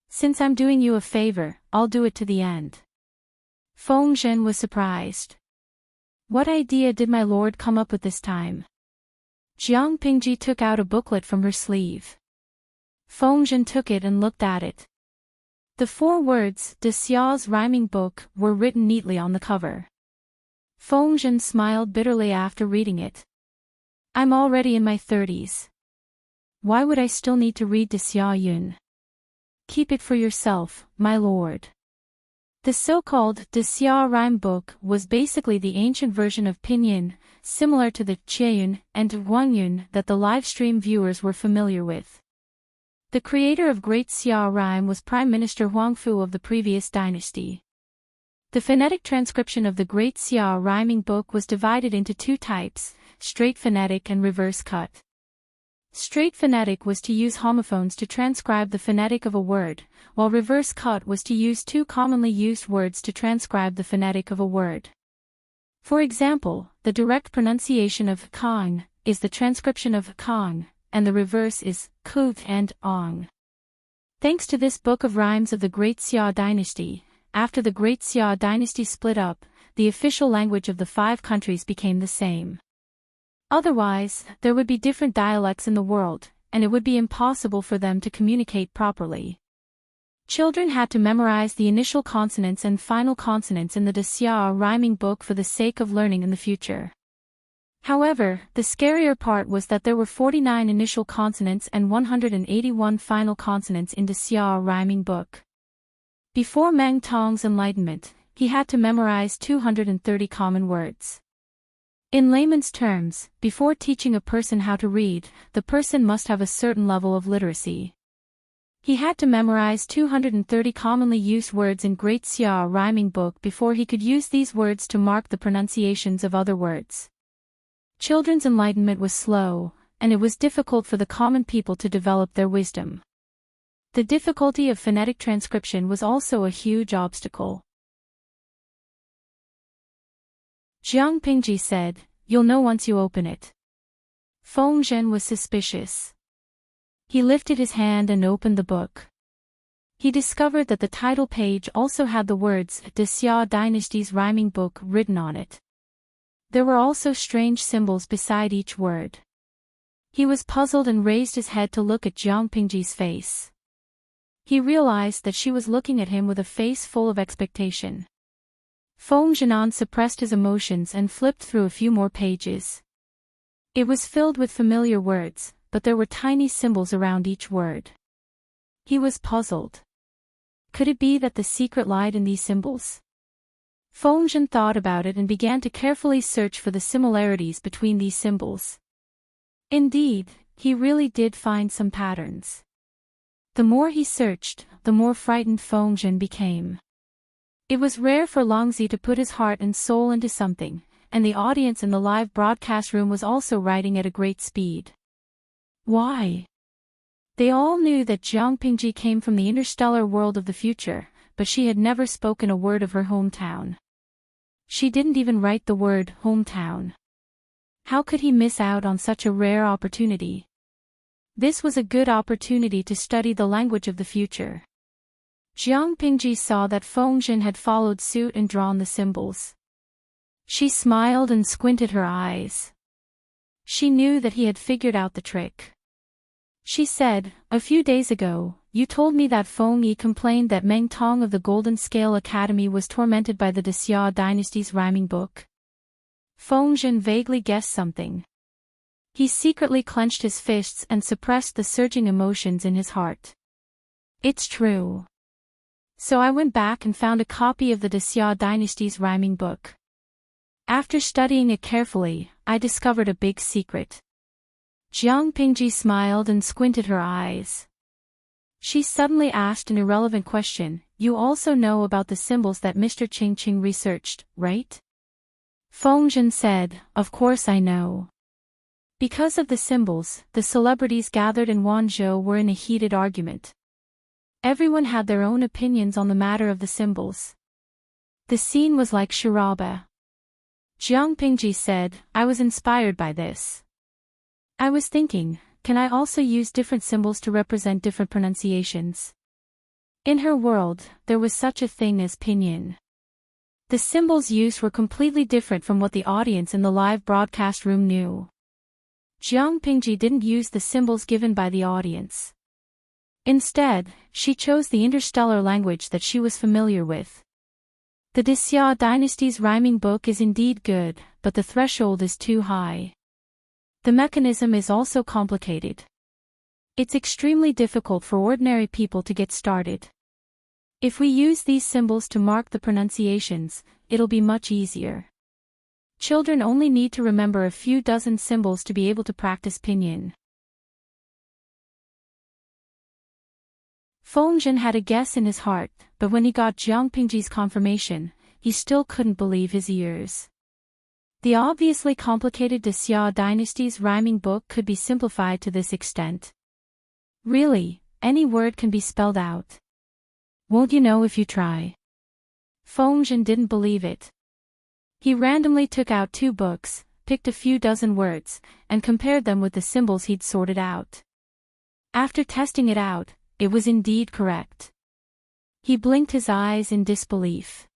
Since I'm doing you a favor, I'll do it to the end. Fengzhen was surprised. What idea did my lord come up with this time? Jiang Pingji took out a booklet from her sleeve. Fengzhen took it and looked at it. The 4 words, De Xia's rhyming book, were written neatly on the cover. Fengzhen smiled bitterly after reading it. I'm already in my 30s. Why would I still need to read De Xia Yun? Keep it for yourself, my lord. The so-called De Xia rhyme book was basically the ancient version of Pinyin, similar to the Qieyun and Wangyun that the livestream viewers were familiar with. The creator of Great Xia rhyme was Prime Minister Huangfu of the previous dynasty. The phonetic transcription of the Great Xia rhyming book was divided into 2 types, straight phonetic and reverse cut. Straight phonetic was to use homophones to transcribe the phonetic of a word, while reverse cut was to use 2 commonly used words to transcribe the phonetic of a word. For example, the direct pronunciation of Kang is the transcription of Kang, and the reverse is Kut and Ong. Thanks to this book of rhymes of the Great Xia dynasty, after the Great Xia dynasty split up, the official language of the 5 countries became the same. Otherwise, there would be different dialects in the world, and it would be impossible for them to communicate properly. Children had to memorize the initial consonants and final consonants in the De Xia rhyming book for the sake of learning in the future. However, the scarier part was that there were 49 initial consonants and 181 final consonants in De Xia rhyming book. Before Meng Tong's enlightenment, he had to memorize 230 common words. In layman's terms, before teaching a person how to read, the person must have a certain level of literacy. He had to memorize 230 commonly used words in Great Xia rhyming book before he could use these words to mark the pronunciations of other words. Children's enlightenment was slow, and it was difficult for the common people to develop their wisdom. The difficulty of phonetic transcription was also a huge obstacle. Jiang Pingji said, "You'll know once you open it." Fengzhen was suspicious. He lifted his hand and opened the book. He discovered that the title page also had the words De Xia Dynasty's rhyming book written on it. There were also strange symbols beside each word. He was puzzled and raised his head to look at Jiang Pingji's face. He realized that she was looking at him with a face full of expectation. Fengzhen suppressed his emotions and flipped through a few more pages. It was filled with familiar words, but there were tiny symbols around each word. He was puzzled. Could it be that the secret lied in these symbols? Fengzhen thought about it and began to carefully search for the similarities between these symbols. Indeed, he really did find some patterns. The more he searched, the more frightened Fengzhen became. It was rare for Longzi to put his heart and soul into something, and the audience in the live broadcast room was also writing at a great speed. Why? They all knew that Jiang Pingji came from the interstellar world of the future, but she had never spoken a word of her hometown. She didn't even write the word hometown. How could he miss out on such a rare opportunity? This was a good opportunity to study the language of the future. Jiang Pingji saw that Fengzhen had followed suit and drawn the symbols. She smiled and squinted her eyes. She knew that he had figured out the trick. She said, "A few days ago, you told me that Feng Yi complained that Meng Tong of the Golden Scale Academy was tormented by the Xia dynasty's rhyming book." Fengzhen vaguely guessed something. He secretly clenched his fists and suppressed the surging emotions in his heart. "It's true. So I went back and found a copy of the Xia dynasty's rhyming book. After studying it carefully, I discovered a big secret." Jiang Pingji smiled and squinted her eyes. She suddenly asked an irrelevant question. "You also know about the symbols that Mr. Qing researched, right?" Fengzhen said, "Of course I know." Because of the symbols, the celebrities gathered in Wanzhou were in a heated argument. Everyone had their own opinions on the matter of the symbols. The scene was like charade. Jiang Pingji said, "I was inspired by this. I was thinking, can I also use different symbols to represent different pronunciations?" In her world, there was such a thing as pinyin. The symbols used were completely different from what the audience in the live broadcast room knew. Jiang Pingji didn't use the symbols given by the audience. Instead, she chose the interstellar language that she was familiar with. The Xia dynasty's rhyming book is indeed good, but the threshold is too high. The mechanism is also complicated. It's extremely difficult for ordinary people to get started. If we use these symbols to mark the pronunciations, it'll be much easier. Children only need to remember a few dozen symbols to be able to practice pinyin. Fengzhen had a guess in his heart, but when he got Jiang Pingji's confirmation, he still couldn't believe his ears. The obviously complicated Xia dynasty's rhyming book could be simplified to this extent. Really, any word can be spelled out. Won't you know if you try? Fengzhen didn't believe it. He randomly took out 2 books, picked a few dozen words, and compared them with the symbols he'd sorted out. After testing it out, it was indeed correct. He blinked his eyes in disbelief.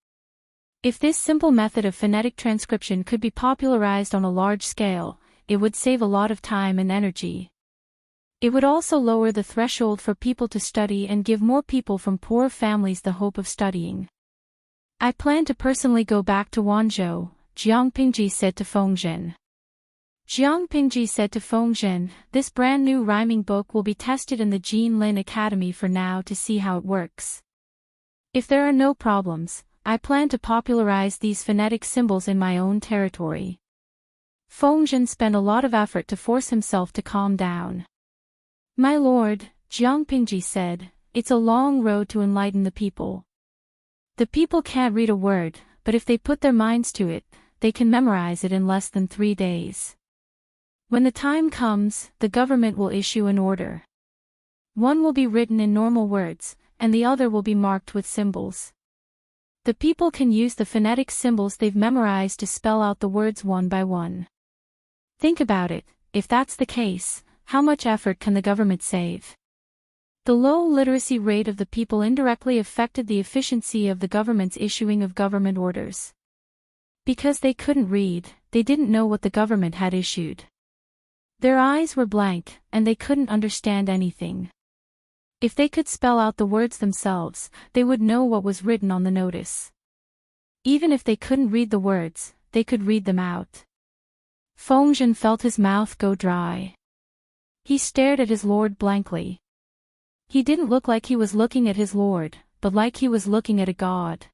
If this simple method of phonetic transcription could be popularized on a large scale, it would save a lot of time and energy. It would also lower the threshold for people to study and give more people from poor families the hope of studying. "I plan to personally go back to Wanzhou," Jiang Pingji said to Fengzhen. Jiang Pingji said to Fengzhen, "This brand new rhyming book will be tested in the Jin Lin Academy for now to see how it works. If there are no problems, I plan to popularize these phonetic symbols in my own territory." Fengzhen spent a lot of effort to force himself to calm down. "My lord," Jiang Pingji said, "it's a long road to enlighten the people. The people can't read a word, but if they put their minds to it, they can memorize it in less than 3 days. When the time comes, the government will issue an order. One will be written in normal words, and the other will be marked with symbols. The people can use the phonetic symbols they've memorized to spell out the words one by one. Think about it, if that's the case, how much effort can the government save?" The low literacy rate of the people indirectly affected the efficiency of the government's issuing of government orders. Because they couldn't read, they didn't know what the government had issued. Their eyes were blank, and they couldn't understand anything. If they could spell out the words themselves, they would know what was written on the notice. Even if they couldn't read the words, they could read them out. Fengzhen felt his mouth go dry. He stared at his lord blankly. He didn't look like he was looking at his lord, but like he was looking at a god.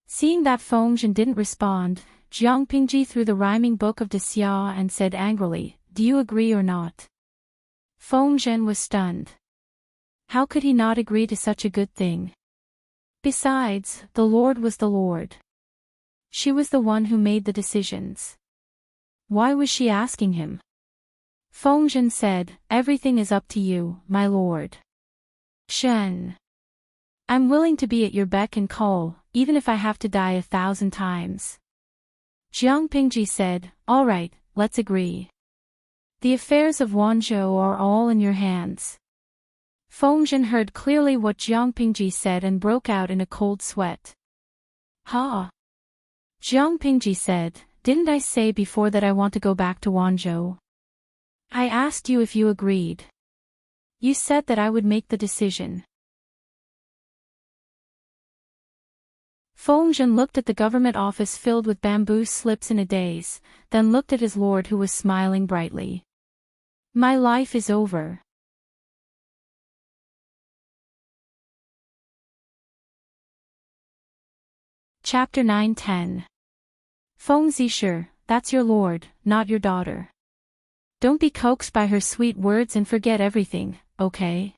Seeing that Fengzhen didn't respond, Jiang Pingji threw the rhyming book of Xia and said angrily, "Do you agree or not?" Fengzhen was stunned. How could he not agree to such a good thing? Besides, the Lord was the Lord. She was the one who made the decisions. Why was she asking him? Fengzhen said, "Everything is up to you, my lord. Shen. I'm willing to be at your beck and call, even if I have to die 1,000 times." Jiang Pingji said, "All right, let's agree. The affairs of Wanzhou are all in your hands." Fengzhen heard clearly what Jiang Pingji said and broke out in a cold sweat. Ha! Jiang Pingji said, "Didn't I say before that I want to go back to Wanzhou? I asked you if you agreed. You said that I would make the decision." Fengzhen looked at the government office filled with bamboo slips in a daze, then looked at his lord who was smiling brightly. "My life is over." Chapter 9-10. Feng Zisher, that's your lord, not your daughter. Don't be coaxed by her sweet words and forget everything, okay?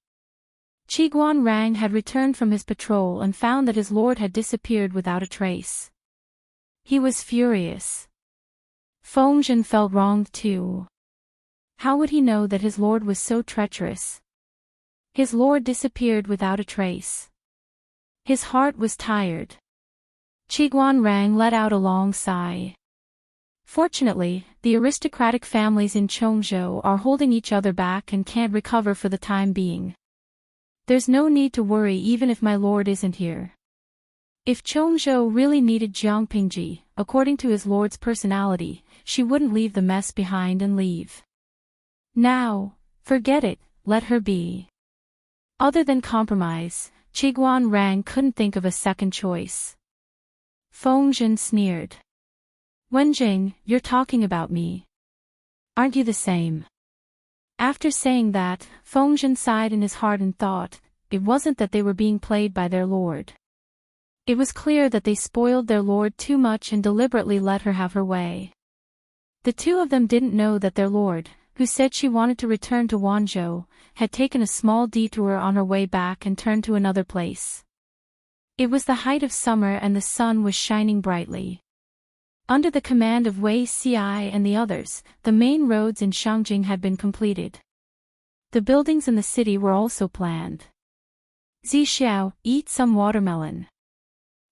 Qiguan Rang had returned from his patrol and found that his lord had disappeared without a trace. He was furious. Fengzhen felt wronged too. How would he know that his lord was so treacherous? His lord disappeared without a trace. His heart was tired. Qiguan Rang let out a long sigh. Fortunately, the aristocratic families in Chongzhou are holding each other back and can't recover for the time being. There's no need to worry even if my lord isn't here. If Chongzhou really needed Jiang Pingji, according to his lord's personality, she wouldn't leave the mess behind and leave. Now, forget it, let her be. Other than compromise, Qiguan Rang couldn't think of a second choice. Fengzhen sneered. "Wenjing, you're talking about me. Aren't you the same?" After saying that, Fengzhen sighed in his heart and thought, it wasn't that they were being played by their lord. It was clear that they spoiled their lord too much and deliberately let her have her way. The two of them didn't know that their lord, who said she wanted to return to Wanzhou, had taken a small detour on her way back and turned to another place. It was the height of summer and the sun was shining brightly. Under the command of Wei Ci and the others, the main roads in Shangjing had been completed. The buildings in the city were also planned. "Zixiao, eat some watermelon.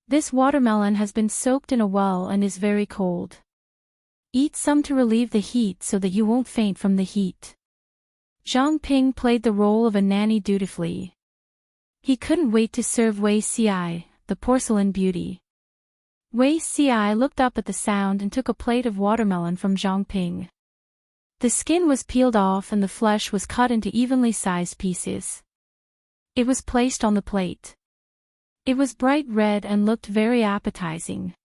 This watermelon has been soaked in a well and is very cold. Eat some to relieve the heat so that you won't faint from the heat." Zhang Ping played the role of a nanny dutifully. He couldn't wait to serve Wei Ci, the porcelain beauty. Wei Ci looked up at the sound and took a plate of watermelon from Zhang Ping. The skin was peeled off and the flesh was cut into evenly sized pieces. It was placed on the plate. It was bright red and looked very appetizing.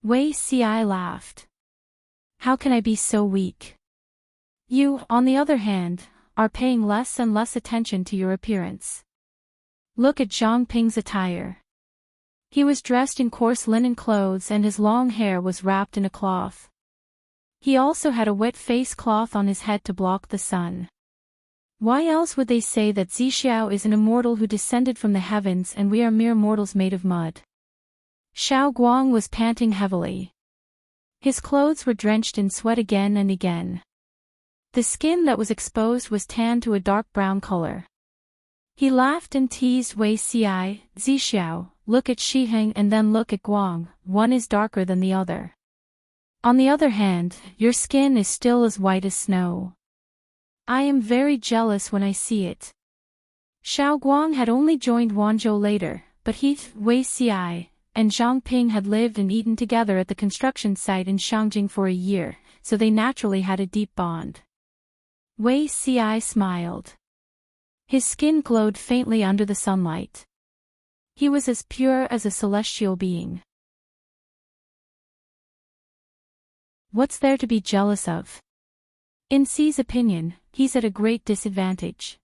Wei Ci laughed. "How can I be so weak? You, on the other hand, are paying less and less attention to your appearance. Look at Zhang Ping's attire. He was dressed in coarse linen clothes and his long hair was wrapped in a cloth. He also had a wet face cloth on his head to block the sun. Why else would they say that Zixiao is an immortal who descended from the heavens and we are mere mortals made of mud?" Xiao Guang was panting heavily. His clothes were drenched in sweat again and again. The skin that was exposed was tanned to a dark brown color. He laughed and teased Wei Ci, "Zixiao, look at Shiheng and then look at Guang, one is darker than the other. On the other hand, your skin is still as white as snow. I am very jealous when I see it." Xiao Guang had only joined Wanzhou later, but he, Wei Ci, and Zhang Ping had lived and eaten together at the construction site in Shangjing for a year, so they naturally had a deep bond. Wei Ci smiled. His skin glowed faintly under the sunlight. He was as pure as a celestial being. What's there to be jealous of? In Ci's opinion, he's at a great disadvantage.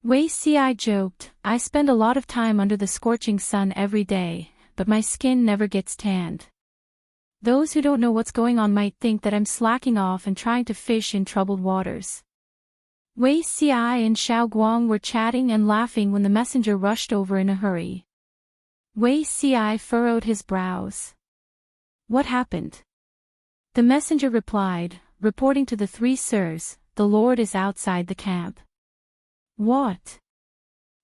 Wei Ci joked, "I spend a lot of time under the scorching sun every day, but my skin never gets tanned. Those who don't know what's going on might think that I'm slacking off and trying to fish in troubled waters." Wei Ci and Xiao Guang were chatting and laughing when the messenger rushed over in a hurry. Wei Ci furrowed his brows. "What happened?" The messenger replied, reporting to the three sirs, "The Lord is outside the camp." "What?"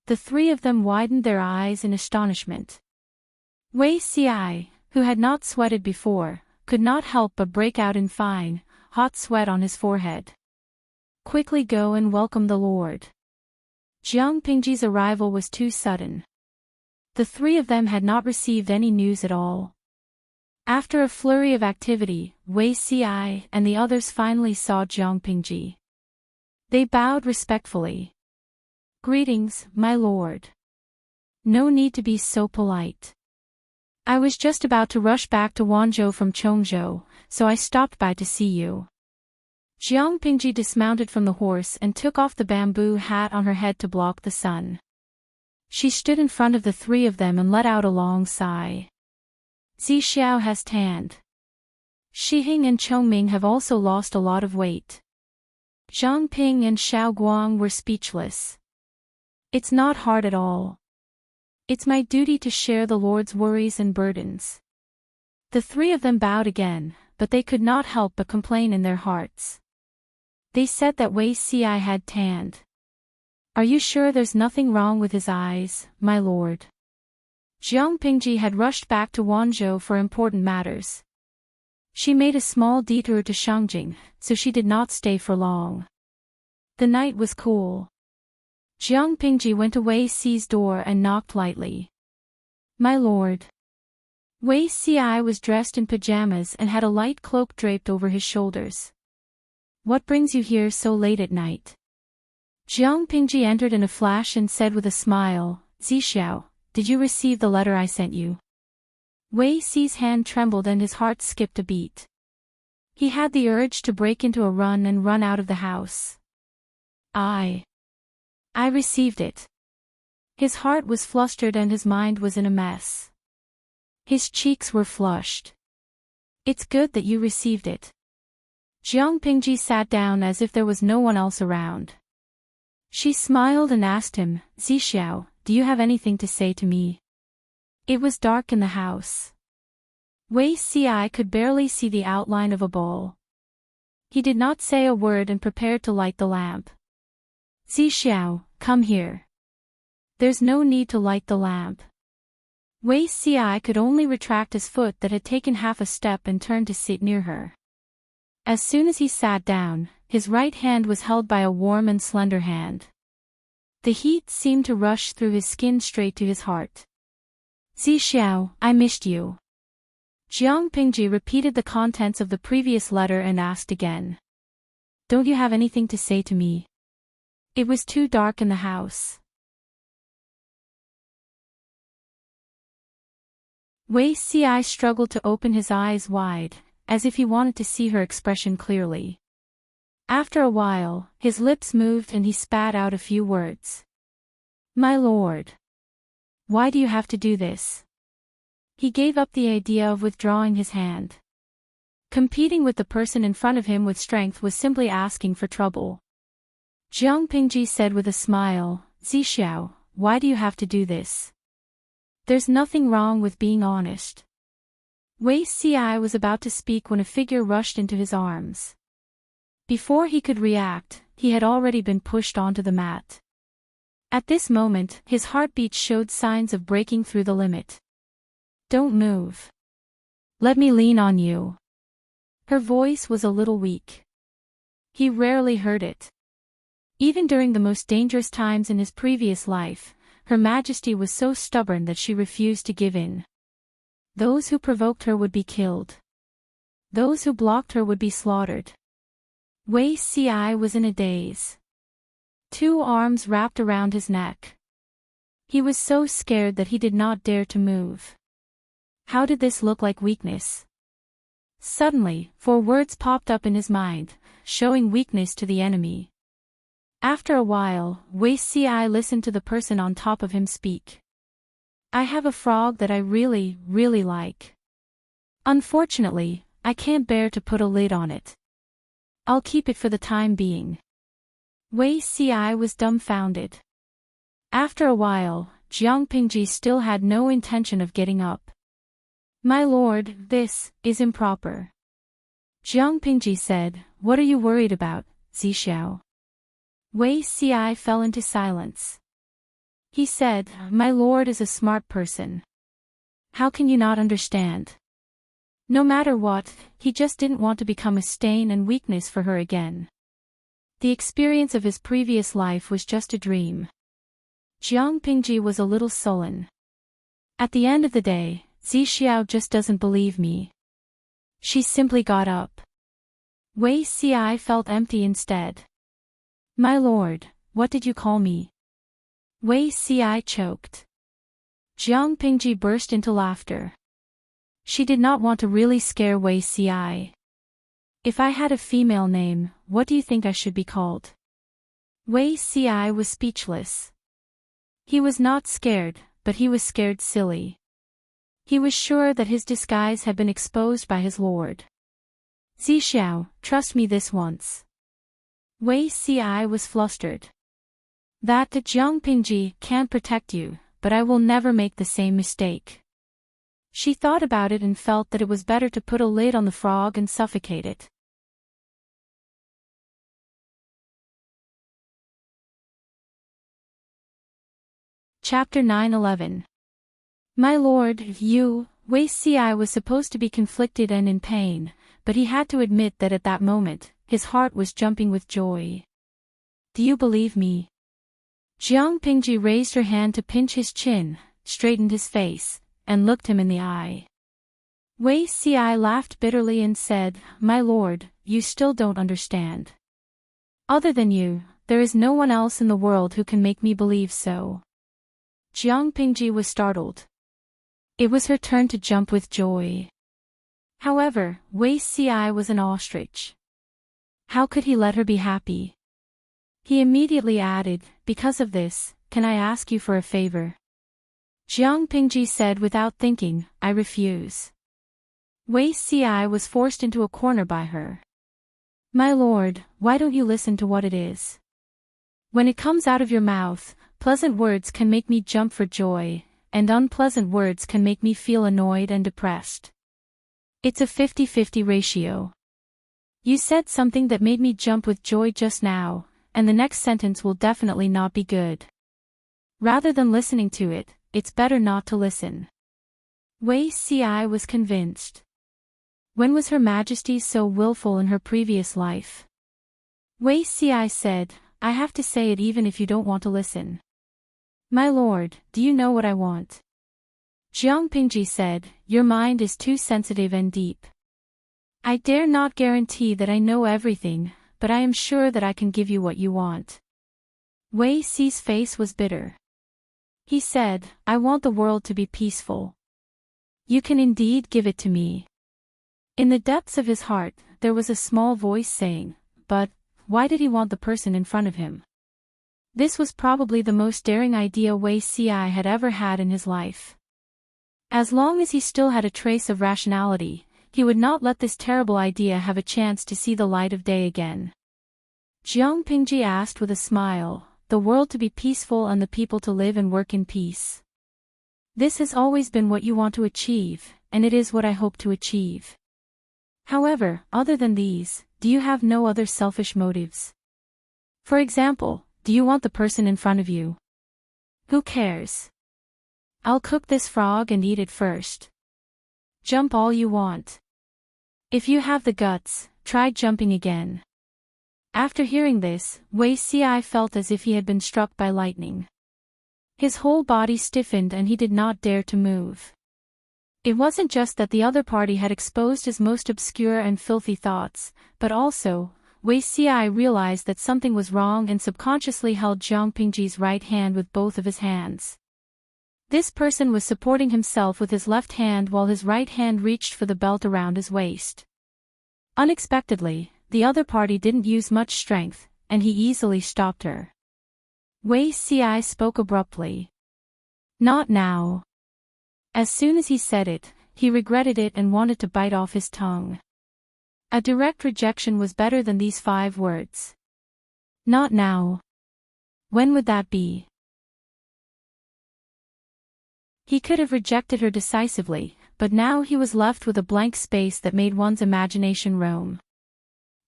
The three of them widened their eyes in astonishment. Wei Ci, who had not sweated before, could not help but break out in fine, hot sweat on his forehead. "Quickly go and welcome the Lord." Jiang Pingji's arrival was too sudden. The three of them had not received any news at all. After a flurry of activity, Wei Xi and the others finally saw Jiang Pingji. They bowed respectfully. "Greetings, my lord. No need to be so polite. I was just about to rush back to Wanzhou from Chongzhou, so I stopped by to see you." Jiang Pingji dismounted from the horse and took off the bamboo hat on her head to block the sun. She stood in front of the three of them and let out a long sigh. "Zi Xiao has tanned. Shihing and Chongming have also lost a lot of weight." Zhang Ping and Xiao Guang were speechless. "It's not hard at all. It's my duty to share the Lord's worries and burdens." The three of them bowed again, but they could not help but complain in their hearts. They said that Wei Xi had tanned. "Are you sure there's nothing wrong with his eyes, my lord?" Jiang Pingji had rushed back to Wanzhou for important matters. She made a small detour to Shangjing, so she did not stay for long. The night was cool. Jiang Pingji went to Wei Xi's door and knocked lightly. "My lord." Wei Xi was dressed in pajamas and had a light cloak draped over his shoulders. "What brings you here so late at night?" Jiang Pingji entered in a flash and said with a smile, "Zi Xiao, did you receive the letter I sent you?" Wei Xi's hand trembled and his heart skipped a beat. He had the urge to break into a run and run out of the house. I received it." His heart was flustered and his mind was in a mess. His cheeks were flushed. "It's good that you received it." Jiang Pingji sat down as if there was no one else around. She smiled and asked him, "Zi Xiao, do you have anything to say to me?" It was dark in the house. Wei Xi could barely see the outline of a ball. He did not say a word and prepared to light the lamp. "Zi Xiao, come here." "There's no need to light the lamp." Wei Xi could only retract his foot that had taken half a step and turn to sit near her. As soon as he sat down, his right hand was held by a warm and slender hand. The heat seemed to rush through his skin straight to his heart. "Zi Xiao, I missed you." Jiang Pingji repeated the contents of the previous letter and asked again. "Don't you have anything to say to me?" It was too dark in the house. Wei Xi struggled to open his eyes wide, as if he wanted to see her expression clearly. After a while, his lips moved and he spat out a few words. "My lord. Why do you have to do this?" He gave up the idea of withdrawing his hand. Competing with the person in front of him with strength was simply asking for trouble. Jiang Pingji said with a smile, "Zi Xiao, why do you have to do this? There's nothing wrong with being honest." Wei Xi was about to speak when a figure rushed into his arms. Before he could react, he had already been pushed onto the mat. At this moment, his heartbeat showed signs of breaking through the limit. "Don't move. Let me lean on you." Her voice was a little weak. He rarely heard it. Even during the most dangerous times in his previous life, Her Majesty was so stubborn that she refused to give in. Those who provoked her would be killed. Those who blocked her would be slaughtered. Wei Xi was in a daze. Two arms wrapped around his neck. He was so scared that he did not dare to move. How did this look like weakness? Suddenly, 4 words popped up in his mind, showing weakness to the enemy. After a while, Wei Xi listened to the person on top of him speak. "I have a frog that I really, really like. Unfortunately, I can't bear to put a lid on it. I'll keep it for the time being." Wei Xi was dumbfounded. After a while, Jiang Pingji still had no intention of getting up. "My lord, this is improper." Jiang Pingji said, "What are you worried about, Zi Xiao?" Wei Xi fell into silence. He said, "My lord is a smart person. How can you not understand?" No matter what, he just didn't want to become a stain and weakness for her again. The experience of his previous life was just a dream. Jiang Pingji was a little sullen. At the end of the day, Zixiao just doesn't believe me. She simply got up. Wei Ci felt empty instead. My lord, what did you call me? Wei Ci choked. Jiang Pingji burst into laughter. She did not want to really scare Wei Ci. If I had a female name, what do you think I should be called? Wei Ci was speechless. He was not scared, but he was scared silly. He was sure that his disguise had been exposed by his lord. Zixiao, trust me this once. Wei Ci was flustered. That Jiang Pingji can't protect you, but I will never make the same mistake. She thought about it and felt that it was better to put a lid on the frog and suffocate it. Chapter 9:11. My lord, Wei Ci was supposed to be conflicted and in pain, but he had to admit that at that moment, his heart was jumping with joy. Do you believe me? Jiang Pingji raised her hand to pinch his chin, straightened his face, and looked him in the eye. Wei Ci laughed bitterly and said, My lord, you still don't understand. Other than you, there is no one else in the world who can make me believe so. Jiang Pingji was startled. It was her turn to jump with joy. However, Wei Ci was an ostrich. How could he let her be happy? He immediately added, Because of this, can I ask you for a favor? Jiang Pingji said without thinking, I refuse. Wei Ci was forced into a corner by her. My lord, why don't you listen to what it is? When it comes out of your mouth, pleasant words can make me jump for joy, and unpleasant words can make me feel annoyed and depressed. It's a 50-50 ratio. You said something that made me jump with joy just now, and the next sentence will definitely not be good. Rather than listening to it, it's better not to listen. Wei Ci was convinced. When was Her Majesty so willful in her previous life? Wei Ci said, I have to say it even if you don't want to listen. My lord, do you know what I want? Jiang Pingji said, Your mind is too sensitive and deep. I dare not guarantee that I know everything, but I am sure that I can give you what you want. Wei Ci's face was bitter. He said, I want the world to be peaceful. You can indeed give it to me. In the depths of his heart, there was a small voice saying, but, why did he want the person in front of him? This was probably the most daring idea Wei Ci had ever had in his life. As long as he still had a trace of rationality, he would not let this terrible idea have a chance to see the light of day again. Jiang Pingji asked with a smile, the world to be peaceful and the people to live and work in peace. This has always been what you want to achieve, and it is what I hope to achieve. However, other than these, do you have no other selfish motives? For example, do you want the person in front of you? Who cares? I'll cook this frog and eat it first. Jump all you want. If you have the guts, try jumping again. After hearing this, Wei Ci felt as if he had been struck by lightning. His whole body stiffened and he did not dare to move. It wasn't just that the other party had exposed his most obscure and filthy thoughts, but also, Wei Ci realized that something was wrong and subconsciously held Jiang Pingji's right hand with both of his hands. This person was supporting himself with his left hand while his right hand reached for the belt around his waist. Unexpectedly, the other party didn't use much strength, and he easily stopped her. Wei Ci spoke abruptly. Not now. As soon as he said it, he regretted it and wanted to bite off his tongue. A direct rejection was better than these 5 words. Not now. When would that be? He could have rejected her decisively, but now he was left with a blank space that made one's imagination roam.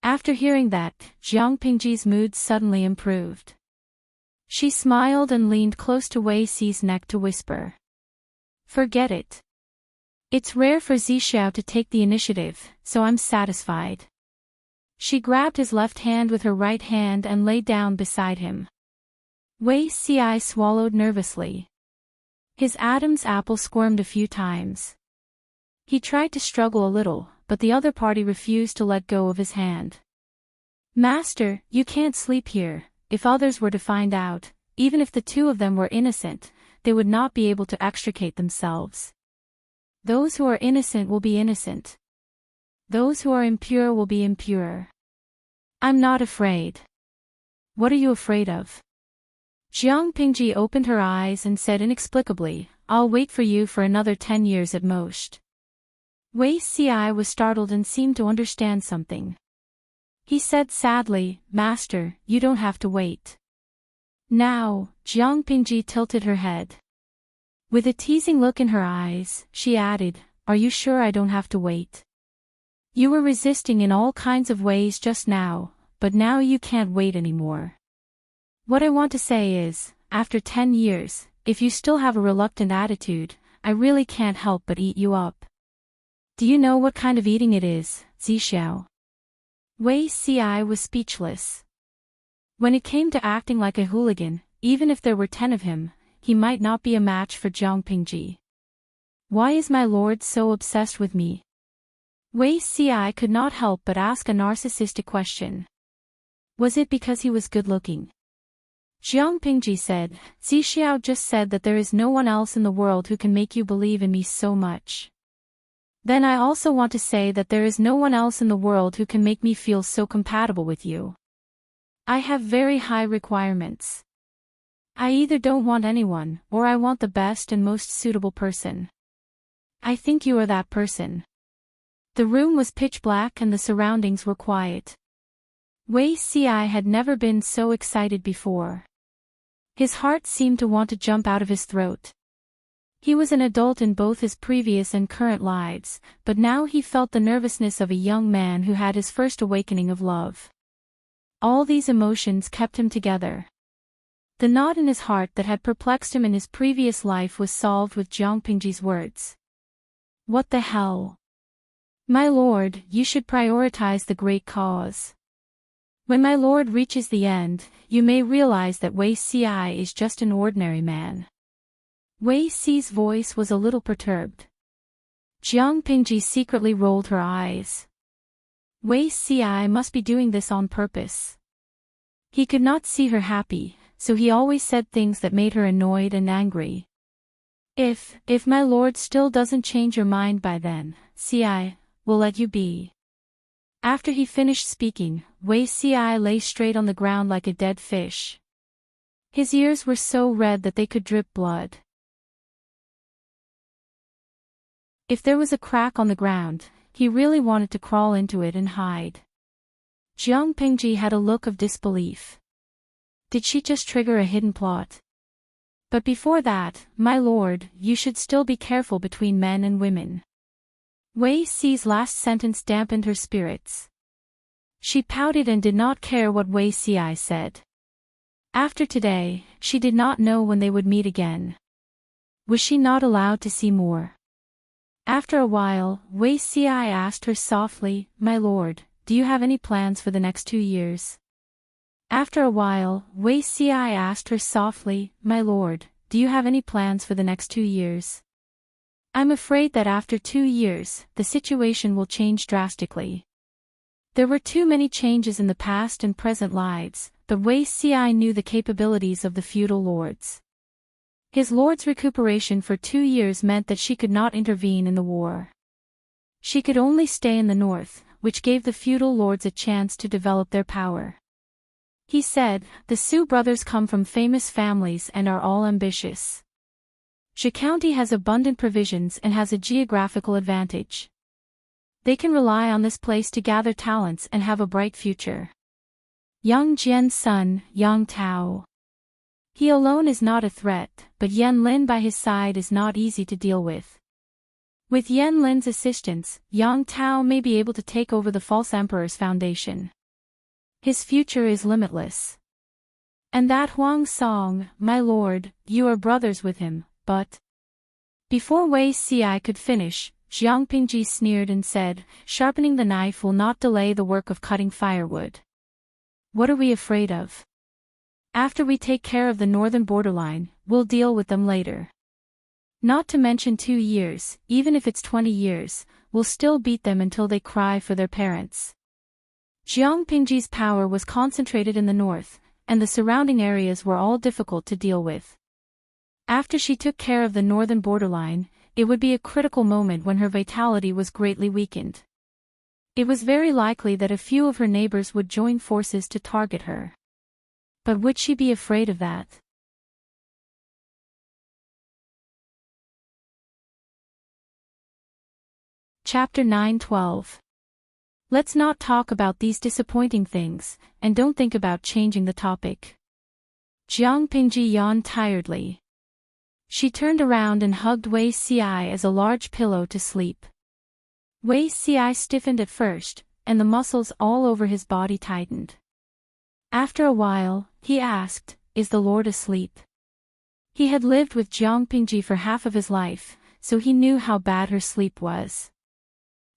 After hearing that, Jiang Pingji's mood suddenly improved. She smiled and leaned close to Wei Ci's neck to whisper. Forget it. It's rare for Zixiao to take the initiative, so I'm satisfied. She grabbed his left hand with her right hand and lay down beside him. Wei Ci swallowed nervously. His Adam's apple squirmed a few times. He tried to struggle a little, but the other party refused to let go of his hand. Master, you can't sleep here. If others were to find out, even if the two of them were innocent, they would not be able to extricate themselves. Those who are innocent will be innocent. Those who are impure will be impure. I'm not afraid. What are you afraid of? Jiang Pingji opened her eyes and said inexplicably, I'll wait for you for another 10 years at most. Wei Ci was startled and seemed to understand something. He said sadly, Master, you don't have to wait. Now, Jiang Pingji tilted her head. With a teasing look in her eyes, she added, Are you sure I don't have to wait? You were resisting in all kinds of ways just now, but now you can't wait anymore. What I want to say is, after 10 years, if you still have a reluctant attitude, I really can't help but eat you up. Do you know what kind of eating it is, Zixiao? Wei Ci was speechless. When it came to acting like a hooligan, even if there were 10 of him, he might not be a match for Jiang Pingji. Why is my lord so obsessed with me? Wei Ci could not help but ask a narcissistic question. Was it because he was good-looking? Jiang Pingji said, Zixiao just said that there is no one else in the world who can make you believe in me so much. Then I also want to say that there is no one else in the world who can make me feel so compatible with you. I have very high requirements. I either don't want anyone, or I want the best and most suitable person. I think you are that person. The room was pitch black and the surroundings were quiet. Wei Ci had never been so excited before. His heart seemed to want to jump out of his throat. He was an adult in both his previous and current lives, but now he felt the nervousness of a young man who had his first awakening of love. All these emotions kept him together. The knot in his heart that had perplexed him in his previous life was solved with Jiang Pingji's words. What the hell? My lord, you should prioritize the great cause. When my lord reaches the end, you may realize that Wei Ci is just an ordinary man. Wei Ci's voice was a little perturbed. Jiang Pingji secretly rolled her eyes. Wei Ci must be doing this on purpose. He could not see her happy, so he always said things that made her annoyed and angry. If my lord still doesn't change your mind by then, Ci, will let you be. After he finished speaking, Wei Ci lay straight on the ground like a dead fish. His ears were so red that they could drip blood. If there was a crack on the ground, he really wanted to crawl into it and hide. Jiang Pingji had a look of disbelief. Did she just trigger a hidden plot? But before that, my lord, you should still be careful between men and women. Wei Ci's last sentence dampened her spirits. She pouted and did not care what Wei Ci said. After today, she did not know when they would meet again. Was she not allowed to see more? After a while, Wei Ci asked her softly, My lord, do you have any plans for the next 2 years? After a while, Wei Ci asked her softly, My lord, do you have any plans for the next 2 years? I'm afraid that after 2 years, the situation will change drastically. There were too many changes in the past and present lives, but Wei Ci knew the capabilities of the feudal lords. His lord's recuperation for 2 years meant that she could not intervene in the war. She could only stay in the north, which gave the feudal lords a chance to develop their power. He said, the Su brothers come from famous families and are all ambitious. Zhe County has abundant provisions and has a geographical advantage. They can rely on this place to gather talents and have a bright future. Yang Jian's son, Yang Tao. He alone is not a threat, but Yan Lin by his side is not easy to deal with. With Yan Lin's assistance, Yang Tao may be able to take over the false emperor's foundation. His future is limitless. And that Huang Song, my lord, you are brothers with him, but... Before Wei Ci could finish, Jiang Pingji sneered and said, sharpening the knife will not delay the work of cutting firewood. What are we afraid of? After we take care of the northern borderline, we'll deal with them later. Not to mention 2 years, even if it's 20 years, we'll still beat them until they cry for their parents. Jiang Pingji's power was concentrated in the north, and the surrounding areas were all difficult to deal with. After she took care of the northern borderline, it would be a critical moment when her vitality was greatly weakened. It was very likely that a few of her neighbors would join forces to target her. But would she be afraid of that? Chapter 9:12. Let's not talk about these disappointing things, and don't think about changing the topic. Jiang Pingji yawned tiredly. She turned around and hugged Wei Xiai as a large pillow to sleep. Wei Xiai stiffened at first, and the muscles all over his body tightened. After a while, he asked, "Is the Lord asleep?" He had lived with Jiang Pingji for half of his life, so he knew how bad her sleep was.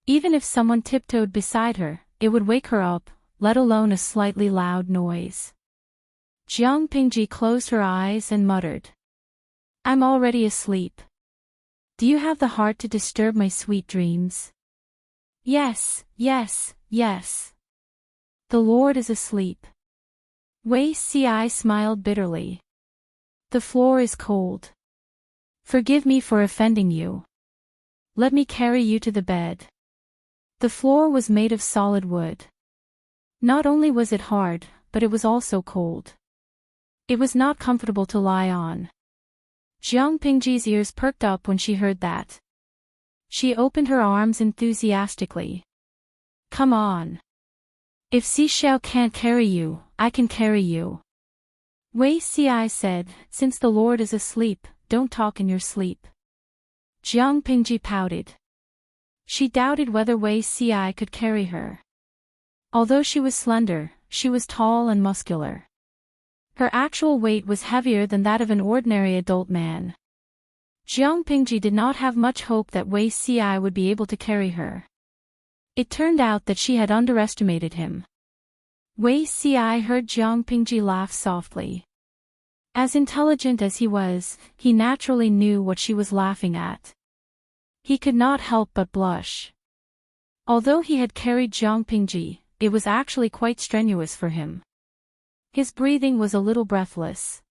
Even if someone tiptoed beside her, it would wake her up, let alone a slightly loud noise. Jiang Pingji closed her eyes and muttered, "I'm already asleep. Do you have the heart to disturb my sweet dreams?" "Yes, yes, yes. The Lord is asleep." Wei Xiai smiled bitterly. "The floor is cold. Forgive me for offending you. Let me carry you to the bed." The floor was made of solid wood. Not only was it hard, but it was also cold. It was not comfortable to lie on. Jiang Pingji's ears perked up when she heard that. She opened her arms enthusiastically. "Come on. If Xixiao can't carry you, I can carry you." Wei Xiai said, "Since the Lord is asleep, don't talk in your sleep." Jiang Pingji pouted. She doubted whether Wei Xiai could carry her. Although she was slender, she was tall and muscular. Her actual weight was heavier than that of an ordinary adult man. Jiang Pingji did not have much hope that Wei Xiai would be able to carry her. It turned out that she had underestimated him. Wei Xiai heard Jiang Pingji laugh softly. As intelligent as he was, he naturally knew what she was laughing at. He could not help but blush. Although he had carried Jiang Pingji, it was actually quite strenuous for him. His breathing was a little breathless.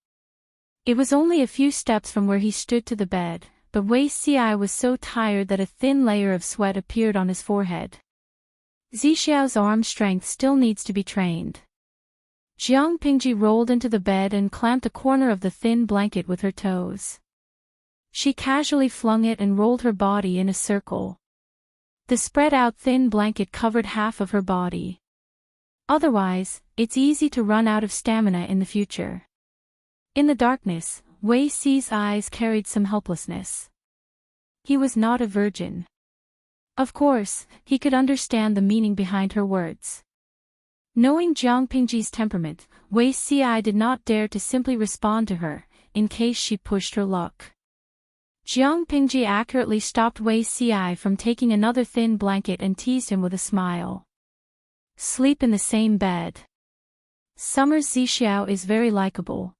It was only a few steps from where he stood to the bed, but Wei Xiai was so tired that a thin layer of sweat appeared on his forehead. Xixiao's arm strength still needs to be trained. Jiang Pingji rolled into the bed and clamped a corner of the thin blanket with her toes. She casually flung it and rolled her body in a circle. The spread-out thin blanket covered half of her body. Otherwise, it's easy to run out of stamina in the future. In the darkness, Wei Xi's eyes carried some helplessness. He was not a virgin. Of course, he could understand the meaning behind her words. Knowing Jiang Pingji's temperament, Wei Xiai did not dare to simply respond to her, in case she pushed her luck. Jiang Pingji accurately stopped Wei Xiai from taking another thin blanket and teased him with a smile. "Sleep in the same bed. Summer's Xixiao is very likable."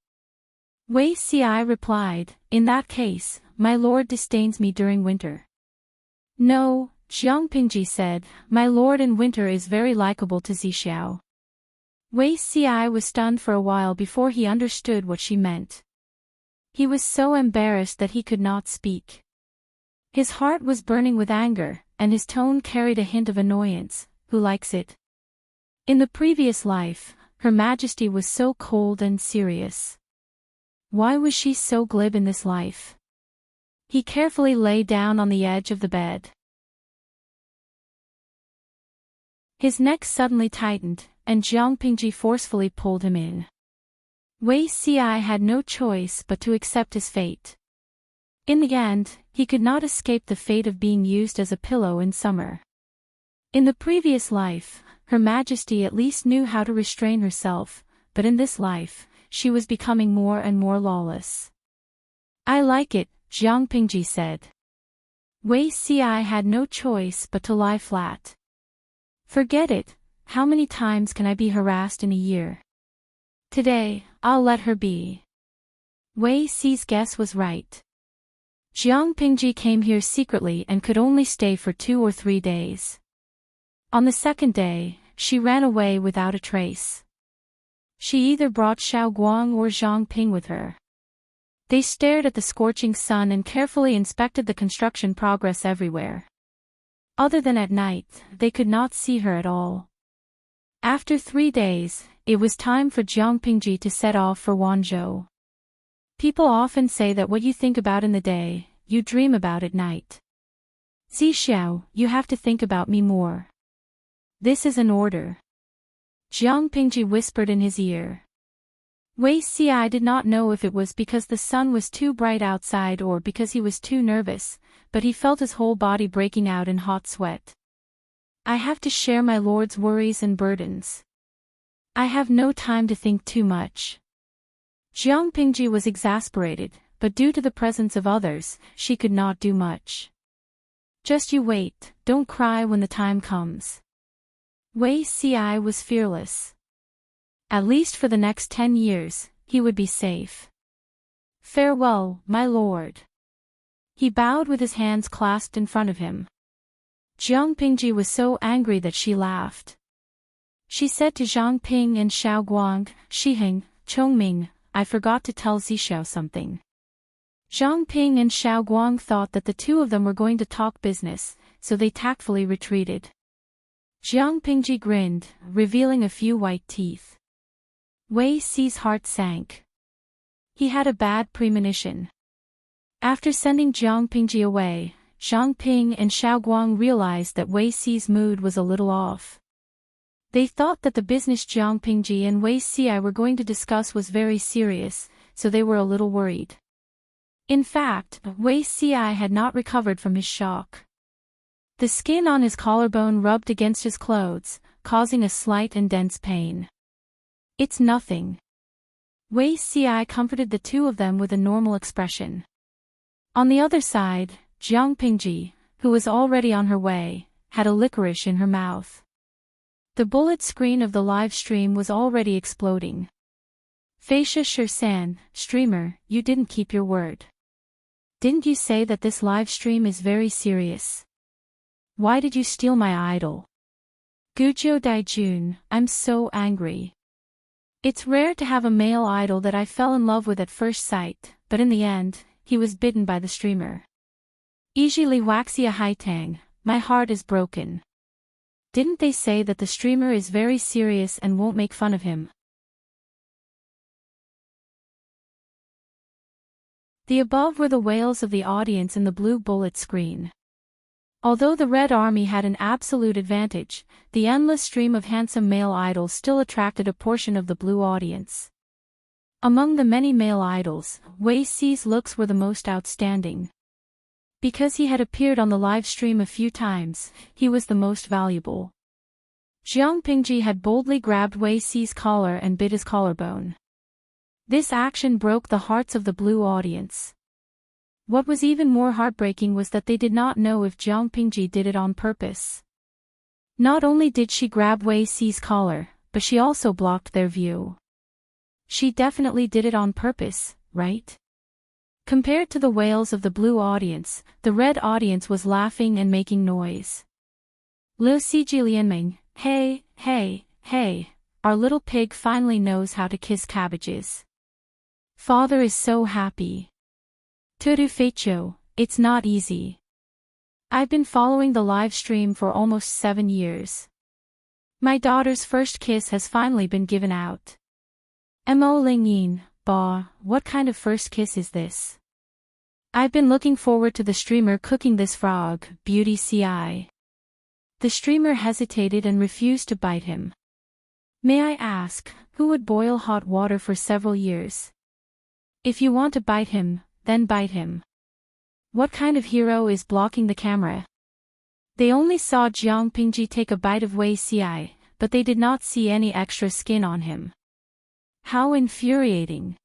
Wei Xiai replied, "In that case, my lord disdains me during winter." "No," Jiang Pingji said, "my lord in winter is very likable to Xixiao." Wei Xiai was stunned for a while before he understood what she meant. He was so embarrassed that he could not speak. His heart was burning with anger, and his tone carried a hint of annoyance. Who likes it? In the previous life, Her Majesty was so cold and serious. Why was she so glib in this life? He carefully lay down on the edge of the bed. His neck suddenly tightened, and Jiang Pingji forcefully pulled him in. Wei Xiai had no choice but to accept his fate. In the end, he could not escape the fate of being used as a pillow in summer. In the previous life, Her Majesty at least knew how to restrain herself, but in this life, she was becoming more and more lawless. "I like it," Jiang Pingji said. Wei Xiai had no choice but to lie flat. "Forget it, how many times can I be harassed in a year? Today, I'll let her be. Wei Xi's guess was right. Jiang Pingji came here secretly and could only stay for 2 or 3 days. On the second day, she ran away without a trace. She either brought Xiao Guang or Zhang Ping with her. They stared at the scorching sun and carefully inspected the construction progress everywhere. Other than at night, they could not see her at all. After 3 days, it was time for Jiang Pingji to set off for Wanzhou. People often say that what you think about in the day, you dream about at night. Zixiao, you have to think about me more. This is an order. Jiang Pingji whispered in his ear. Wei Xi did not know if it was because the sun was too bright outside or because he was too nervous, but he felt his whole body breaking out in hot sweat. I have to share my lord's worries and burdens. I have no time to think too much. Jiang Pingji was exasperated, but due to the presence of others, she could not do much. Just you wait, don't cry when the time comes. Wei Xi was fearless. At least for the next 10 years, he would be safe. Farewell, my lord. He bowed with his hands clasped in front of him. Jiang Pingji was so angry that she laughed. She said to Zhang Ping and Xiao Guang, Shiheng, Chongming, I forgot to tell Zixiao something. Zhang Ping and Xiao Guang thought that the two of them were going to talk business, so they tactfully retreated. Jiang Pingji grinned, revealing a few white teeth. Wei Xi's heart sank. He had a bad premonition. After sending Jiang Pingji away, Zhang Ping and Xiao Guang realized that Wei Xi's mood was a little off. They thought that the business Jiang Pingji and Wei Xi were going to discuss was very serious, so they were a little worried. In fact, Wei Xi had not recovered from his shock. The skin on his collarbone rubbed against his clothes, causing a slight and dense pain. It's nothing. Wei Xi comforted the two of them with a normal expression. On the other side, Jiang Pingji, who was already on her way, had a licorice in her mouth. The bullet screen of the live stream was already exploding. Feisha Shirsan, streamer, you didn't keep your word. Didn't you say that this live stream is very serious? Why did you steal my idol? Gujiu Daijun, I'm so angry. It's rare to have a male idol that I fell in love with at first sight, but in the end, he was bitten by the streamer. Ijili Waxia Haitang, my heart is broken. Didn't they say that the streamer is very serious and won't make fun of him? The above were the wails of the audience in the blue bullet screen. Although the Red Army had an absolute advantage, the endless stream of handsome male idols still attracted a portion of the blue audience. Among the many male idols, Wei Xi's looks were the most outstanding. Because he had appeared on the live stream a few times, he was the most valuable. Jiang Pingji had boldly grabbed Wei Xi's collar and bit his collarbone. This action broke the hearts of the blue audience. What was even more heartbreaking was that they did not know if Jiang Pingji did it on purpose. Not only did she grab Wei Xi's collar, but she also blocked their view. She definitely did it on purpose, right? Compared to the wails of the blue audience, the red audience was laughing and making noise. Liu Xijilianming, hey, hey, hey, our little pig finally knows how to kiss cabbages. Father is so happy. Tudu Feicho, it's not easy. I've been following the live stream for almost 7 years. My daughter's first kiss has finally been given out. Mo Lingyin, Ba, what kind of first kiss is this? I've been looking forward to the streamer cooking this frog, Beauty Ci. The streamer hesitated and refused to bite him. May I ask, who would boil hot water for several years? If you want to bite him, then bite him. What kind of hero is blocking the camera? They only saw Jiang Pingji take a bite of Wei Xi, but they did not see any extra skin on him. How infuriating.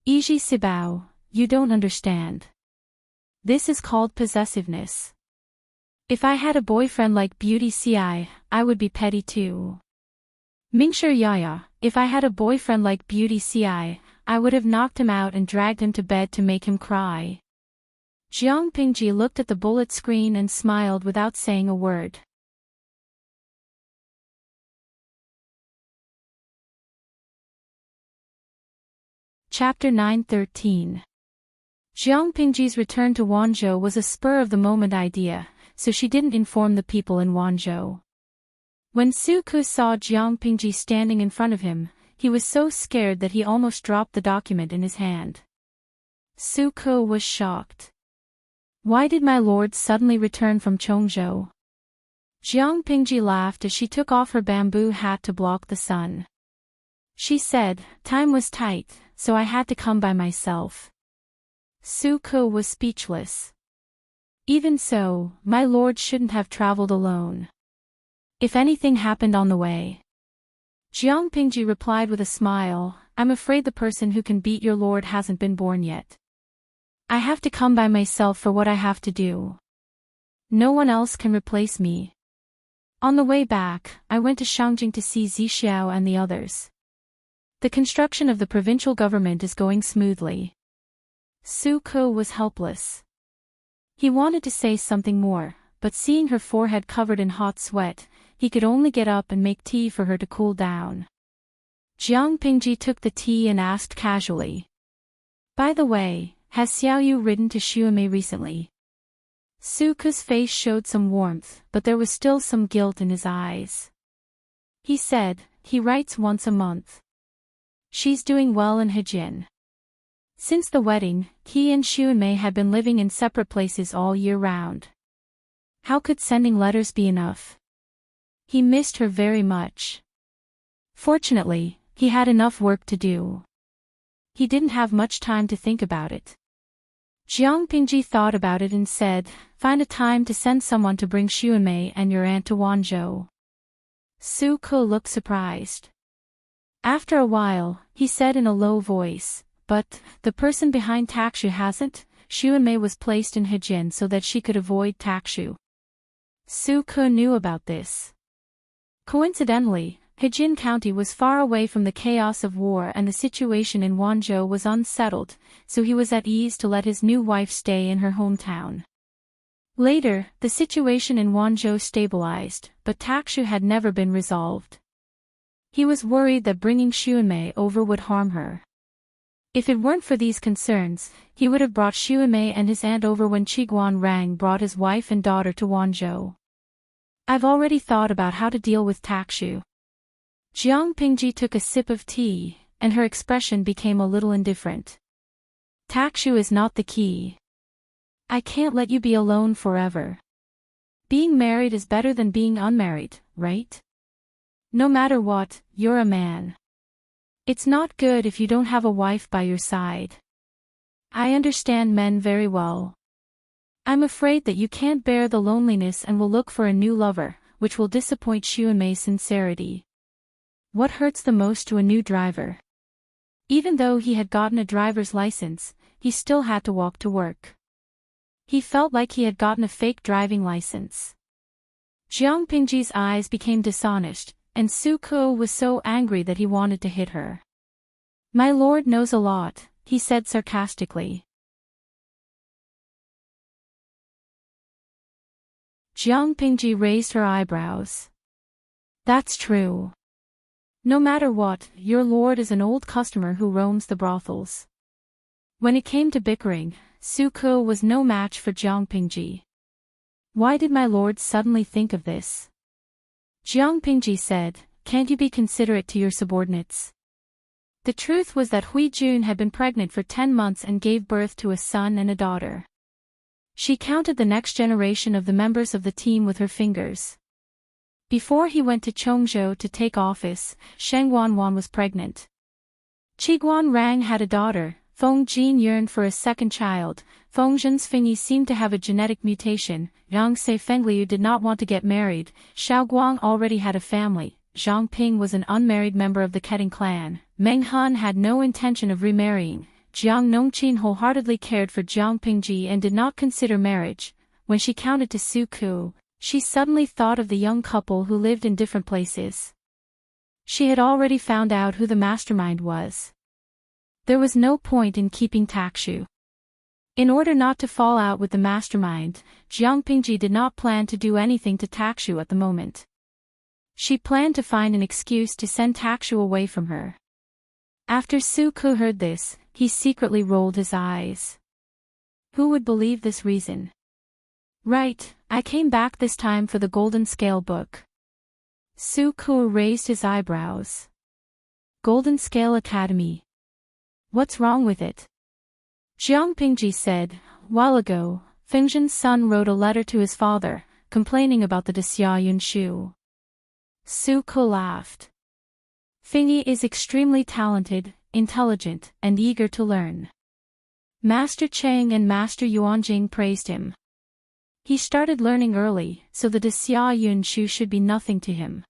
Iji Sibao, you don't understand. This is called possessiveness. If I had a boyfriend like Beauty Ci, I would be petty too. Mingshi Yaya, if I had a boyfriend like Beauty Ci, I would have knocked him out and dragged him to bed to make him cry. Jiang Pingji looked at the bullet screen and smiled without saying a word. Chapter 9:13. Jiang Pingji's return to Wanzhou was a spur-of-the-moment idea, so she didn't inform the people in Wanzhou. When Su Ke saw Jiang Pingji standing in front of him, he was so scared that he almost dropped the document in his hand. Su Ke was shocked. Why did my lord suddenly return from Chongzhou? Jiang Pingji laughed as she took off her bamboo hat to block the sun. She said, time was tight, so I had to come by myself. Su Ke was speechless. Even so, my lord shouldn't have traveled alone. If anything happened on the way. Jiang Pingji replied with a smile, I'm afraid the person who can beat your lord hasn't been born yet. I have to come by myself for what I have to do. No one else can replace me. On the way back, I went to Shangjing to see Zixiao and the others. The construction of the provincial government is going smoothly. Su Ke was helpless. He wanted to say something more, but seeing her forehead covered in hot sweat, he could only get up and make tea for her to cool down. Jiang Pingji took the tea and asked casually. By the way, has Xiaoyu written to Xuemei recently? Su Ke's face showed some warmth, but there was still some guilt in his eyes. He said, he writes once a month. She's doing well in Hejin. Since the wedding, he and Xuemei had been living in separate places all year round. How could sending letters be enough? He missed her very much. Fortunately, he had enough work to do. He didn't have much time to think about it. Jiang Pingji thought about it and said, find a time to send someone to bring Xuemei and your aunt to Wanzhou. Su Ke looked surprised. After a while, he said in a low voice, but, the person behind Takshu hasn't. Xuemei was placed in Hejin so that she could avoid Takshu. Su Ke knew about this. Coincidentally, Hejin County was far away from the chaos of war and the situation in Wanzhou was unsettled, so he was at ease to let his new wife stay in her hometown. Later, the situation in Wanzhou stabilized, but Takshu had never been resolved. He was worried that bringing Xuemei over would harm her. If it weren't for these concerns, he would have brought Xuemei and his aunt over when Qiguan Rang brought his wife and daughter to Wanzhou. I've already thought about how to deal with Takshu. Jiang Pingji took a sip of tea, and her expression became a little indifferent. Takshu is not the key. I can't let you be alone forever. Being married is better than being unmarried, right? No matter what, you're a man. It's not good if you don't have a wife by your side. I understand men very well. I'm afraid that you can't bear the loneliness and will look for a new lover, which will disappoint Xuemei's sincerity. What hurts the most to a new driver? Even though he had gotten a driver's license, he still had to walk to work. He felt like he had gotten a fake driving license. Jiang Pingji's eyes became dishonest, and Su Ke was so angry that he wanted to hit her. My lord knows a lot, he said sarcastically. Jiang Pingji raised her eyebrows. That's true. No matter what, your lord is an old customer who roams the brothels. When it came to bickering, Su Ke was no match for Jiang Pingji. Why did my lord suddenly think of this? Jiang Pingji said, can't you be considerate to your subordinates? The truth was that Hui Jun had been pregnant for 10 months and gave birth to a son and a daughter. She counted the next generation of the members of the team with her fingers. Before he went to Chongzhou to take office, Sheng Wanwan was pregnant. Qiguan Rang had a daughter. Feng Jin yearned for a second child. Feng Zhen's Fengyi seemed to have a genetic mutation. Yang Se Fengliu did not want to get married. Xiao Guang already had a family. Zhang Ping was an unmarried member of the Keting clan. Meng Han had no intention of remarrying. Jiang Nongqin wholeheartedly cared for Jiang Pingji and did not consider marriage. When she counted to Su Ke, she suddenly thought of the young couple who lived in different places. She had already found out who the mastermind was. There was no point in keeping Takshu. In order not to fall out with the mastermind, Jiang Pingji did not plan to do anything to Takshu at the moment. She planned to find an excuse to send Takshu away from her. After Su Ku heard this, he secretly rolled his eyes. Who would believe this reason? Right, I came back this time for the Golden Scale book. Su Ku raised his eyebrows. Golden Scale Academy. What's wrong with it? Jiang Pingji said, while ago, Fengzhen's son wrote a letter to his father, complaining about the Xia Yunshu. Su Ku laughed. Fengyi is extremely talented, intelligent, and eager to learn. Master Cheng and Master Yuanjing praised him. He started learning early, so the Xia Yunshu should be nothing to him.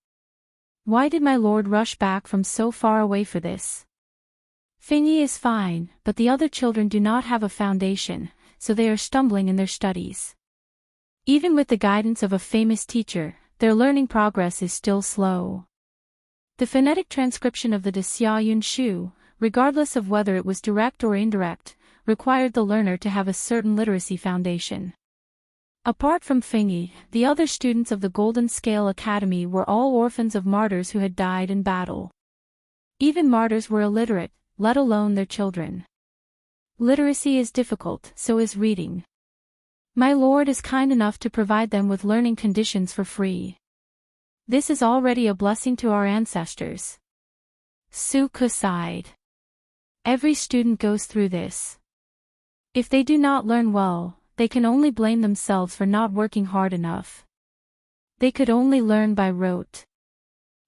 Why did my lord rush back from so far away for this? Fengyi is fine, but the other children do not have a foundation, so they are stumbling in their studies. Even with the guidance of a famous teacher, their learning progress is still slow. The phonetic transcription of the Xia Yunshu, regardless of whether it was direct or indirect, required the learner to have a certain literacy foundation. Apart from Fengyi, the other students of the Golden Scale Academy were all orphans of martyrs who had died in battle. Even martyrs were illiterate, let alone their children. Literacy is difficult, so is reading. My lord is kind enough to provide them with learning conditions for free. This is already a blessing to our ancestors. Su Ku sighed. Every student goes through this. If they do not learn well, they can only blame themselves for not working hard enough. They could only learn by rote.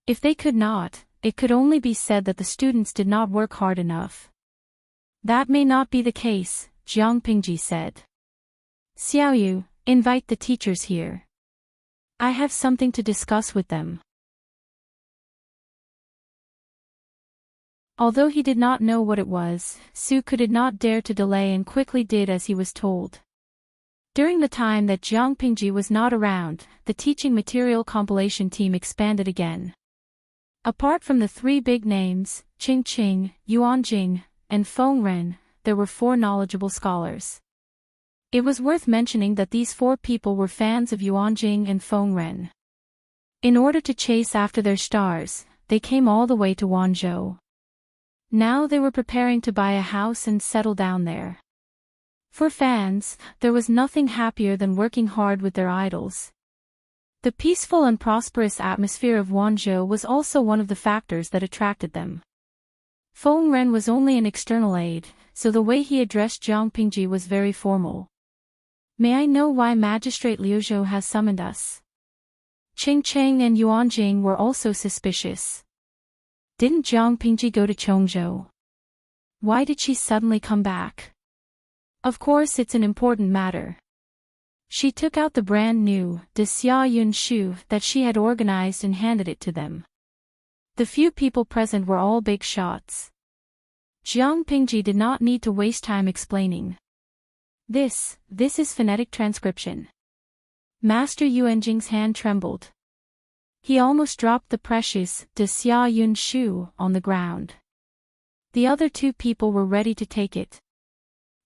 If they could not, it could only be said that the students did not work hard enough. That may not be the case, Jiang Pingji said. Xiaoyu, invite the teachers here. I have something to discuss with them. Although he did not know what it was, Su Ku did not dare to delay and quickly did as he was told. During the time that Jiang Pingji was not around, the teaching material compilation team expanded again. Apart from the three big names, Qing, Yuanjing, and Feng Ren, there were 4 knowledgeable scholars. It was worth mentioning that these 4 people were fans of Yuanjing and Feng Ren. In order to chase after their stars, they came all the way to Wanzhou. Now they were preparing to buy a house and settle down there. For fans, there was nothing happier than working hard with their idols. The peaceful and prosperous atmosphere of Wanzhou was also one of the factors that attracted them. Feng Ren was only an external aide, so the way he addressed Jiang Pingji was very formal. May I know why Magistrate Liu Zhou has summoned us? Qing and Yuanjing were also suspicious. Didn't Jiang Pingji go to Chongzhou? Why did she suddenly come back? Of course it's an important matter. She took out the brand new Xia Yunshu that she had organized and handed it to them. The few people present were all big shots. Jiang Pingji did not need to waste time explaining. This is phonetic transcription. Master Yuanjing's hand trembled. He almost dropped the precious Xia Yunshu on the ground. The other 2 people were ready to take it.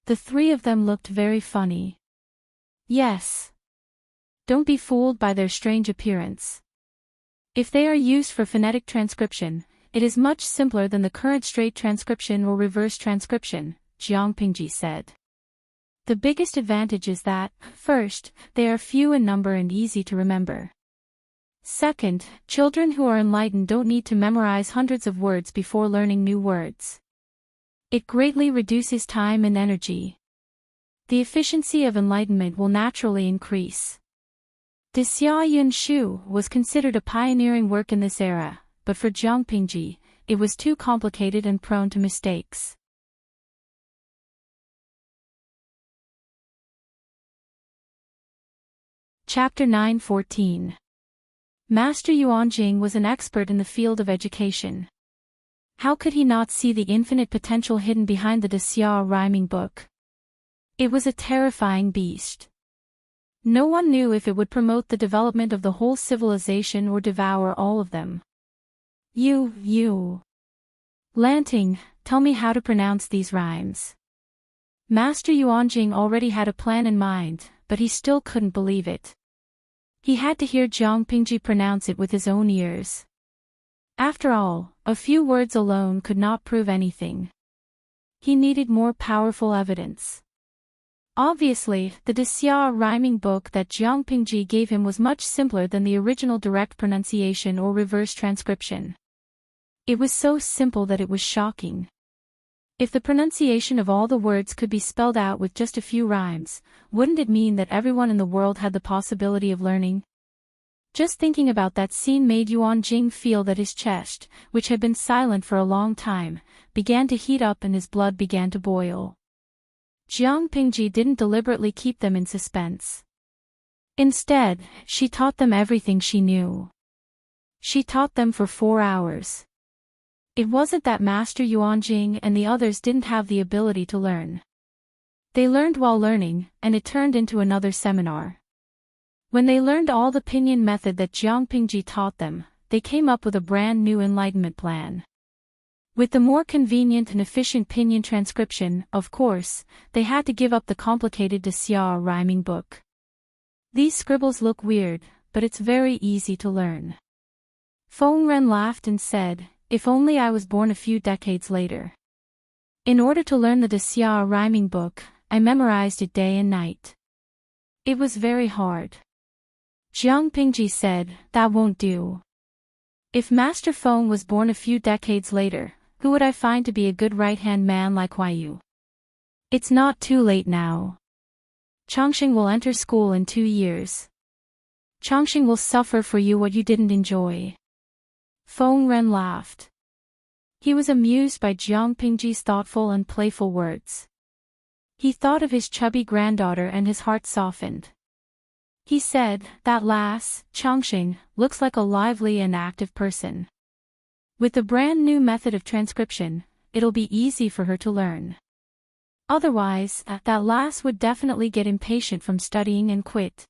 The 3 of them looked very funny. Yes. Don't be fooled by their strange appearance. If they are used for phonetic transcription, it is much simpler than the current straight transcription or reverse transcription, Jiang Pingji said. The biggest advantage is that, first, they are few in number and easy to remember. Second, children who are enlightened don't need to memorize hundreds of words before learning new words. It greatly reduces time and energy. The efficiency of enlightenment will naturally increase. Xia Yunshu was considered a pioneering work in this era, but for Jiang Pingji, it was too complicated and prone to mistakes. Chapter 9:14. Master Yuanjing was an expert in the field of education. How could he not see the infinite potential hidden behind the Xia rhyming book? It was a terrifying beast. No one knew if it would promote the development of the whole civilization or devour all of them. You. Lanting, tell me how to pronounce these rhymes. Master Yuanjing already had a plan in mind, but he still couldn't believe it. He had to hear Jiang Pingji pronounce it with his own ears. After all, a few words alone could not prove anything. He needed more powerful evidence. Obviously, the Xia rhyming book that Jiang Pingji gave him was much simpler than the original direct pronunciation or reverse transcription. It was so simple that it was shocking. If the pronunciation of all the words could be spelled out with just a few rhymes, wouldn't it mean that everyone in the world had the possibility of learning? Just thinking about that scene made Yuanjing feel that his chest, which had been silent for a long time, began to heat up and his blood began to boil. Jiang Pingji didn't deliberately keep them in suspense. Instead, she taught them everything she knew. She taught them for 4 hours. It wasn't that Master Yuanjing and the others didn't have the ability to learn. They learned while learning, and it turned into another seminar. When they learned all the pinyin method that Jiang Pingji taught them, they came up with a brand new enlightenment plan. With the more convenient and efficient pinyin transcription, of course, they had to give up the complicated Xia rhyming book. These scribbles look weird, but it's very easy to learn. Feng Ren laughed and said, "If only I was born a few decades later. In order to learn the Xia rhyming book, I memorized it day and night. It was very hard." Jiang Pingji said, "That won't do. If Master Feng was born a few decades later, who would I find to be a good right-hand man like Huayu? It's not too late now. Changxing will enter school in 2 years. Changxing will suffer for you what you didn't enjoy." Feng Ren laughed. He was amused by Jiang Pingji's thoughtful and playful words. He thought of his chubby granddaughter and his heart softened. He said, "That lass, Changxing, looks like a lively and active person. With the brand new method of transcription, it'll be easy for her to learn. Otherwise, that lass would definitely get impatient from studying and quit.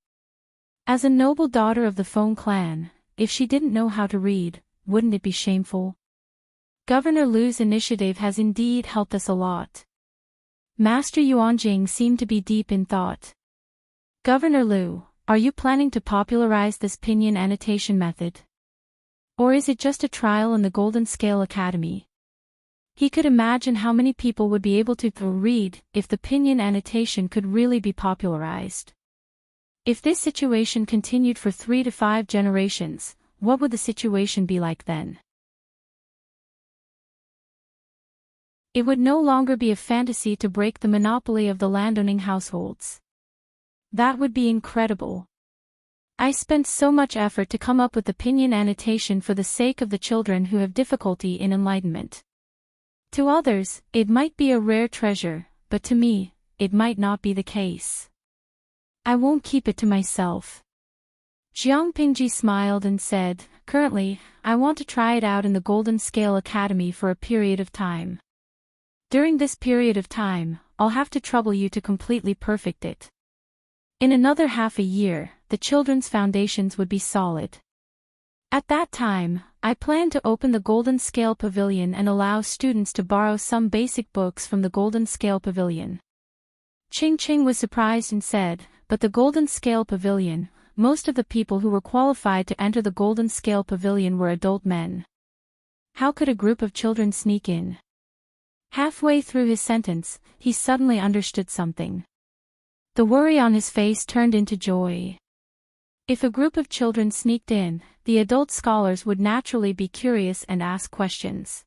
As a noble daughter of the Feng clan, if she didn't know how to read, wouldn't it be shameful? Governor Lu's initiative has indeed helped us a lot." Master Yuanjing seemed to be deep in thought. "Governor Lu, are you planning to popularize this pinyin annotation method? Or is it just a trial in the Golden Scale Academy?" He could imagine how many people would be able to read if the pinyin annotation could really be popularized. If this situation continued for 3 to 5 generations, what would the situation be like then? It would no longer be a fantasy to break the monopoly of the landowning households. That would be incredible. I spent so much effort to come up with the pinyin annotation for the sake of the children who have difficulty in enlightenment. To others, it might be a rare treasure, but to me, it might not be the case. I won't keep it to myself." Jiang Pingji smiled and said, "Currently, I want to try it out in the Golden Scale Academy for a period of time. During this period of time, I'll have to trouble you to completely perfect it. In another half a year, the children's foundations would be solid. At that time, I plan to open the Golden Scale Pavilion and allow students to borrow some basic books from the Golden Scale Pavilion." Ching was surprised and said, "But the Golden Scale Pavilion, most of the people who were qualified to enter the Golden Scale Pavilion were adult men. How could a group of children sneak in?" Halfway through his sentence, he suddenly understood something. The worry on his face turned into joy. If a group of children sneaked in, the adult scholars would naturally be curious and ask questions.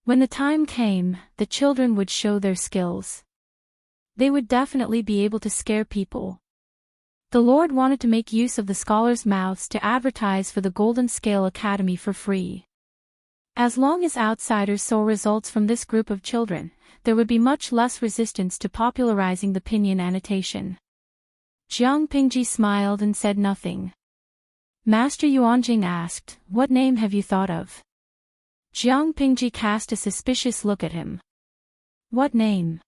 When the time came, the children would show their skills. They would definitely be able to scare people. The Lord wanted to make use of the scholars' mouths to advertise for the Golden Scale Academy for free. As long as outsiders saw results from this group of children, there would be much less resistance to popularizing the pinyin annotation. Jiang Pingji smiled and said nothing. Master Yuanjing asked, "What name have you thought of?" Jiang Pingji cast a suspicious look at him. "What name?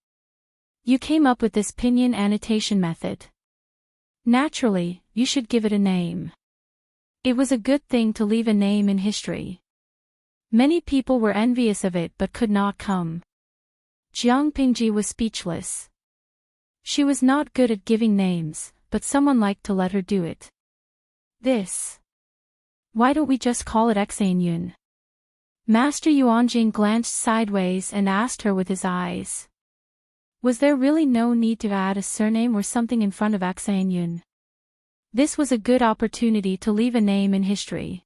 You came up with this pinyin annotation method. Naturally, you should give it a name. It was a good thing to leave a name in history." Many people were envious of it but could not come. Jiang Pingji was speechless. She was not good at giving names, but someone liked to let her do it. This. Why don't we just call it Exanyun? Master Yuanjing glanced sideways and asked her with his eyes. Was there really no need to add a surname or something in front of Exanyun? This was a good opportunity to leave a name in history.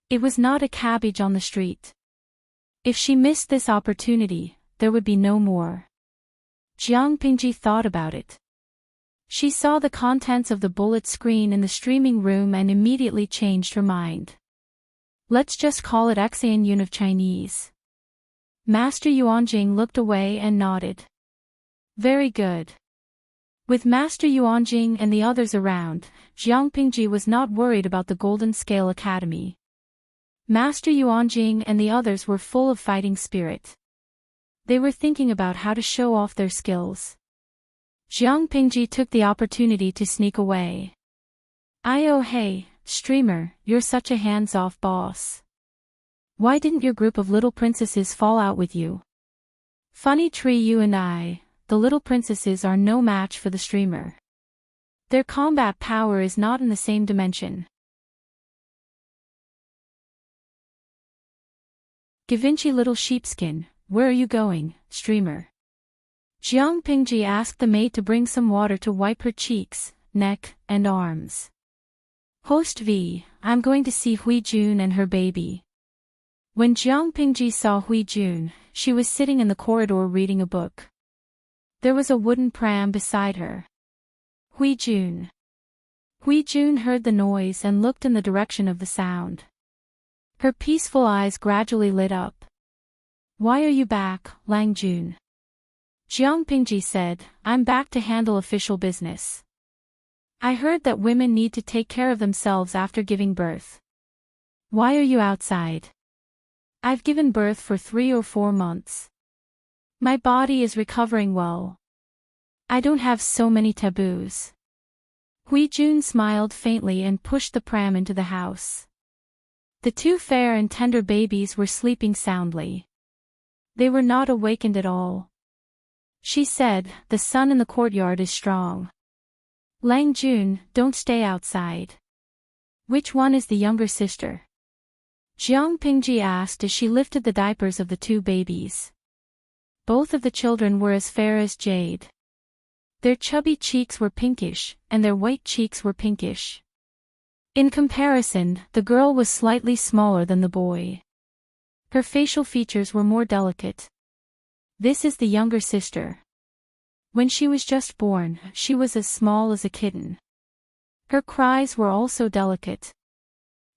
It was not a cabbage on the street. If she missed this opportunity, there would be no more. Jiang Pingji thought about it. She saw the contents of the bullet screen in the streaming room and immediately changed her mind. Let's just call it Exanyun of Chinese. Master Yuanjing looked away and nodded. Very good. With Master Yuanjing and the others around, Jiang Pingji was not worried about the Golden Scale Academy. Master Yuanjing and the others were full of fighting spirit. They were thinking about how to show off their skills. Jiang Pingji took the opportunity to sneak away. Oh hey, streamer, you're such a hands-off boss. Why didn't your group of little princesses fall out with you? Funny tree, you and I, the little princesses are no match for the streamer. Their combat power is not in the same dimension. Givenchy little sheepskin, where are you going, streamer? Jiang Pingji asked the maid to bring some water to wipe her cheeks, neck, and arms. Host V, I'm going to see Hui Jun and her baby. When Jiang Pingji saw Hui Jun, she was sitting in the corridor reading a book. There was a wooden pram beside her. Hui Jun. Hui Jun heard the noise and looked in the direction of the sound. Her peaceful eyes gradually lit up. Why are you back, Lang Jun? Jiang Pingji said, I'm back to handle official business. I heard that women need to take care of themselves after giving birth. Why are you outside? I've given birth for 3 or 4 months. My body is recovering well. I don't have so many taboos. Hui Jun smiled faintly and pushed the pram into the house. The 2 fair and tender babies were sleeping soundly. They were not awakened at all. She said, the sun in the courtyard is strong. Lang Jun, don't stay outside. Which one is the younger sister? Jiang Pingji asked as she lifted the diapers of the 2 babies. Both of the children were as fair as jade. Their chubby cheeks were pinkish, and their white cheeks were pinkish. In comparison, the girl was slightly smaller than the boy. Her facial features were more delicate. This is the younger sister. When she was just born, she was as small as a kitten. Her cries were also delicate.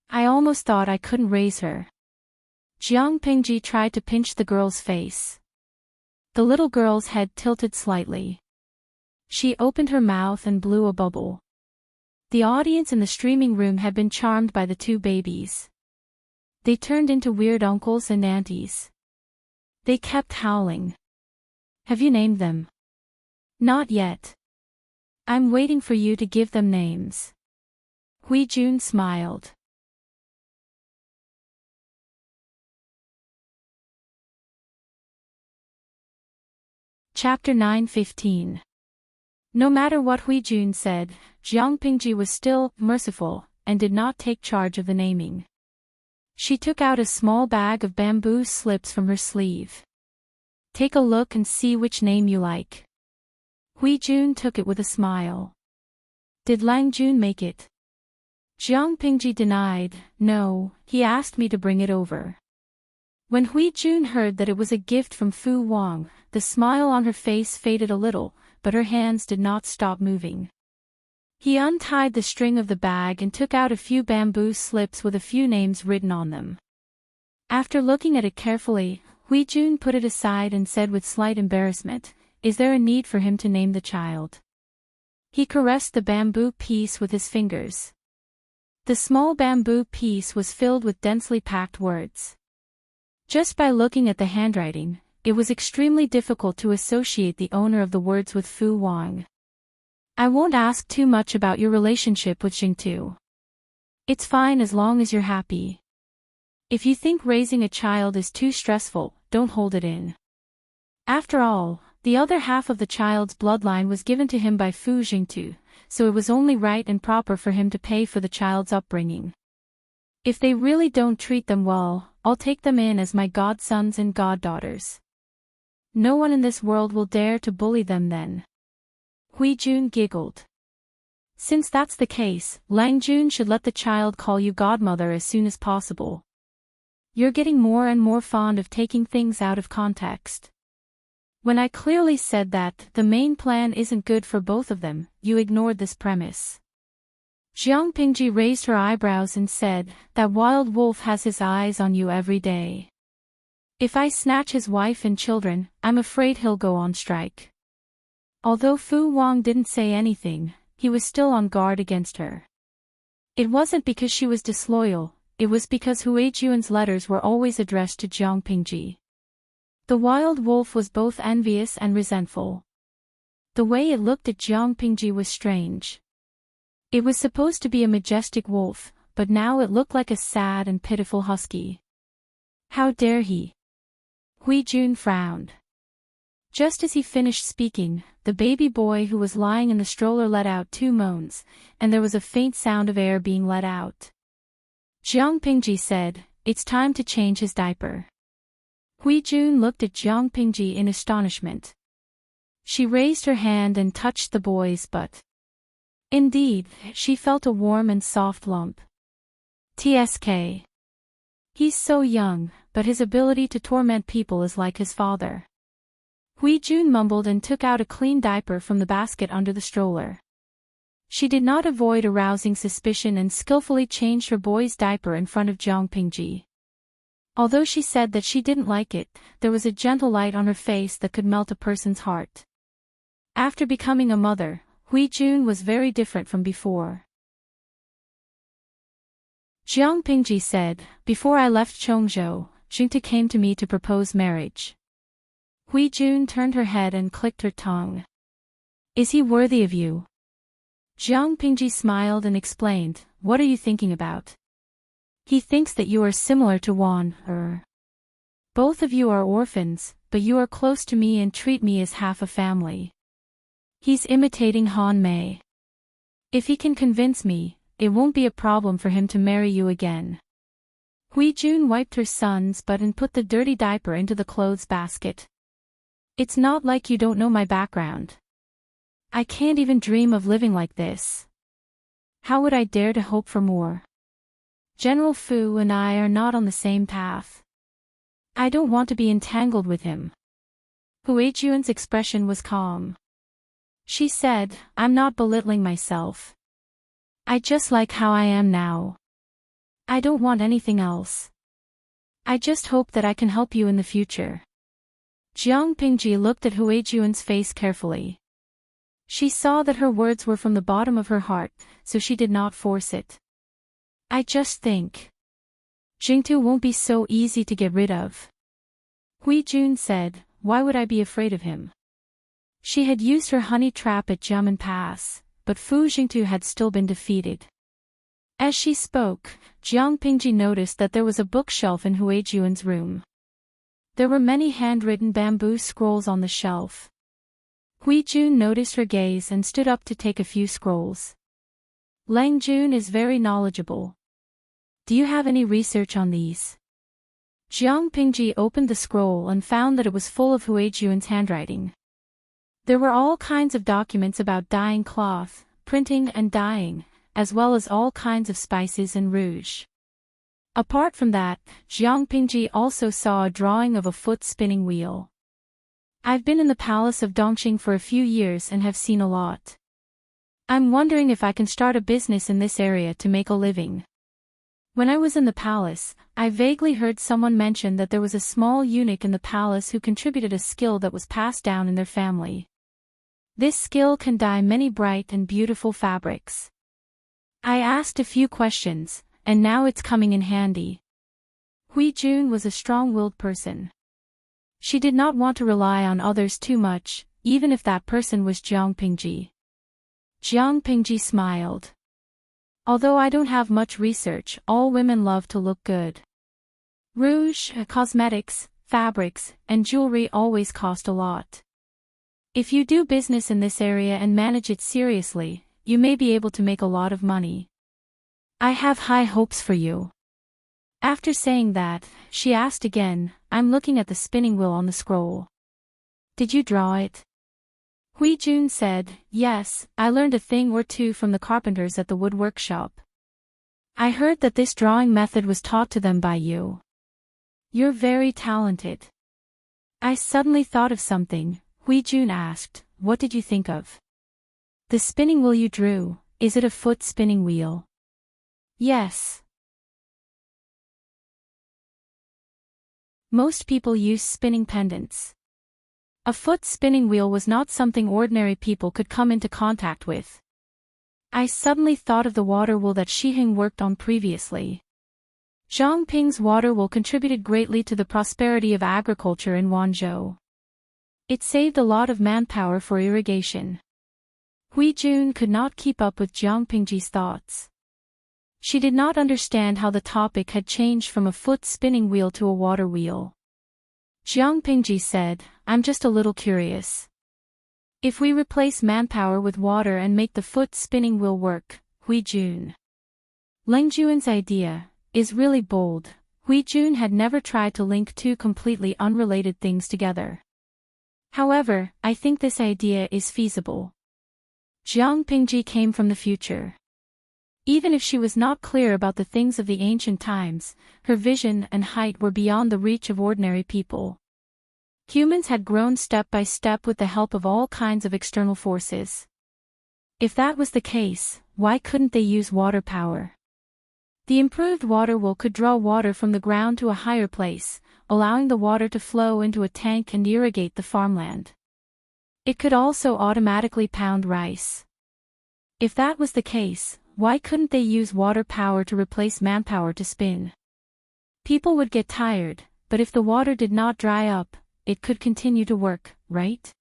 I almost thought I couldn't raise her. Jiang Pingji tried to pinch the girl's face. The little girl's head tilted slightly. She opened her mouth and blew a bubble. The audience in the streaming room had been charmed by the 2 babies. They turned into weird uncles and aunties. They kept howling. Have you named them? Not yet. I'm waiting for you to give them names. Hui Jun smiled. Chapter 9:15. No matter what Hui Jun said, Jiang Pingji was still merciful and did not take charge of the naming. She took out a small bag of bamboo slips from her sleeve. Take a look and see which name you like. Hui Jun took it with a smile. Did Lang Jun make it? Jiang Pingji denied, no, he asked me to bring it over. When Hui Jun heard that it was a gift from Fu Wang, the smile on her face faded a little, but her hands did not stop moving. He untied the string of the bag and took out a few bamboo slips with a few names written on them. After looking at it carefully, Hui Jun put it aside and said with slight embarrassment, is there a need for him to name the child? He caressed the bamboo piece with his fingers. The small bamboo piece was filled with densely packed words. Just by looking at the handwriting, it was extremely difficult to associate the owner of the words with Fu Wang. I won't ask too much about your relationship with Jingtu. It's fine as long as you're happy. If you think raising a child is too stressful, don't hold it in. After all, the other half of the child's bloodline was given to him by Fu Jingtu, so it was only right and proper for him to pay for the child's upbringing. If they really don't treat them well, I'll take them in as my godsons and goddaughters. No one in this world will dare to bully them then. Hui Jun giggled. Since that's the case, Lang Jun should let the child call you godmother as soon as possible. You're getting more and more fond of taking things out of context. When I clearly said that the main plan isn't good for both of them, you ignored this premise. Jiang Pingji raised her eyebrows and said, that wild wolf has his eyes on you every day. If I snatch his wife and children, I'm afraid he'll go on strike. Although Fu Wang didn't say anything, he was still on guard against her. It wasn't because she was disloyal, it was because Hui Juan's letters were always addressed to Jiang Pingji. The wild wolf was both envious and resentful. The way it looked at Jiang Pingji was strange. It was supposed to be a majestic wolf, but now it looked like a sad and pitiful husky. How dare he? Hui Jun frowned. Just as he finished speaking, the baby boy who was lying in the stroller let out 2 moans, and there was a faint sound of air being let out. Jiang Pingji said, it's time to change his diaper. Hui Jun looked at Jiang Pingji in astonishment. She raised her hand and touched the boy's butt. Indeed, she felt a warm and soft lump. TSK. He's so young, but his ability to torment people is like his father. Hui Jun mumbled and took out a clean diaper from the basket under the stroller. She did not avoid arousing suspicion and skillfully changed her boy's diaper in front of Jiang Pingji. Although she said that she didn't like it, there was a gentle light on her face that could melt a person's heart. After becoming a mother, Hui Jun was very different from before. Jiang Pingji said, before I left Chongzhou, Jingta came to me to propose marriage. Hui Jun turned her head and clicked her tongue. Is he worthy of you? Jiang Pingji smiled and explained, what are you thinking about? He thinks that you are similar to Wan, Both of you are orphans, but you are close to me and treat me as half a family. He's imitating Han Mei. If he can convince me, it won't be a problem for him to marry you again. Hui Jun wiped her son's butt and put the dirty diaper into the clothes basket. It's not like you don't know my background. I can't even dream of living like this. How would I dare to hope for more? General Fu and I are not on the same path. I don't want to be entangled with him. Hui Juan's expression was calm. She said, I'm not belittling myself. I just like how I am now. I don't want anything else. I just hope that I can help you in the future. Jiang Pingji looked at Hui Juan's face carefully. She saw that her words were from the bottom of her heart, so she did not force it. I just think Jingtu won't be so easy to get rid of. Hui Jun said, why would I be afraid of him? She had used her honey trap at Jiamen Pass, but Fu Jingtu had still been defeated. As she spoke, Jiang Pingji noticed that there was a bookshelf in Hui Juan's room. There were many handwritten bamboo scrolls on the shelf. Hui Jun noticed her gaze and stood up to take a few scrolls. Lang Jun is very knowledgeable. Do you have any research on these? Jiang Pingji opened the scroll and found that it was full of Hui Juan's handwriting. There were all kinds of documents about dyeing cloth, printing and dyeing, as well as all kinds of spices and rouge. Apart from that, Jiang Pingji also saw a drawing of a foot-spinning wheel. I've been in the palace of Dongqing for a few years and have seen a lot. I'm wondering if I can start a business in this area to make a living. When I was in the palace, I vaguely heard someone mention that there was a small eunuch in the palace who contributed a skill that was passed down in their family. This skill can dye many bright and beautiful fabrics. I asked a few questions, and now it's coming in handy. Hui Jun was a strong-willed person. She did not want to rely on others too much, even if that person was Jiang Pingji. Jiang Pingji smiled. Although I don't have much research, all women love to look good. Rouge, cosmetics, fabrics, and jewelry always cost a lot. If you do business in this area and manage it seriously, you may be able to make a lot of money. I have high hopes for you. After saying that, she asked again, I'm looking at the spinning wheel on the scroll. Did you draw it? Hui Jun said, yes, I learned a thing or two from the carpenters at the wood workshop. I heard that this drawing method was taught to them by you. You're very talented. I suddenly thought of something. Hui Jun asked, what did you think of? The spinning wheel you drew, is it a foot spinning wheel? Yes. Most people use spinning pendants. A foot spinning wheel was not something ordinary people could come into contact with. I suddenly thought of the water wheel that Shiheng worked on previously. Zhang Ping's water wheel contributed greatly to the prosperity of agriculture in Wanzhou. It saved a lot of manpower for irrigation. Hui Jun could not keep up with Jiang Pingji's thoughts. She did not understand how the topic had changed from a foot spinning wheel to a water wheel. Jiang Pingji said, I'm just a little curious. If we replace manpower with water and make the foot spinning wheel work, Hui Jun. Leng Juan's idea is really bold. Hui Jun had never tried to link two completely unrelated things together. However, I think this idea is feasible. Jiang Pingji came from the future. Even if she was not clear about the things of the ancient times, her vision and height were beyond the reach of ordinary people. Humans had grown step by step with the help of all kinds of external forces. If that was the case, why couldn't they use water power? The improved water wheel could draw water from the ground to a higher place, allowing the water to flow into a tank and irrigate the farmland. It could also automatically pound rice. If that was the case, why couldn't they use water power to replace manpower to spin? People would get tired, but if the water did not dry up, it could continue to work, right?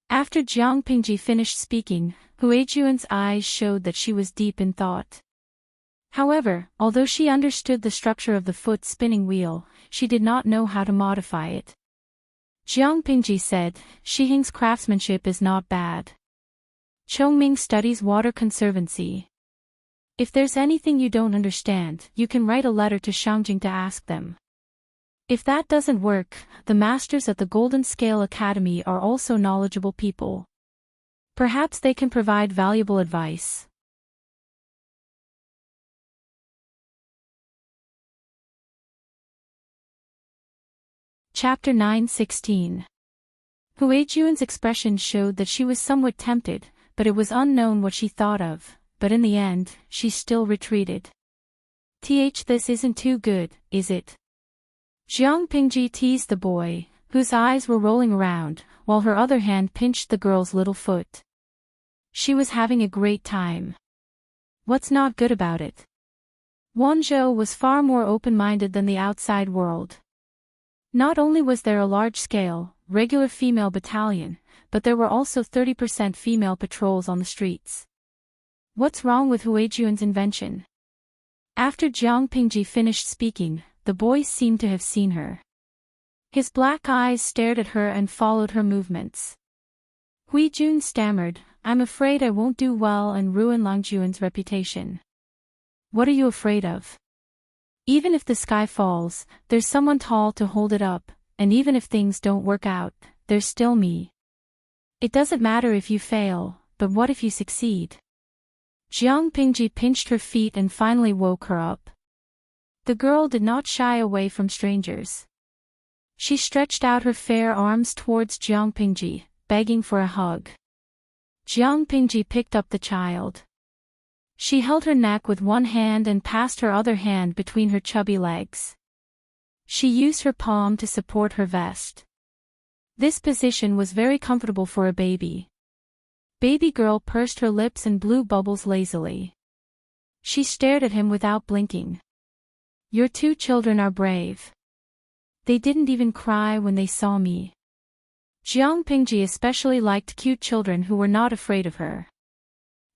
After Jiang Pingji finished speaking, Hui Jun's eyes showed that she was deep in thought. However, although she understood the structure of the foot spinning wheel, she did not know how to modify it. Jiang Pingji said, Shiheng's craftsmanship is not bad. Chongming studies water conservancy. If there's anything you don't understand, you can write a letter to Shangjing to ask them. If that doesn't work, the masters at the Golden Scale Academy are also knowledgeable people. Perhaps they can provide valuable advice. Chapter 9:16. Hui Jun's expression showed that she was somewhat tempted, but it was unknown what she thought of, but in the end, she still retreated. This isn't too good, is it? Jiang Pingji teased the boy, whose eyes were rolling around, while her other hand pinched the girl's little foot. She was having a great time. What's not good about it? Wanzhou was far more open-minded than the outside world. Not only was there a large-scale, regular female battalion, but there were also 30% female patrols on the streets. What's wrong with Hui Jun's invention? After Jiang Pingji finished speaking, the boy seemed to have seen her. His black eyes stared at her and followed her movements. Hui Jun stammered, I'm afraid I won't do well and ruin Lang Juan's reputation. What are you afraid of? Even if the sky falls, there's someone tall to hold it up, and even if things don't work out, there's still me. It doesn't matter if you fail, but what if you succeed? Jiang Pingji pinched her feet and finally woke her up. The girl did not shy away from strangers. She stretched out her fair arms towards Jiang Pingji, begging for a hug. Jiang Pingji picked up the child. She held her neck with one hand and passed her other hand between her chubby legs. She used her palm to support her vest. This position was very comfortable for a baby. Baby girl pursed her lips and blew bubbles lazily. She stared at him without blinking. Your two children are brave. They didn't even cry when they saw me. Jiang Pingji especially liked cute children who were not afraid of her.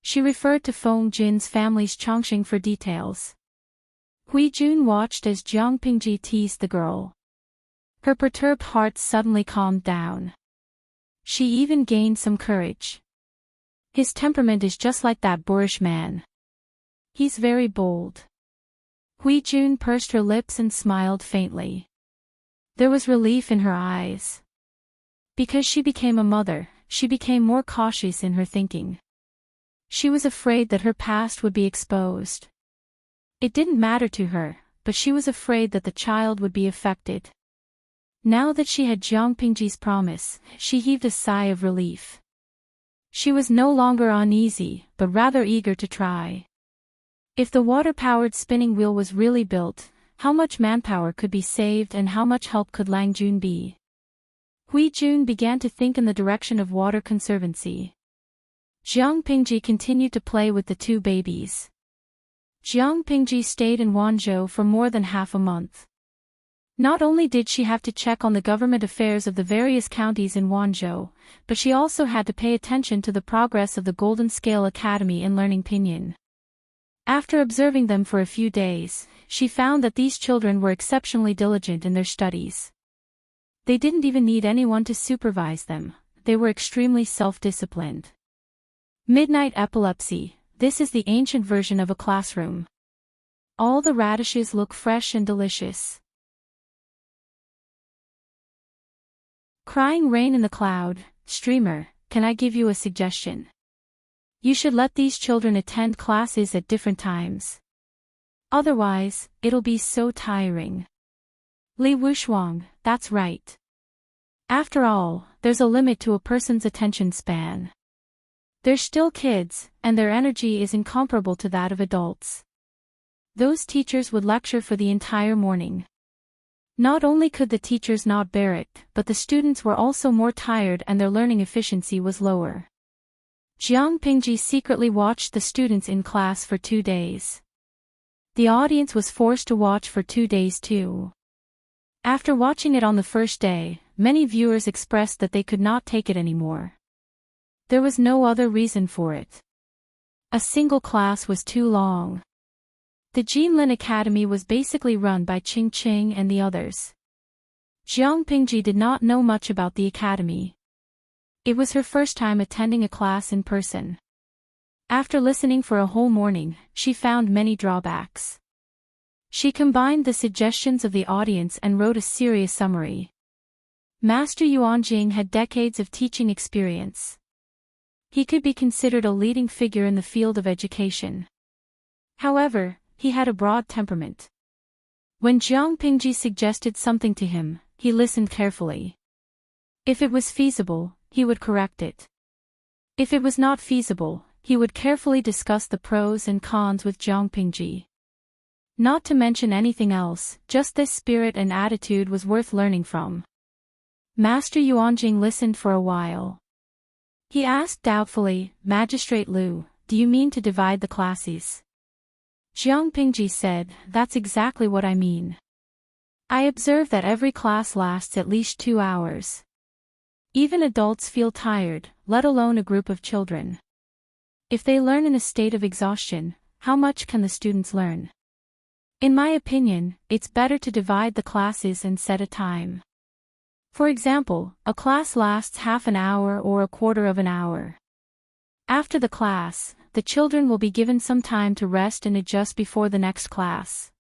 She referred to Feng Jin's family's Chongqing for details. Hui Jun watched as Jiang Pingji teased the girl. Her perturbed heart suddenly calmed down. She even gained some courage. His temperament is just like that boorish man. He's very bold. Hui Jun pursed her lips and smiled faintly. There was relief in her eyes. Because she became a mother, she became more cautious in her thinking. She was afraid that her past would be exposed. It didn't matter to her, but she was afraid that the child would be affected. Now that she had Jiang Pingji's promise, she heaved a sigh of relief. She was no longer uneasy, but rather eager to try. If the water-powered spinning wheel was really built, how much manpower could be saved and how much help could Lang Jun be? Hui Jun began to think in the direction of water conservancy. Jiang Pingji continued to play with the two babies. Jiang Pingji stayed in Wanzhou for more than half a month. Not only did she have to check on the government affairs of the various counties in Wanzhou, but she also had to pay attention to the progress of the Golden Scale Academy in learning pinyin. After observing them for a few days, she found that these children were exceptionally diligent in their studies. They didn't even need anyone to supervise them, they were extremely self-disciplined. Midnight epilepsy, this is the ancient version of a classroom. All the radishes look fresh and delicious. Crying rain in the cloud, streamer, can I give you a suggestion? You should let these children attend classes at different times. Otherwise, it'll be so tiring. Li Wushuang, that's right. After all, there's a limit to a person's attention span. They're still kids, and their energy is incomparable to that of adults. Those teachers would lecture for the entire morning. Not only could the teachers not bear it, but the students were also more tired and their learning efficiency was lower. Jiang Pingji secretly watched the students in class for 2 days. The audience was forced to watch for 2 days too. After watching it on the first day, many viewers expressed that they could not take it anymore. There was no other reason for it. A single class was too long. The Jinlin Academy was basically run by Qing Qing and the others. Jiang Pingji did not know much about the academy. It was her first time attending a class in person. After listening for a whole morning, she found many drawbacks. She combined the suggestions of the audience and wrote a serious summary. Master Yuanjing had decades of teaching experience. He could be considered a leading figure in the field of education. However, he had a broad temperament. When Jiang Pingji suggested something to him, he listened carefully. If it was feasible, he would correct it. If it was not feasible, he would carefully discuss the pros and cons with Jiang Pingji. Not to mention anything else, just this spirit and attitude was worth learning from. Master Yuanjing listened for a while. He asked doubtfully, Magistrate Liu, do you mean to divide the classes? Jiang Pingji said, that's exactly what I mean. I observe that every class lasts at least 2 hours. Even adults feel tired, let alone a group of children. If they learn in a state of exhaustion, how much can the students learn? In my opinion, it's better to divide the classes and set a time. For example, a class lasts half an hour or a quarter of an hour. After the class, the children will be given some time to rest and adjust before the next class.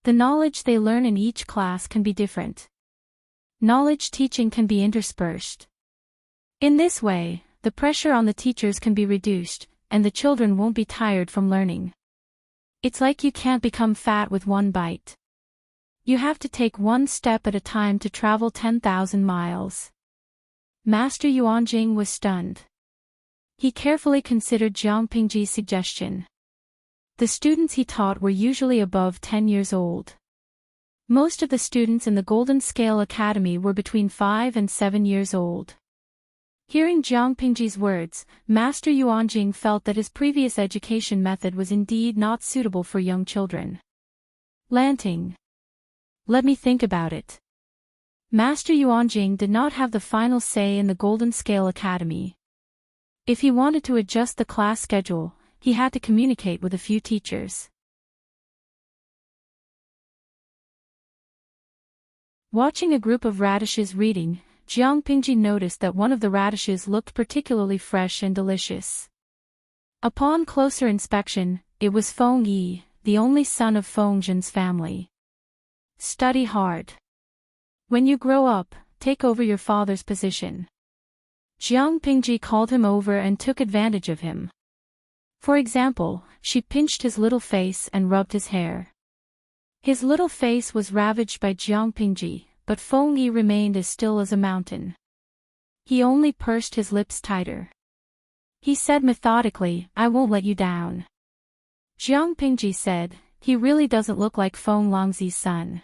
The knowledge they learn in each class can be different. Knowledge teaching can be interspersed. In this way, the pressure on the teachers can be reduced, and the children won't be tired from learning. It's like you can't become fat with one bite. You have to take one step at a time to travel 10,000 miles. Master Yuanjing was stunned. He carefully considered Jiang Pingji's suggestion. The students he taught were usually above 10 years old. Most of the students in the Golden Scale Academy were between 5 and 7 years old. Hearing Jiang Pingji's words, Master Yuanjing felt that his previous education method was indeed not suitable for young children. Lanting. Let me think about it. Master Yuanjing did not have the final say in the Golden Scale Academy. If he wanted to adjust the class schedule, he had to communicate with a few teachers. Watching a group of radishes reading, Jiang Pingji noticed that one of the radishes looked particularly fresh and delicious. Upon closer inspection, it was Feng Yi, the only son of Feng Zhen's family. Study hard. When you grow up, take over your father's position. Jiang Pingji called him over and took advantage of him. For example, she pinched his little face and rubbed his hair. His little face was ravaged by Jiang Pingji, but Feng Yi remained as still as a mountain. He only pursed his lips tighter. He said methodically, "I won't let you down." Jiang Pingji said, "He really doesn't look like Feng Longzi's son.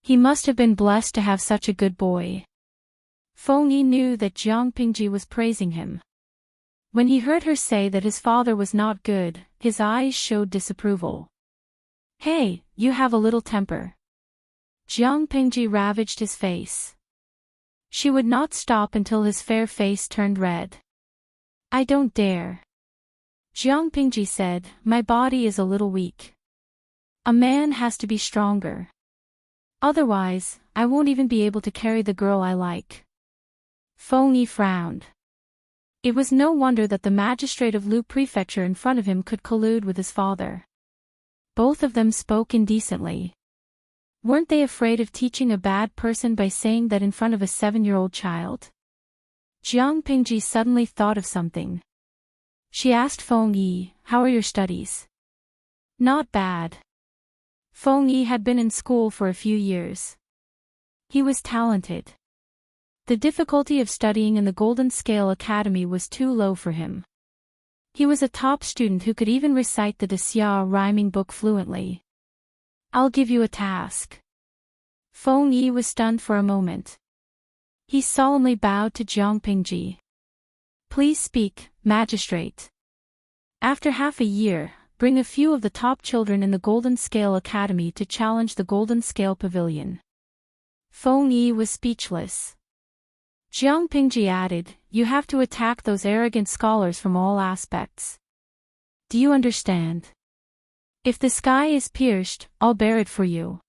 He must have been blessed to have such a good boy." Feng Yi knew that Jiang Pingji was praising him. When he heard her say that his father was not good, his eyes showed disapproval. "Hey, you have a little temper." Jiang Pingji ravaged his face. She would not stop until his fair face turned red. "I don't dare." Jiang Pingji said, "My body is a little weak. A man has to be stronger. Otherwise, I won't even be able to carry the girl I like." Feng Yi frowned. It was no wonder that the magistrate of Lu Prefecture in front of him could collude with his father. Both of them spoke indecently. Weren't they afraid of teaching a bad person by saying that in front of a 7-year-old child? Jiang Pingji suddenly thought of something. She asked Feng Yi, "How are your studies?" "Not bad." Feng Yi had been in school for a few years. He was talented. The difficulty of studying in the Golden Scale Academy was too low for him. He was a top student who could even recite the Xia rhyming book fluently. "I'll give you a task." Feng Yi was stunned for a moment. He solemnly bowed to Jiang Pingji. "Please speak, magistrate." After half a year, bring a few of the top children in the Golden Scale Academy to challenge the Golden Scale Pavilion. Feng Yi was speechless. Jiang Pingji added, "You have to attack those arrogant scholars from all aspects. Do you understand? If the sky is pierced, I'll bear it for you."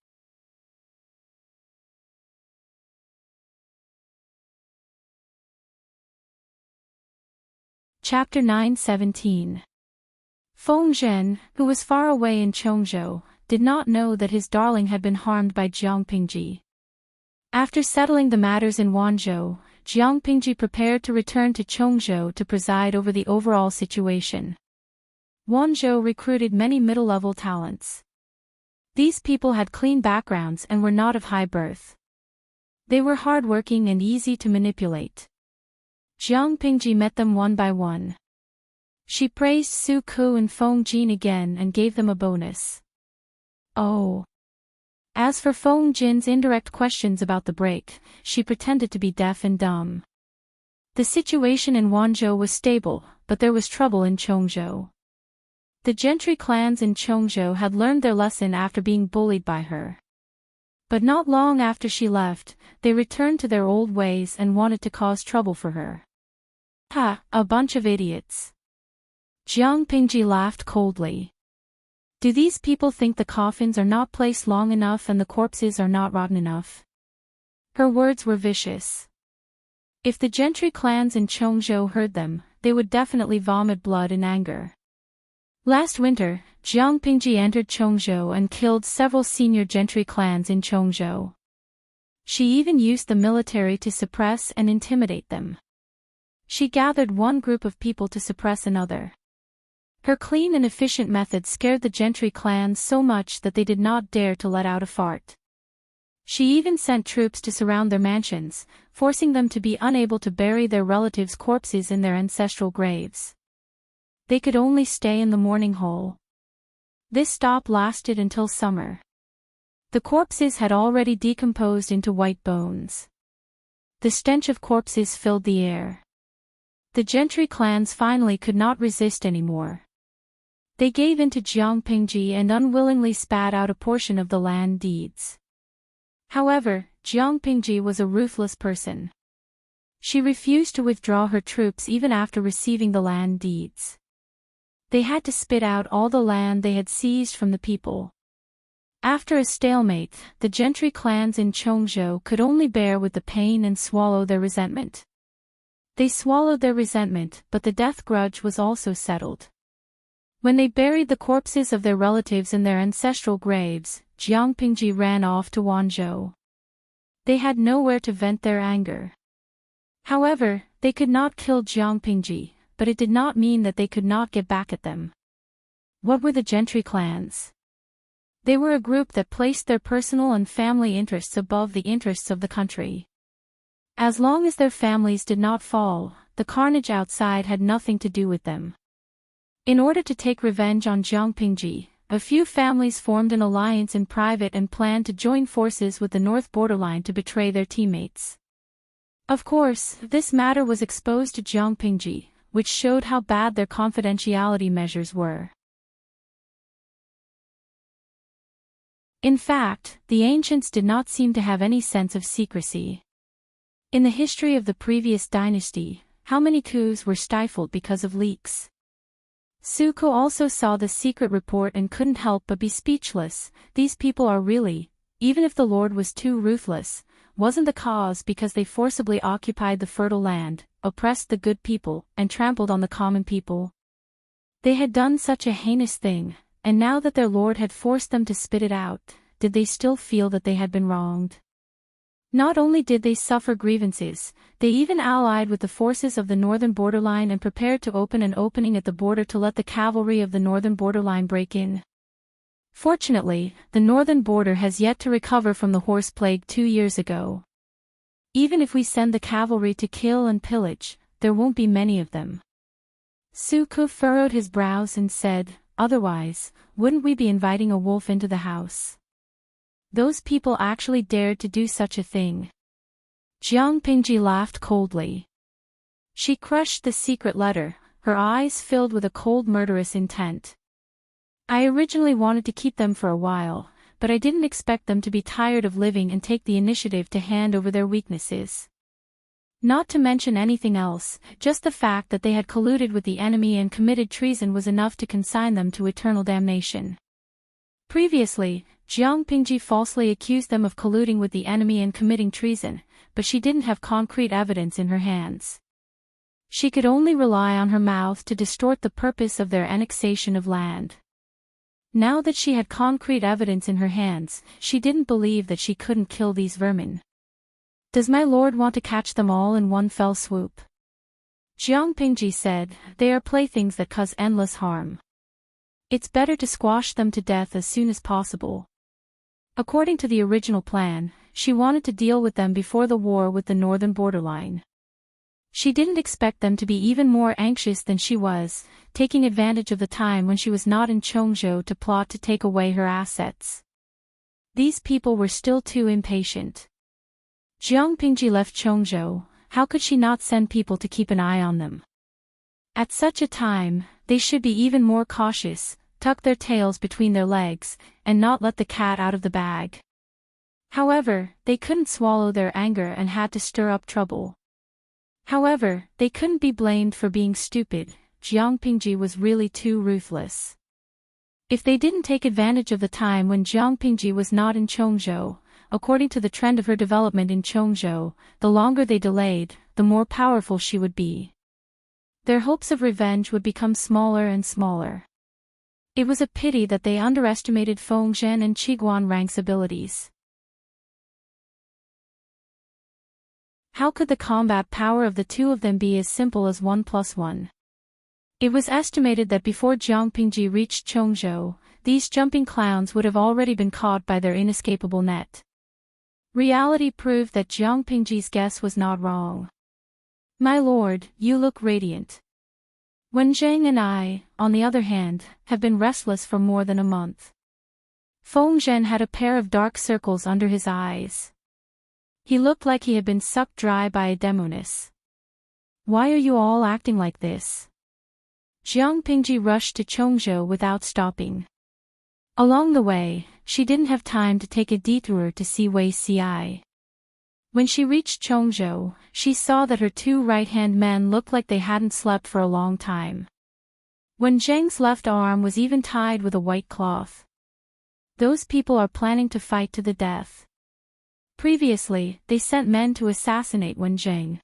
Chapter 9:17. Feng Zhen, who was far away in Chongzhou, did not know that his darling had been harmed by Jiang Pingji. After settling the matters in Wanzhou, Jiang Pingji prepared to return to Chongzhou to preside over the overall situation. Wanzhou recruited many middle-level talents. These people had clean backgrounds and were not of high birth. They were hard-working and easy to manipulate. Jiang Pingji met them one by one. She praised Su Ku and Feng Jin again and gave them a bonus. Oh. As for Feng Jin's indirect questions about the break, she pretended to be deaf and dumb. The situation in Wanzhou was stable, but there was trouble in Chongzhou. The gentry clans in Chongzhou had learned their lesson after being bullied by her. But not long after she left, they returned to their old ways and wanted to cause trouble for her. "Ha, a bunch of idiots." Jiang Pingji laughed coldly. "Do these people think the coffins are not placed long enough and the corpses are not rotten enough?" Her words were vicious. If the gentry clans in Chongzhou heard them, they would definitely vomit blood in anger. Last winter, Jiang Pingji entered Chongzhou and killed several senior gentry clans in Chongzhou. She even used the military to suppress and intimidate them. She gathered one group of people to suppress another. Her clean and efficient method scared the gentry clans so much that they did not dare to let out a fart. She even sent troops to surround their mansions, forcing them to be unable to bury their relatives' corpses in their ancestral graves. They could only stay in the mourning hole. This stop lasted until summer. The corpses had already decomposed into white bones. The stench of corpses filled the air. The gentry clans finally could not resist anymore. They gave in to Jiang Pingji and unwillingly spat out a portion of the land deeds. However, Jiang Pingji was a ruthless person. She refused to withdraw her troops even after receiving the land deeds. They had to spit out all the land they had seized from the people. After a stalemate, the gentry clans in Cheongjo could only bear with the pain and swallow their resentment. They swallowed their resentment, but the death grudge was also settled. When they buried the corpses of their relatives in their ancestral graves, Jiang Pingji ran off to Wanzhou. They had nowhere to vent their anger. However, they could not kill Jiang Pingji, but it did not mean that they could not get back at them. What were the gentry clans? They were a group that placed their personal and family interests above the interests of the country. As long as their families did not fall, the carnage outside had nothing to do with them. In order to take revenge on Jiang Pingji, a few families formed an alliance in private and planned to join forces with the north borderline to betray their teammates. Of course, this matter was exposed to Jiang Pingji, which showed how bad their confidentiality measures were. In fact, the ancients did not seem to have any sense of secrecy. In the history of the previous dynasty, how many coups were stifled because of leaks? Suko also saw the secret report and couldn't help but be speechless. These people are really, even if the Lord was too ruthless, wasn't the cause because they forcibly occupied the fertile land, oppressed the good people, and trampled on the common people. They had done such a heinous thing, and now that their Lord had forced them to spit it out, did they still feel that they had been wronged? Not only did they suffer grievances, they even allied with the forces of the northern borderline and prepared to open an opening at the border to let the cavalry of the northern borderline break in. Fortunately, the northern border has yet to recover from the horse plague 2 years ago. Even if we send the cavalry to kill and pillage, there won't be many of them. Suko furrowed his brows and said, otherwise, wouldn't we be inviting a wolf into the house? Those people actually dared to do such a thing. Jiang Pingji laughed coldly. She crushed the secret letter, her eyes filled with a cold murderous intent. I originally wanted to keep them for a while, but I didn't expect them to be tired of living and take the initiative to hand over their weaknesses. Not to mention anything else, just the fact that they had colluded with the enemy and committed treason was enough to consign them to eternal damnation. Previously, Jiang Pingji falsely accused them of colluding with the enemy and committing treason, but she didn't have concrete evidence in her hands. She could only rely on her mouth to distort the purpose of their annexation of land. Now that she had concrete evidence in her hands, she didn't believe that she couldn't kill these vermin. Does my lord want to catch them all in one fell swoop? Jiang Pingji said, they are playthings that cause endless harm. It's better to squash them to death as soon as possible. According to the original plan, she wanted to deal with them before the war with the northern borderline. She didn't expect them to be even more anxious than she was, taking advantage of the time when she was not in Cheongjo to plot to take away her assets. These people were still too impatient. Jiang Pingji left Cheongjo, how could she not send people to keep an eye on them? At such a time, they should be even more cautious, tuck their tails between their legs, and not let the cat out of the bag. However, they couldn't swallow their anger and had to stir up trouble. However, they couldn't be blamed for being stupid. Jiang Pingji was really too ruthless. If they didn't take advantage of the time when Jiang Pingji was not in Cheongjo, according to the trend of her development in Cheongjo, the longer they delayed, the more powerful she would be. Their hopes of revenge would become smaller and smaller. It was a pity that they underestimated Fengzhen and Qiguan Rank's abilities. How could the combat power of the two of them be as simple as 1 + 1? It was estimated that before Jiang Pingji reached Cheongjo, these jumping clowns would have already been caught by their inescapable net. Reality proved that Jiang Pingji's guess was not wrong. My lord, you look radiant. Wen Zhang and I, on the other hand, have been restless for more than a month. Fengzhen had a pair of dark circles under his eyes. He looked like he had been sucked dry by a demoness. Why are you all acting like this? Jiang Pingji rushed to Cheongjo without stopping. Along the way, she didn't have time to take a detour to see Wei Ci. When she reached Cheongjo, she saw that her two right-hand men looked like they hadn't slept for a long time. Wen Zhang's left arm was even tied with a white cloth. Those people are planning to fight to the death. Previously, they sent men to assassinate Wen Zheng.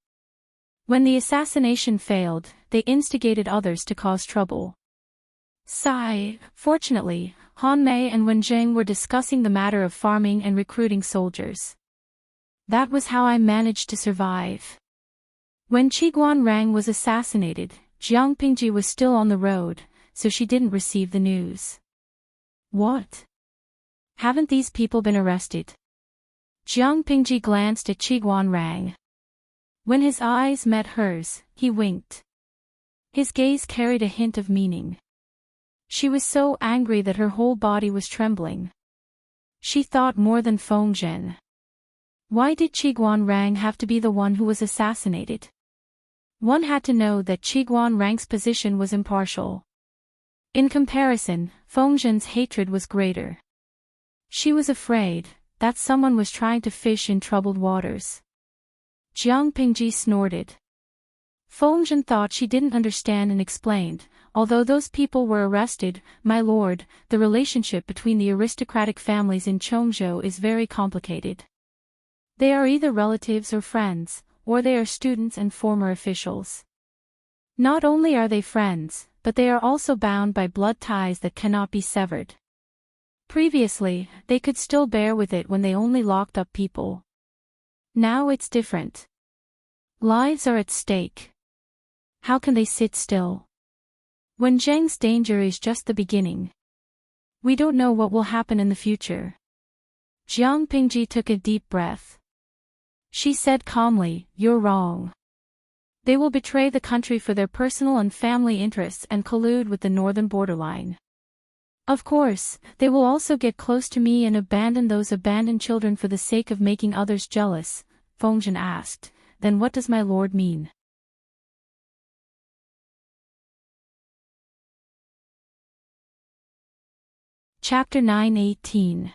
When the assassination failed, they instigated others to cause trouble. Sigh. Fortunately, Han Mei and Wen Zheng were discussing the matter of farming and recruiting soldiers. That was how I managed to survive. When Qiguan Rang was assassinated, Jiang Pingji was still on the road, so she didn't receive the news. What? Haven't these people been arrested? Jiang Pingji glanced at Qiguan Rang. When his eyes met hers, he winked. His gaze carried a hint of meaning. She was so angry that her whole body was trembling. She thought more than Feng Zhen. Why did Qiguan Rang have to be the one who was assassinated? One had to know that Qiguan Rang's position was impartial. In comparison, Feng Zhen's hatred was greater. She was afraid that someone was trying to fish in troubled waters. Jiang Pingji snorted. Feng Zhen thought she didn't understand and explained, although those people were arrested, my lord, the relationship between the aristocratic families in Chongzhou is very complicated. They are either relatives or friends, or they are students and former officials. Not only are they friends, but they are also bound by blood ties that cannot be severed. Previously, they could still bear with it when they only locked up people. Now it's different. Lives are at stake. How can they sit still? Wen Zheng's danger is just the beginning. We don't know what will happen in the future. Jiang Pingji took a deep breath. She said calmly, "You're wrong. They will betray the country for their personal and family interests and collude with the northern borderline. Of course, they will also get close to me and abandon those abandoned children for the sake of making others jealous." Feng Zhen asked, "Then what does my lord mean?" Chapter 9:18.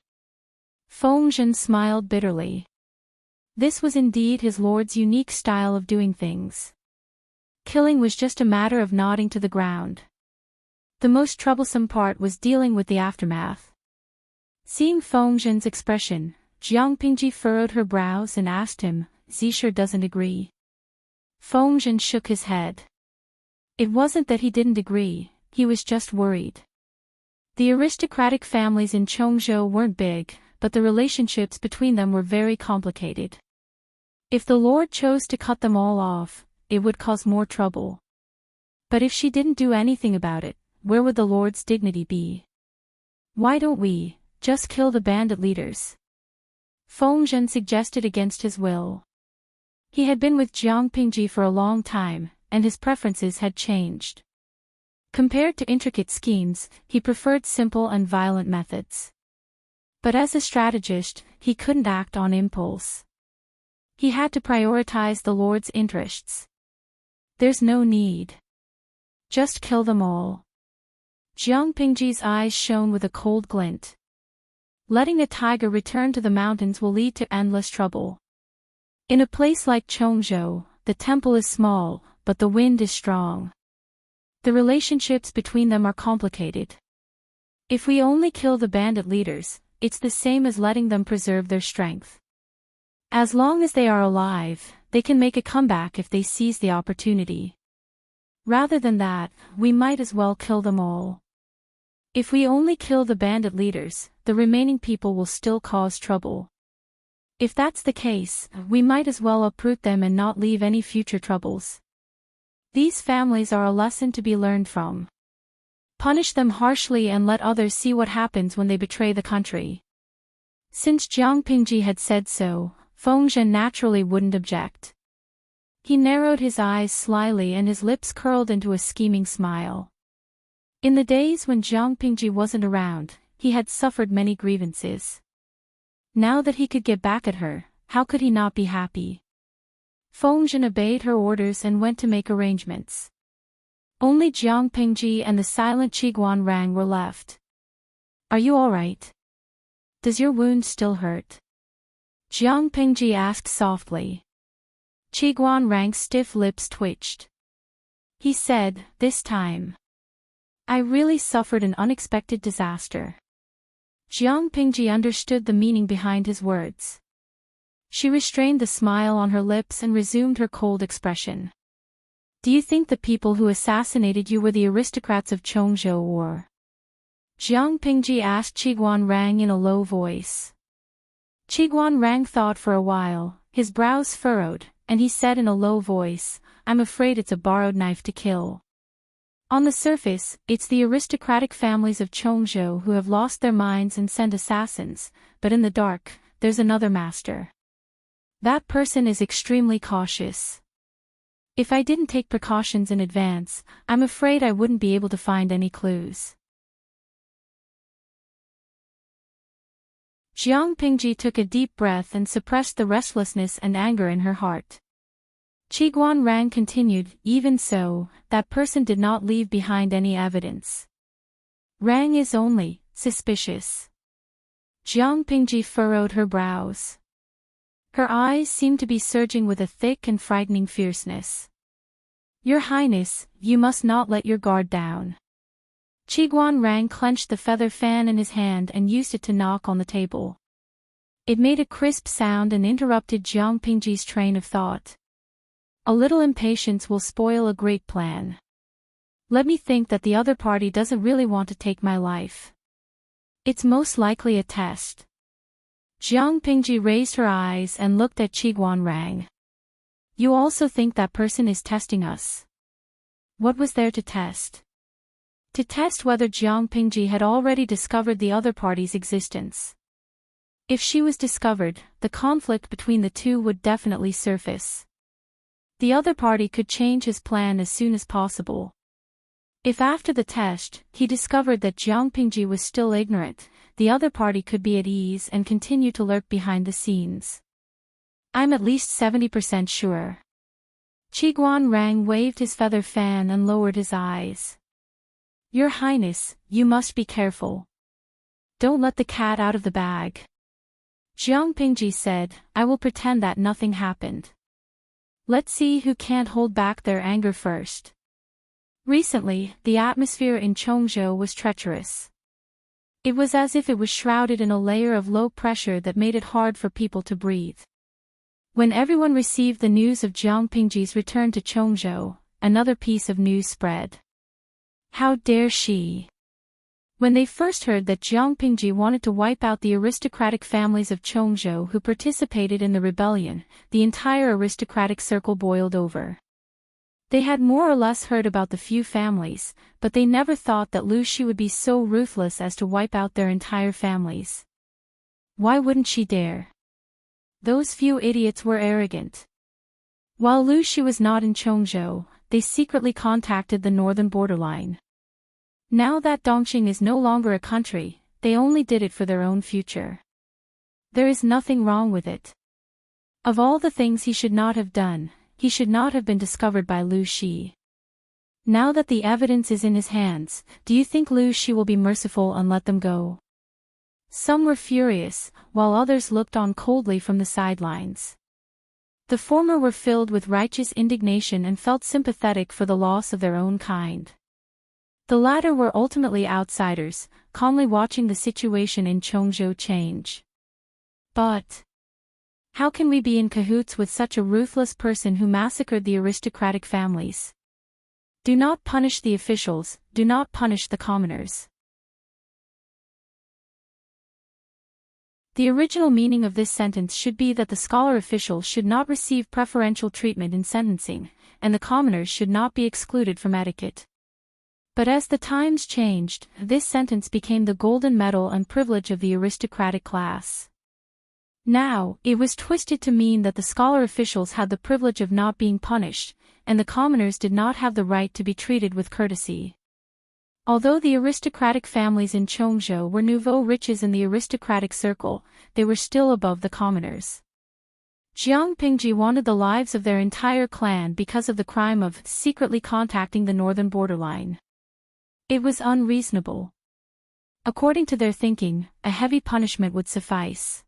Feng Zhen smiled bitterly. This was indeed his lord's unique style of doing things. Killing was just a matter of nodding to the ground. The most troublesome part was dealing with the aftermath. Seeing Feng Zhen's expression, Jiang Pingji furrowed her brows and asked him, "Zisher doesn't agree?" Feng Zhen shook his head. It wasn't that he didn't agree, he was just worried. The aristocratic families in Chongzhou weren't big, but the relationships between them were very complicated. If the Lord chose to cut them all off, it would cause more trouble. But if she didn't do anything about it, where would the Lord's dignity be? "Why don't we just kill the bandit leaders?" Feng Zhen suggested against his will. He had been with Jiang Pingji for a long time, and his preferences had changed. Compared to intricate schemes, he preferred simple and violent methods. But as a strategist, he couldn't act on impulse. He had to prioritize the Lord's interests. "There's no need. Just kill them all." Jiang Pingji's eyes shone with a cold glint. Letting a tiger return to the mountains will lead to endless trouble. In a place like Chongzhou, the temple is small, but the wind is strong. The relationships between them are complicated. If we only kill the bandit leaders, it's the same as letting them preserve their strength. As long as they are alive, they can make a comeback if they seize the opportunity. Rather than that, we might as well kill them all. If we only kill the bandit leaders, the remaining people will still cause trouble. If that's the case, we might as well uproot them and not leave any future troubles. These families are a lesson to be learned from. Punish them harshly and let others see what happens when they betray the country. Since Jiang Pingji had said so, Feng Zhen naturally wouldn't object. He narrowed his eyes slyly and his lips curled into a scheming smile. In the days when Jiang Pingji wasn't around, he had suffered many grievances. Now that he could get back at her, how could he not be happy? Feng Zhen obeyed her orders and went to make arrangements. Only Jiang Pingji and the silent Qiguan Rang were left. "Are you all right? Does your wound still hurt?" Jiang Pingji asked softly. Qiguan Rang's stiff lips twitched. He said, "This time, I really suffered an unexpected disaster. Jiang Pingji understood the meaning behind his words. She restrained the smile on her lips and resumed her cold expression. Do you think the people who assassinated you were the aristocrats of Chongzhou or? Jiang Pingji asked Qiguan Rang in a low voice. Qiguan Rang thought for a while, his brows furrowed, and he said in a low voice, I'm afraid it's a borrowed knife to kill. On the surface, it's the aristocratic families of Chongzhou who have lost their minds and sent assassins, but in the dark, there's another master. That person is extremely cautious. If I didn't take precautions in advance, I'm afraid I wouldn't be able to find any clues. Jiang Pingji took a deep breath and suppressed the restlessness and anger in her heart. Qiguan Rang continued, even so, that person did not leave behind any evidence. Rang is only suspicious. Jiang Pingji furrowed her brows. Her eyes seemed to be surging with a thick and frightening fierceness. Your Highness, you must not let your guard down. Qiguan Rang clenched the feather fan in his hand and used it to knock on the table. It made a crisp sound and interrupted Jiang Pingji's train of thought. A little impatience will spoil a great plan. Let me think that the other party doesn't really want to take my life. It's most likely a test. Jiang Pingji raised her eyes and looked at Qiguan Rang. You also think that person is testing us? What was there to test? To test whether Jiang Pingji had already discovered the other party's existence. If she was discovered, the conflict between the two would definitely surface. The other party could change his plan as soon as possible. If after the test, he discovered that Jiang Pingji was still ignorant, the other party could be at ease and continue to lurk behind the scenes. I'm at least 70% sure. Qiguan Rang waved his feather fan and lowered his eyes. Your Highness, you must be careful. Don't let the cat out of the bag. Jiang Pingji said, I will pretend that nothing happened. Let's see who can't hold back their anger first. Recently, the atmosphere in Chongzhou was treacherous. It was as if it was shrouded in a layer of low pressure that made it hard for people to breathe. When everyone received the news of Jiang Pingji's return to Chongzhou, another piece of news spread. How dare she? When they first heard that Jiang Pingji wanted to wipe out the aristocratic families of Chongzhou who participated in the rebellion, the entire aristocratic circle boiled over. They had more or less heard about the few families, but they never thought that Lu Shi would be so ruthless as to wipe out their entire families. Why wouldn't she dare? Those few idiots were arrogant. While Lu Shi was not in Chongzhou, they secretly contacted the northern borderline. Now that Dongqing is no longer a country, they only did it for their own future. There is nothing wrong with it. Of all the things he should not have done, he should not have been discovered by Lu Shi. Now that the evidence is in his hands, do you think Lu Shi will be merciful and let them go? Some were furious, while others looked on coldly from the sidelines. The former were filled with righteous indignation and felt sympathetic for the loss of their own kind. The latter were ultimately outsiders, calmly watching the situation in Chongzhou change. But how can we be in cahoots with such a ruthless person who massacred the aristocratic families? Do not punish the officials, do not punish the commoners. The original meaning of this sentence should be that the scholar officials should not receive preferential treatment in sentencing, and the commoners should not be excluded from etiquette. But as the times changed, this sentence became the golden medal and privilege of the aristocratic class. Now, it was twisted to mean that the scholar officials had the privilege of not being punished, and the commoners did not have the right to be treated with courtesy. Although the aristocratic families in Chongzhou were nouveau riches in the aristocratic circle, they were still above the commoners. Jiang Pingji wanted the lives of their entire clan because of the crime of secretly contacting the northern borderline. It was unreasonable. According to their thinking, a heavy punishment would suffice.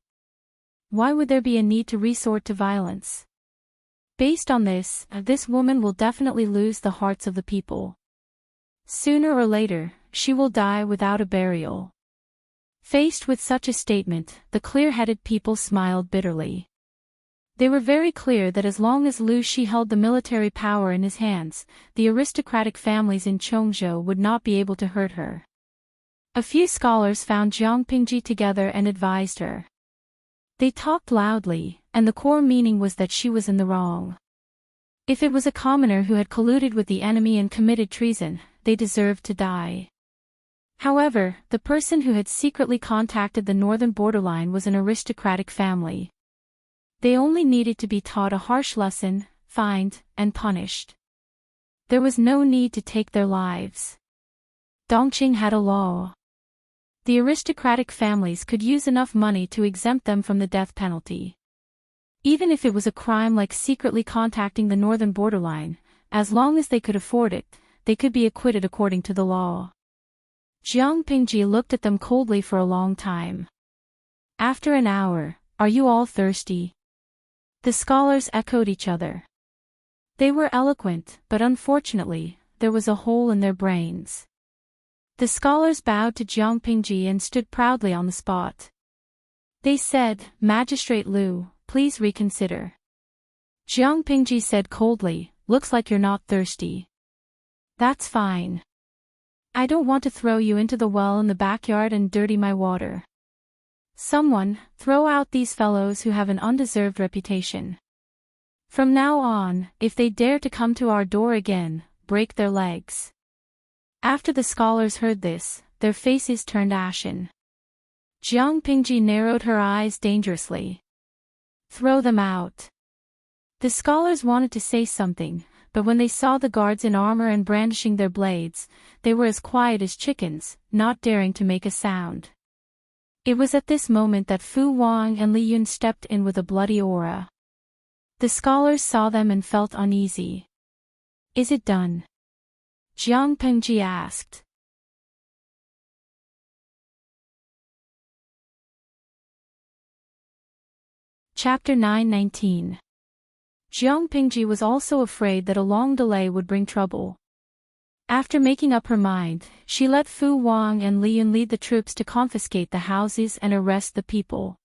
Why would there be a need to resort to violence? Based on this woman will definitely lose the hearts of the people. Sooner or later, she will die without a burial. Faced with such a statement, the clear-headed people smiled bitterly. They were very clear that as long as Liu Shi held the military power in his hands, the aristocratic families in Chongzhou would not be able to hurt her. A few scholars found Jiang Pingji together and advised her. They talked loudly, and the core meaning was that she was in the wrong. If it was a commoner who had colluded with the enemy and committed treason, they deserved to die. However, the person who had secretly contacted the northern borderline was an aristocratic family. They only needed to be taught a harsh lesson, fined, and punished. There was no need to take their lives. Dongqing had a law. The aristocratic families could use enough money to exempt them from the death penalty. Even if it was a crime like secretly contacting the northern borderline, as long as they could afford it, they could be acquitted according to the law. Jiang Pingji looked at them coldly for a long time. After an hour, "Are you all thirsty?" The scholars echoed each other. They were eloquent, but unfortunately, there was a hole in their brains. The scholars bowed to Jiang Pingji and stood proudly on the spot. They said, "Magistrate Liu, please reconsider." Jiang Pingji said coldly, "Looks like you're not thirsty. That's fine. I don't want to throw you into the well in the backyard and dirty my water. Someone, throw out these fellows who have an undeserved reputation. From now on, if they dare to come to our door again, break their legs." After the scholars heard this, their faces turned ashen. Jiang Pingji narrowed her eyes dangerously. "Throw them out." The scholars wanted to say something, but when they saw the guards in armor and brandishing their blades, they were as quiet as chickens, not daring to make a sound. It was at this moment that Fu Wang and Li Yun stepped in with a bloody aura. The scholars saw them and felt uneasy. "Is it done?" Jiang Pingji asked. Chapter 9:19. Jiang Pingji was also afraid that a long delay would bring trouble. After making up her mind, she let Fu Wang and Li Yun lead the troops to confiscate the houses and arrest the people.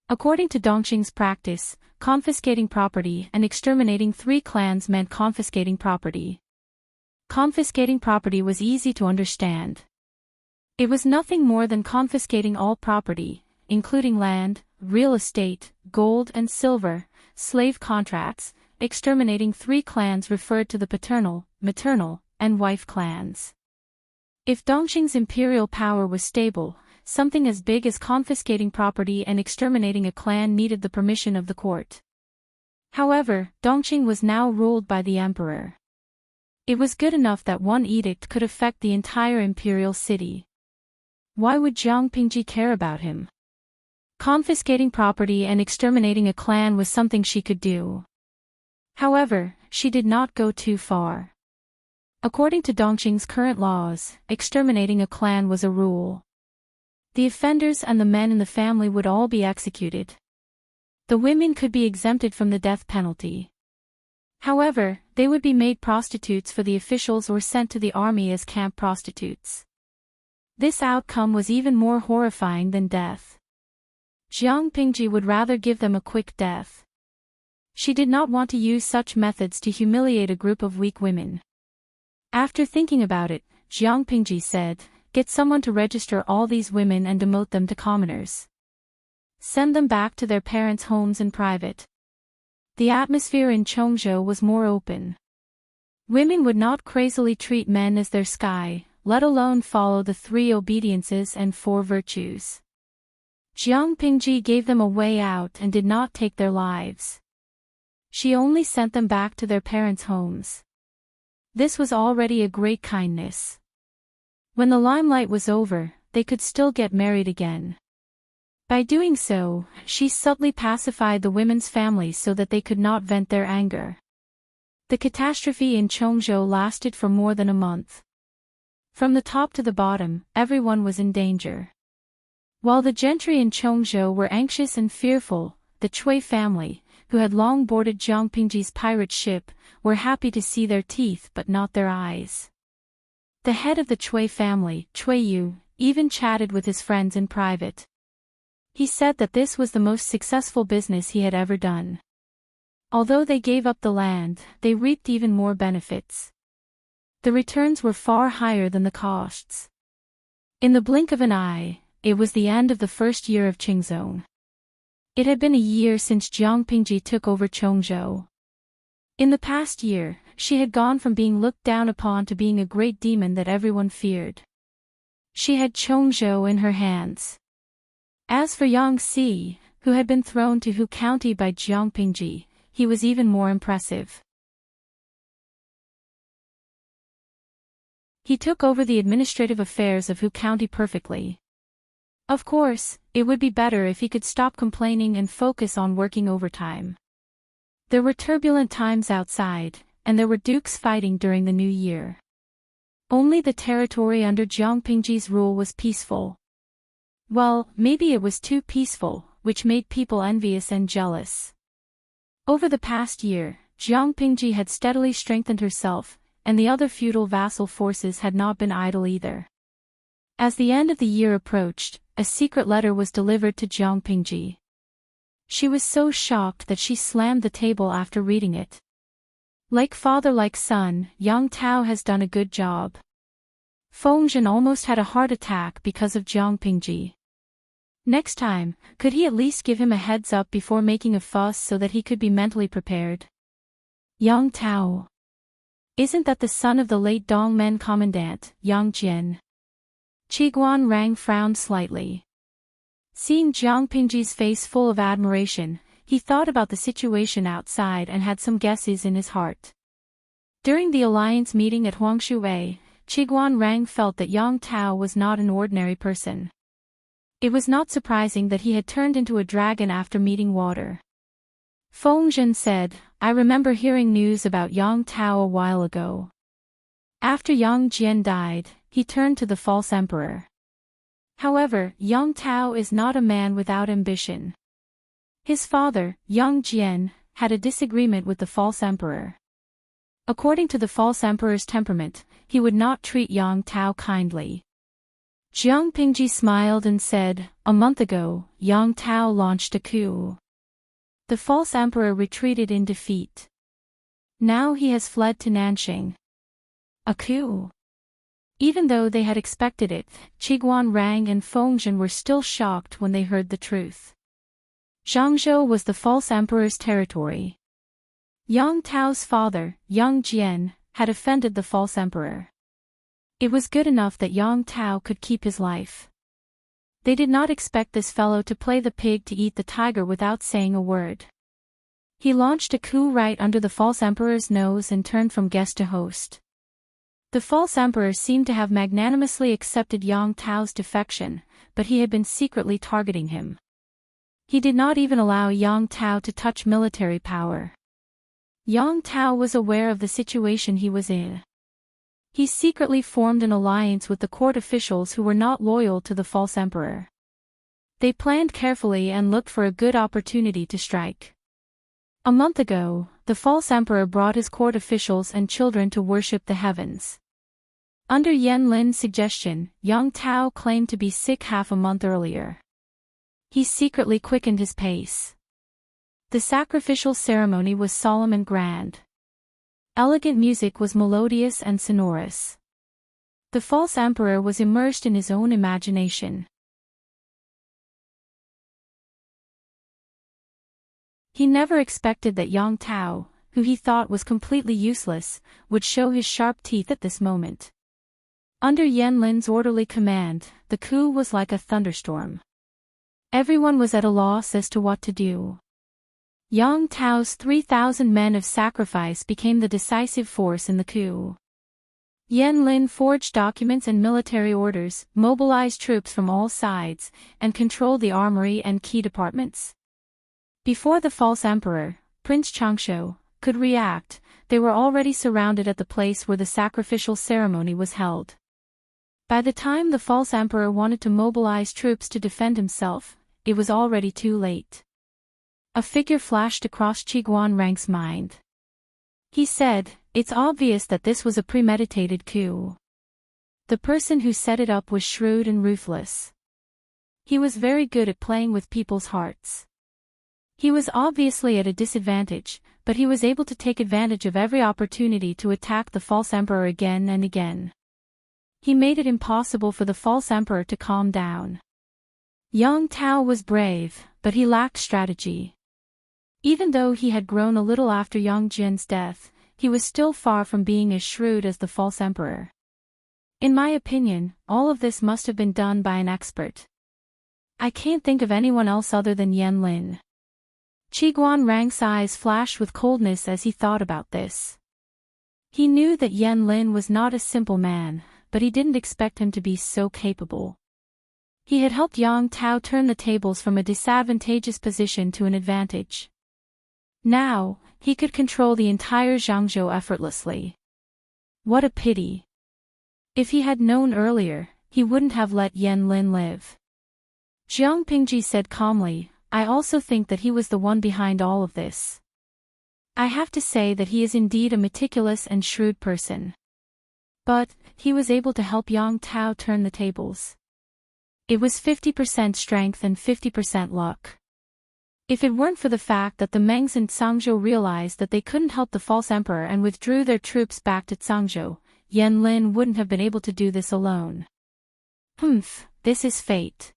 According to Dongqing's practice, confiscating property and exterminating 3 clans meant confiscating property. Confiscating property was easy to understand. It was nothing more than confiscating all property, including land, real estate, gold and silver, slave contracts. Exterminating 3 clans referred to the paternal, maternal, and wife clans. If Dongqing's imperial power was stable, something as big as confiscating property and exterminating a clan needed the permission of the court. However, Dongqing was now ruled by the emperor. It was good enough that one edict could affect the entire imperial city. Why would Jiang Pingji care about him? Confiscating property and exterminating a clan was something she could do. However, she did not go too far. According to Dongqing's current laws, exterminating a clan was a rule. The offenders and the men in the family would all be executed. The women could be exempted from the death penalty. However, they would be made prostitutes for the officials or sent to the army as camp prostitutes. This outcome was even more horrifying than death. Jiang Pingji would rather give them a quick death. She did not want to use such methods to humiliate a group of weak women. After thinking about it, Jiang Pingji said, "Get someone to register all these women and demote them to commoners. Send them back to their parents' homes in private." The atmosphere in Chongzhou was more open. Women would not crazily treat men as their sky, let alone follow the 3 obediences and 4 virtues. Jiang Pingji gave them a way out and did not take their lives. She only sent them back to their parents' homes. This was already a great kindness. When the limelight was over, they could still get married again. By doing so, she subtly pacified the women's families so that they could not vent their anger. The catastrophe in Chongzhou lasted for more than a month. From the top to the bottom, everyone was in danger. While the gentry in Chongzhou were anxious and fearful, the Chui family, who had long boarded Jiang Pingji's pirate ship, were happy to see their teeth but not their eyes. The head of the Chui family, Chui Yu, even chatted with his friends in private. He said that this was the most successful business he had ever done. Although they gave up the land, they reaped even more benefits. The returns were far higher than the costs. In the blink of an eye, it was the end of the first year of Qingzong. It had been a year since Jiang Pingji took over Chongzhou. In the past year, she had gone from being looked down upon to being a great demon that everyone feared. She had Chongzhou in her hands. As for Yang Si, who had been thrown to Hu County by Jiang Pingji, he was even more impressive. He took over the administrative affairs of Hu County perfectly. Of course, it would be better if he could stop complaining and focus on working overtime. There were turbulent times outside, and there were dukes fighting during the new year. Only the territory under Jiang Pingji's rule was peaceful. Well, maybe it was too peaceful, which made people envious and jealous. Over the past year, Jiang Pingji had steadily strengthened herself, and the other feudal vassal forces had not been idle either. As the end of the year approached, a secret letter was delivered to Jiang Pingji. She was so shocked that she slammed the table after reading it. Like father like son, Yang Tao has done a good job. Fengzhen almost had a heart attack because of Jiang Pingji. Next time, could he at least give him a heads up before making a fuss so that he could be mentally prepared? Yang Tao. Isn't that the son of the late Dongmen commandant, Yang Jian? Qiguan Rang frowned slightly. Seeing Jiang Pingji's face full of admiration, he thought about the situation outside and had some guesses in his heart. During the alliance meeting at Huangshuwei, Qiguan Rang felt that Yang Tao was not an ordinary person. It was not surprising that he had turned into a dragon after meeting water. Fengzhen said, I remember hearing news about Yang Tao a while ago. After Yang Jian died, he turned to the false emperor. However, Yang Tao is not a man without ambition. His father, Yang Jian, had a disagreement with the false emperor. According to the false emperor's temperament, he would not treat Yang Tao kindly. Jiang Pingji smiled and said, a month ago, Yang Tao launched a coup. The false emperor retreated in defeat. Now he has fled to Nanxing. A coup. Even though they had expected it, Qiguan Rang and Fengzhen were still shocked when they heard the truth. Zhangzhou was the false emperor's territory. Yang Tao's father, Yang Jian, had offended the false emperor. It was good enough that Yang Tao could keep his life. They did not expect this fellow to play the pig to eat the tiger without saying a word. He launched a coup right under the false emperor's nose and turned from guest to host. The false emperor seemed to have magnanimously accepted Yang Tao's defection, but he had been secretly targeting him. He did not even allow Yang Tao to touch military power. Yang Tao was aware of the situation he was in. He secretly formed an alliance with the court officials who were not loyal to the false emperor. They planned carefully and looked for a good opportunity to strike. A month ago, the false emperor brought his court officials and children to worship the heavens. Under Yan Lin's suggestion, Yang Tao claimed to be sick half a month earlier. He secretly quickened his pace. The sacrificial ceremony was solemn and grand. Elegant music was melodious and sonorous. The false emperor was immersed in his own imagination. He never expected that Yang Tao, who he thought was completely useless, would show his sharp teeth at this moment. Under Yan Lin's orderly command, the coup was like a thunderstorm. Everyone was at a loss as to what to do. Yang Tao's 3,000 men of sacrifice became the decisive force in the coup. Yan Lin forged documents and military orders, mobilized troops from all sides, and controlled the armory and key departments. Before the false emperor, Prince Changshu, could react, they were already surrounded at the place where the sacrificial ceremony was held. By the time the false emperor wanted to mobilize troops to defend himself, it was already too late. A figure flashed across Qiguan Rang's mind. He said, it's obvious that this was a premeditated coup. The person who set it up was shrewd and ruthless. He was very good at playing with people's hearts. He was obviously at a disadvantage, but he was able to take advantage of every opportunity to attack the false emperor again and again. He made it impossible for the false emperor to calm down. Yang Tao was brave, but he lacked strategy. Even though he had grown a little after Yang Jian's death, he was still far from being as shrewd as the false emperor. In my opinion, all of this must have been done by an expert. I can't think of anyone else other than Yan Lin. Qiguan Rang's eyes flashed with coldness as he thought about this. He knew that Yan Lin was not a simple man, but he didn't expect him to be so capable. He had helped Yang Tao turn the tables from a disadvantageous position to an advantage. Now, he could control the entire Zhangzhou effortlessly. What a pity. If he had known earlier, he wouldn't have let Yan Lin live. Jiang Pingji said calmly, I also think that he was the one behind all of this. I have to say that he is indeed a meticulous and shrewd person. But, he was able to help Yang Tao turn the tables. It was 50% strength and 50% luck. If it weren't for the fact that the Mengs and Zhangzhou realized that they couldn't help the false emperor and withdrew their troops back to Zhangzhou, Yan Lin wouldn't have been able to do this alone. This is fate.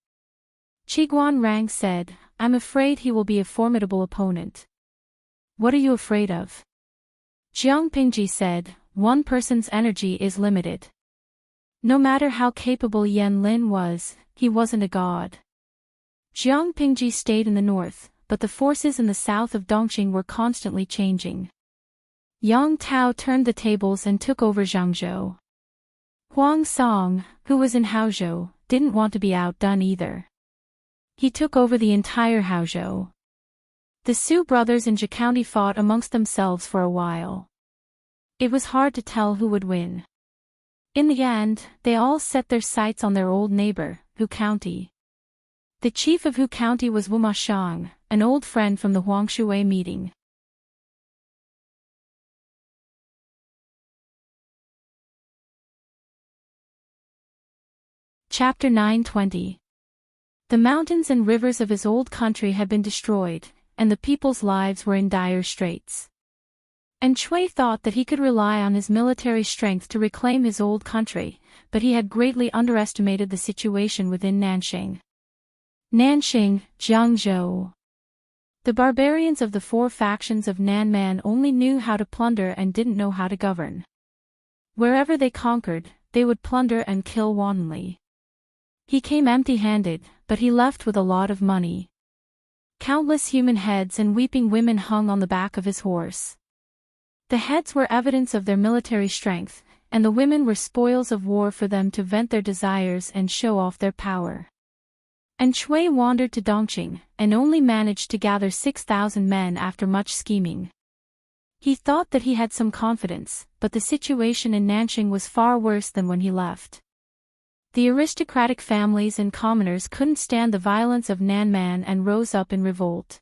Qiguan Rang said, I'm afraid he will be a formidable opponent. What are you afraid of? Jiang Pingji said, one person's energy is limited. No matter how capable Yan Lin was, he wasn't a god. Jiang Pingji stayed in the north, but the forces in the south of Dongqing were constantly changing. Yang Tao turned the tables and took over Zhangzhou. Huang Song, who was in Haozhou, didn't want to be outdone either. He took over the entire Haozhou. The Su brothers in Zhe County fought amongst themselves for a while. It was hard to tell who would win. In the end, they all set their sights on their old neighbor, Hu County. The chief of Hu County was Wu Mashang, an old friend from the Huangshui meeting. Chapter 920. The mountains and rivers of his old country had been destroyed, and the people's lives were in dire straits. And Chui thought that he could rely on his military strength to reclaim his old country, but he had greatly underestimated the situation within Nanxing. Nanxing, Jiangzhou. The barbarians of the four factions of Nanman only knew how to plunder and didn't know how to govern. Wherever they conquered, they would plunder and kill wantonly. He came empty-handed, but he left with a lot of money. Countless human heads and weeping women hung on the back of his horse. The heads were evidence of their military strength, and the women were spoils of war for them to vent their desires and show off their power. And Chui wandered to Dongqing, and only managed to gather 6,000 men after much scheming. He thought that he had some confidence, but the situation in Nanxing was far worse than when he left. The aristocratic families and commoners couldn't stand the violence of Nanman and rose up in revolt.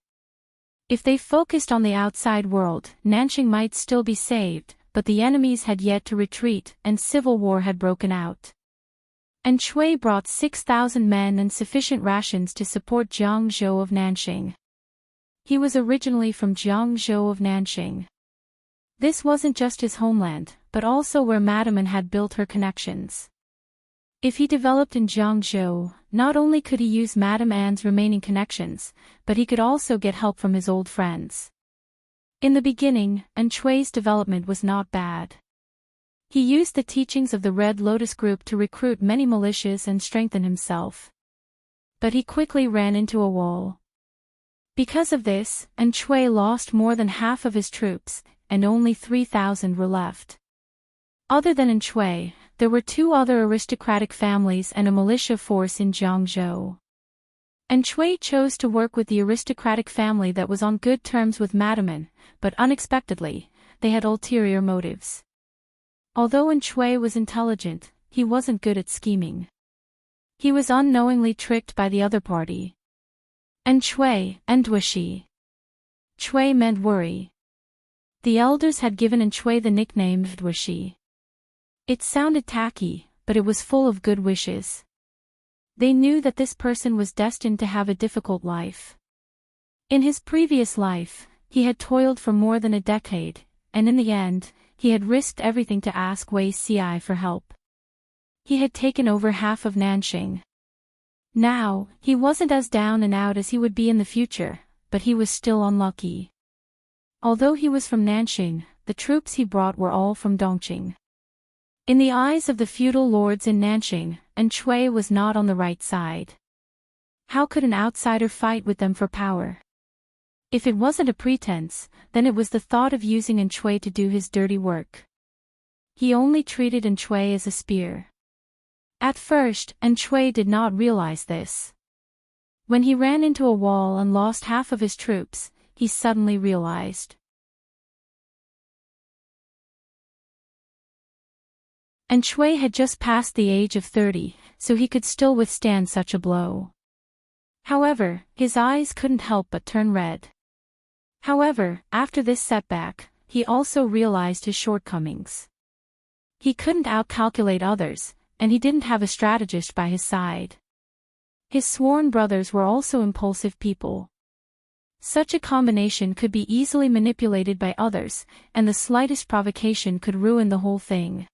If they focused on the outside world, Nanxing might still be saved, but the enemies had yet to retreat, and civil war had broken out. And Chui brought 6,000 men and sufficient rations to support Jiangzhou of Nanxing. He was originally from Jiangzhou of Nanxing. This wasn't just his homeland, but also where Madame had built her connections. If he developed in Jiangzhou, not only could he use Madame Anne's remaining connections, but he could also get help from his old friends. In the beginning, Chui's development was not bad. He used the teachings of the Red Lotus Group to recruit many militias and strengthen himself. But he quickly ran into a wall. Because of this, Chui lost more than half of his troops, and only 3,000 were left. Other than Chui, there were 2 other aristocratic families and a militia force in Jiangzhou. Chui chose to work with the aristocratic family that was on good terms with Madame, but unexpectedly, they had ulterior motives. Although Chui was intelligent, he wasn't good at scheming. He was unknowingly tricked by the other party. Chui, Duishi. Chui meant worry. The elders had given Chui the nickname Duishi. It sounded tacky, but it was full of good wishes. They knew that this person was destined to have a difficult life. In his previous life, he had toiled for more than a decade, and in the end, he had risked everything to ask Wei Ci for help. He had taken over half of Nanxing. Now, he wasn't as down and out as he would be in the future, but he was still unlucky. Although he was from Nanxing, the troops he brought were all from Dongqing. In the eyes of the feudal lords in Nanxing, Enchui was not on the right side. How could an outsider fight with them for power? If it wasn't a pretense, then it was the thought of using Enchui to do his dirty work. He only treated Enchui as a spear. At first, Enchui did not realize this. When he ran into a wall and lost half of his troops, he suddenly realized. Enchui had just passed the age of 30, so he could still withstand such a blow. However, his eyes couldn't help but turn red. However, after this setback, he also realized his shortcomings. He couldn't outcalculate others, and he didn't have a strategist by his side. His sworn brothers were also impulsive people. Such a combination could be easily manipulated by others, and the slightest provocation could ruin the whole thing.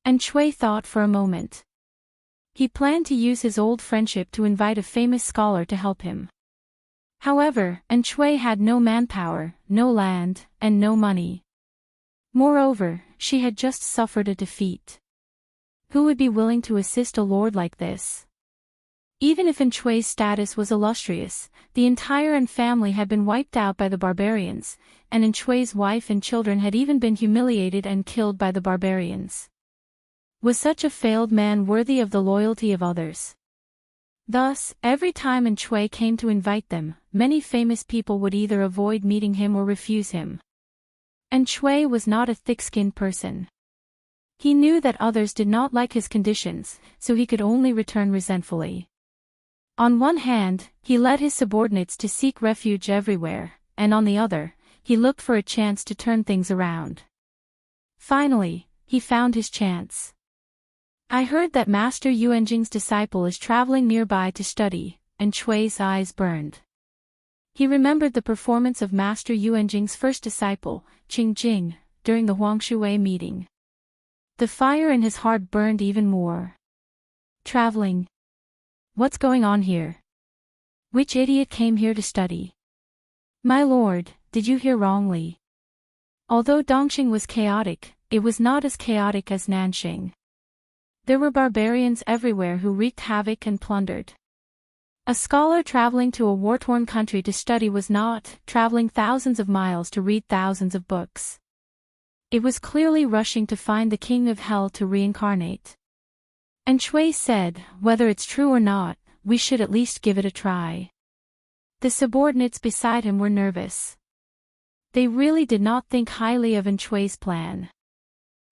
Enchui thought for a moment. He planned to use his old friendship to invite a famous scholar to help him. However, Enchui had no manpower, no land, and no money. Moreover, she had just suffered a defeat. Who would be willing to assist a lord like this? Even if Enchui's status was illustrious, the entire An family had been wiped out by the barbarians, and Enchui's wife and children had even been humiliated and killed by the barbarians. Was such a failed man worthy of the loyalty of others? Thus, every time Enchui came to invite them, many famous people would either avoid meeting him or refuse him. Enchui was not a thick-skinned person. He knew that others did not like his conditions, so he could only return resentfully. On one hand, he led his subordinates to seek refuge everywhere, and on the other, he looked for a chance to turn things around. Finally, he found his chance. I heard that Master Yuanjing's disciple is traveling nearby to study, and Chui's eyes burned. He remembered the performance of Master Yuanjing's first disciple, Qingjing, during the Huangshui meeting. The fire in his heart burned even more. Traveling. What's going on here? Which idiot came here to study? My lord, did you hear wrongly? Although Dongqing was chaotic, it was not as chaotic as Nanxing. There were barbarians everywhere who wreaked havoc and plundered. A scholar traveling to a war-torn country to study was not traveling thousands of miles to read thousands of books. It was clearly rushing to find the king of hell to reincarnate. And Chui said, whether it's true or not, we should at least give it a try. The subordinates beside him were nervous. They really did not think highly of Enchui's plan.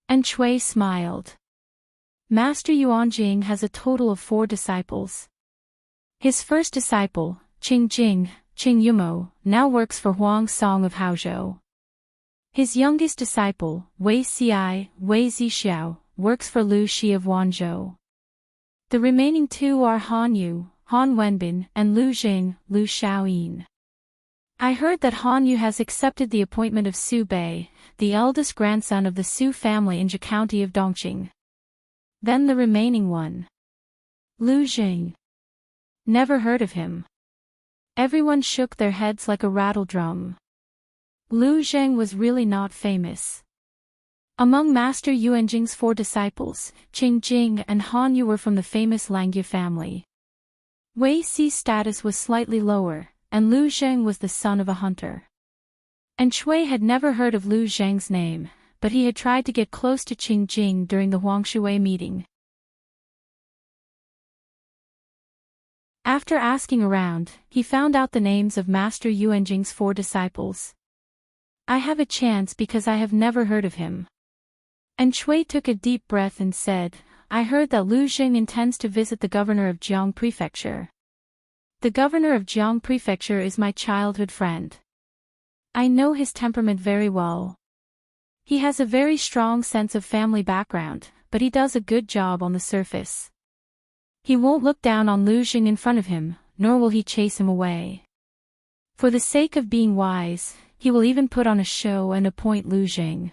Enchui smiled. Master Yuanjing has a total of 4 disciples. His first disciple, Qingjing, Qing Yumo, now works for Huang Song of Haozhou. His youngest disciple, Wei Ci, Wei Zixiao, works for Lu Shi of Wanzhou. The remaining 2 are Han Yu, Han Wenbin, and Lu Jing, Lu Xiaoyin. I heard that Han Yu has accepted the appointment of Su Bei, the eldest grandson of the Su family in the county of Dongqing. Then the remaining one. Lu Jing. Never heard of him. Everyone shook their heads like a rattle drum. Lu Zheng was really not famous. Among Master Yuanjing's 4 disciples, Qingjing and Han Yu were from the famous Langyu family. Wei Ci's status was slightly lower, and Lu Zheng was the son of a hunter. And Chui had never heard of Lu Zheng's name, but he had tried to get close to Qingjing during the Huangshui meeting. After asking around, he found out the names of Master Yuanjing's 4 disciples. I have a chance because I have never heard of him. And Chui took a deep breath and said, I heard that Lu Jing intends to visit the governor of Jiang Prefecture. The governor of Jiang Prefecture is my childhood friend. I know his temperament very well. He has a very strong sense of family background, but he does a good job on the surface. He won't look down on Lu Xing in front of him, nor will he chase him away. For the sake of being wise, he will even put on a show and appoint Lu Xing.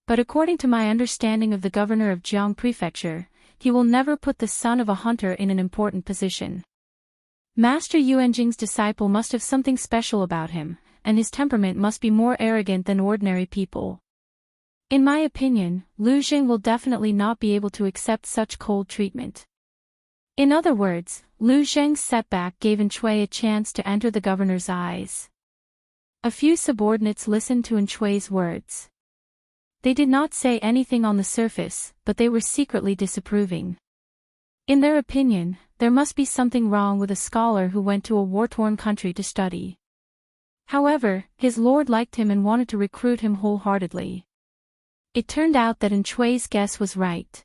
But according to my understanding of the governor of Jiang Prefecture, he will never put the son of a hunter in an important position. Master Yuanjing's disciple must have something special about him, and his temperament must be more arrogant than ordinary people. In my opinion, Lu Xing will definitely not be able to accept such cold treatment. In other words, Lu Zheng's setback gave Enchui a chance to enter the governor's eyes. A few subordinates listened to Enchui's words. They did not say anything on the surface, but they were secretly disapproving. In their opinion, there must be something wrong with a scholar who went to a war-torn country to study. However, his lord liked him and wanted to recruit him wholeheartedly. It turned out that Enchui's guess was right.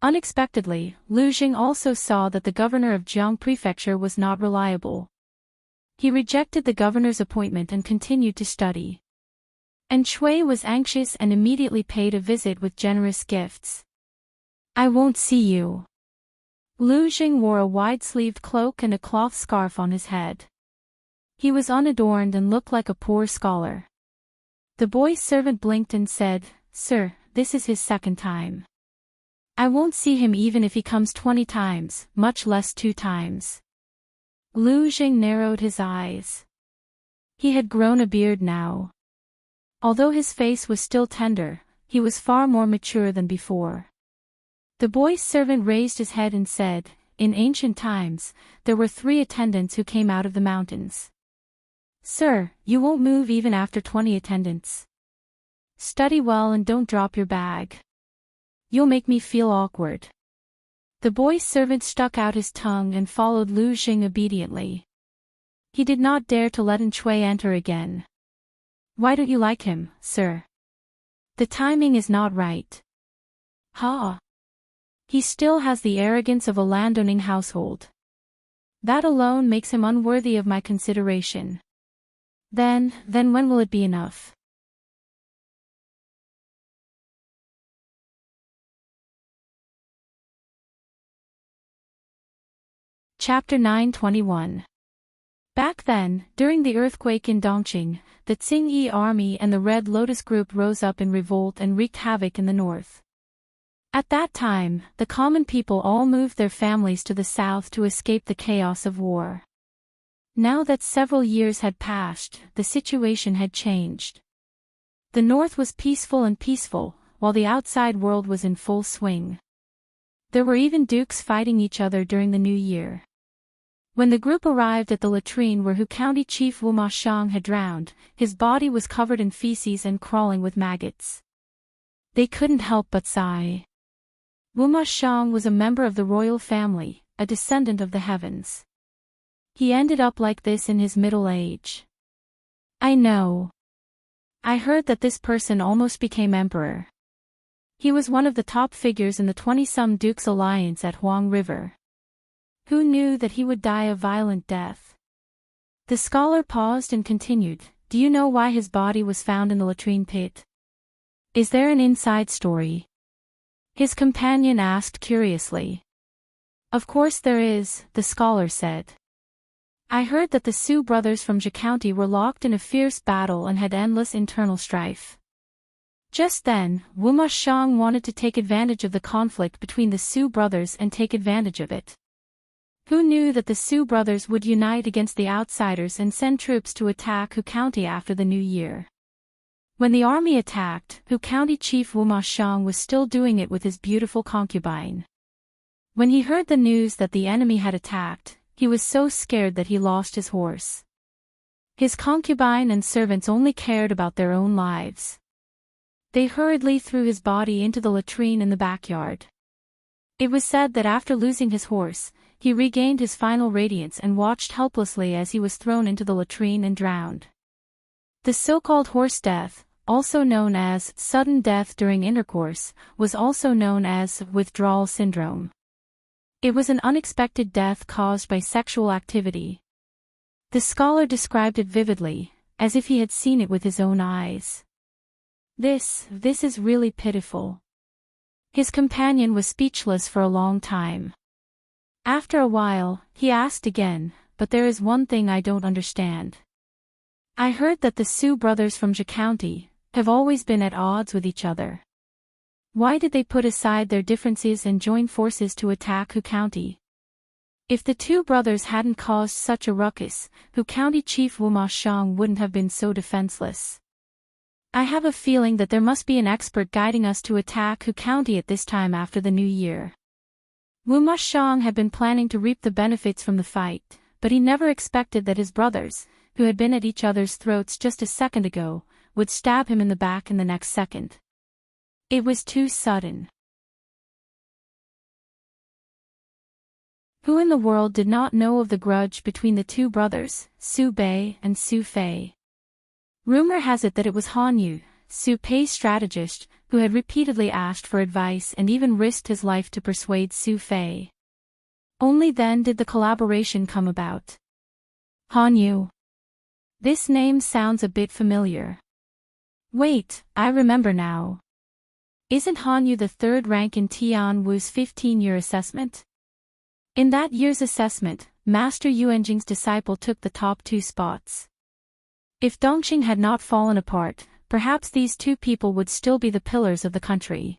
Unexpectedly, Lu Xing also saw that the governor of Jiang Prefecture was not reliable. He rejected the governor's appointment and continued to study. Enchui was anxious and immediately paid a visit with generous gifts. "I won't see you." Lu Xing wore a wide-sleeved cloak and a cloth scarf on his head. He was unadorned and looked like a poor scholar. The boy's servant blinked and said, "Sir, this is his second time. I won't see him even if he comes 20 times, much less 2 times. Lu Xing narrowed his eyes. He had grown a beard now. Although his face was still tender, he was far more mature than before. The boy's servant raised his head and said, "In ancient times, there were 3 attendants who came out of the mountains. Sir, you won't move even after 20 attendants. Study well and don't drop your bag. You'll make me feel awkward." The boy's servant stuck out his tongue and followed Lu Xing obediently. He did not dare to let Enchui enter again. "Why don't you like him, sir?" "The timing is not right." "Ha! He still has the arrogance of a landowning household. That alone makes him unworthy of my consideration. Then when will it be enough?" Chapter 921. Back then, during the earthquake in Dongqing, the Tsing-Yi army and the Red Lotus group rose up in revolt and wreaked havoc in the north. At that time, the common people all moved their families to the south to escape the chaos of war. Now that several years had passed, the situation had changed. The north was peaceful, while the outside world was in full swing. There were even dukes fighting each other during the new year. When the group arrived at the latrine where Hu County Chief Wu Ma Xiang had drowned, his body was covered in feces and crawling with maggots. They couldn't help but sigh. Wu Ma Xiang was a member of the royal family, a descendant of the heavens. He ended up like this in his middle age. I know. I heard that this person almost became emperor. He was one of the top figures in the 20-some Dukes alliance at Huang River. Who knew that he would die a violent death? The scholar paused and continued, "Do you know why his body was found in the latrine pit? Is there an inside story?" His companion asked curiously. "Of course there is," the scholar said. "I heard that the Su brothers from Zhe County were locked in a fierce battle and had endless internal strife. Just then, Wu Ma Xiang wanted to take advantage of the conflict between the Su brothers and take advantage of it. Who knew that the Su brothers would unite against the outsiders and send troops to attack Hu County after the new year? When the army attacked, Hu County Chief Wu Ma Xiang was still doing it with his beautiful concubine. When he heard the news that the enemy had attacked, he was so scared that he lost his horse. His concubine and servants only cared about their own lives. They hurriedly threw his body into the latrine in the backyard. It was said that after losing his horse, he regained his final radiance and watched helplessly as he was thrown into the latrine and drowned. The so-called horse death, also known as sudden death during intercourse, was also known as withdrawal syndrome. It was an unexpected death caused by sexual activity. The scholar described it vividly, as if he had seen it with his own eyes. This is really pitiful. His companion was speechless for a long time. After a while, he asked again, "But there is one thing I don't understand. I heard that the Sioux brothers from Zhe County have always been at odds with each other. Why did they put aside their differences and join forces to attack Hu County? If the two brothers hadn't caused such a ruckus, Hu County Chief Wuma Shang wouldn't have been so defenseless. I have a feeling that there must be an expert guiding us to attack Hu County at this time after the new year." Wuma Shang had been planning to reap the benefits from the fight, but he never expected that his brothers, who had been at each other's throats just a second ago, would stab him in the back in the next second. It was too sudden. Who in the world did not know of the grudge between the two brothers, Su Bei and Su Fei? Rumor has it that it was Han Yu, Su Pei's strategist, who had repeatedly asked for advice and even risked his life to persuade Su Fei. Only then did the collaboration come about. Han Yu. This name sounds a bit familiar. Wait, I remember now. Isn't Han Yu the third rank in Tian Wu's 15-year assessment? In that year's assessment, Master Yuanjing's disciple took the top 2 spots. If Dongqing had not fallen apart, perhaps these two people would still be the pillars of the country.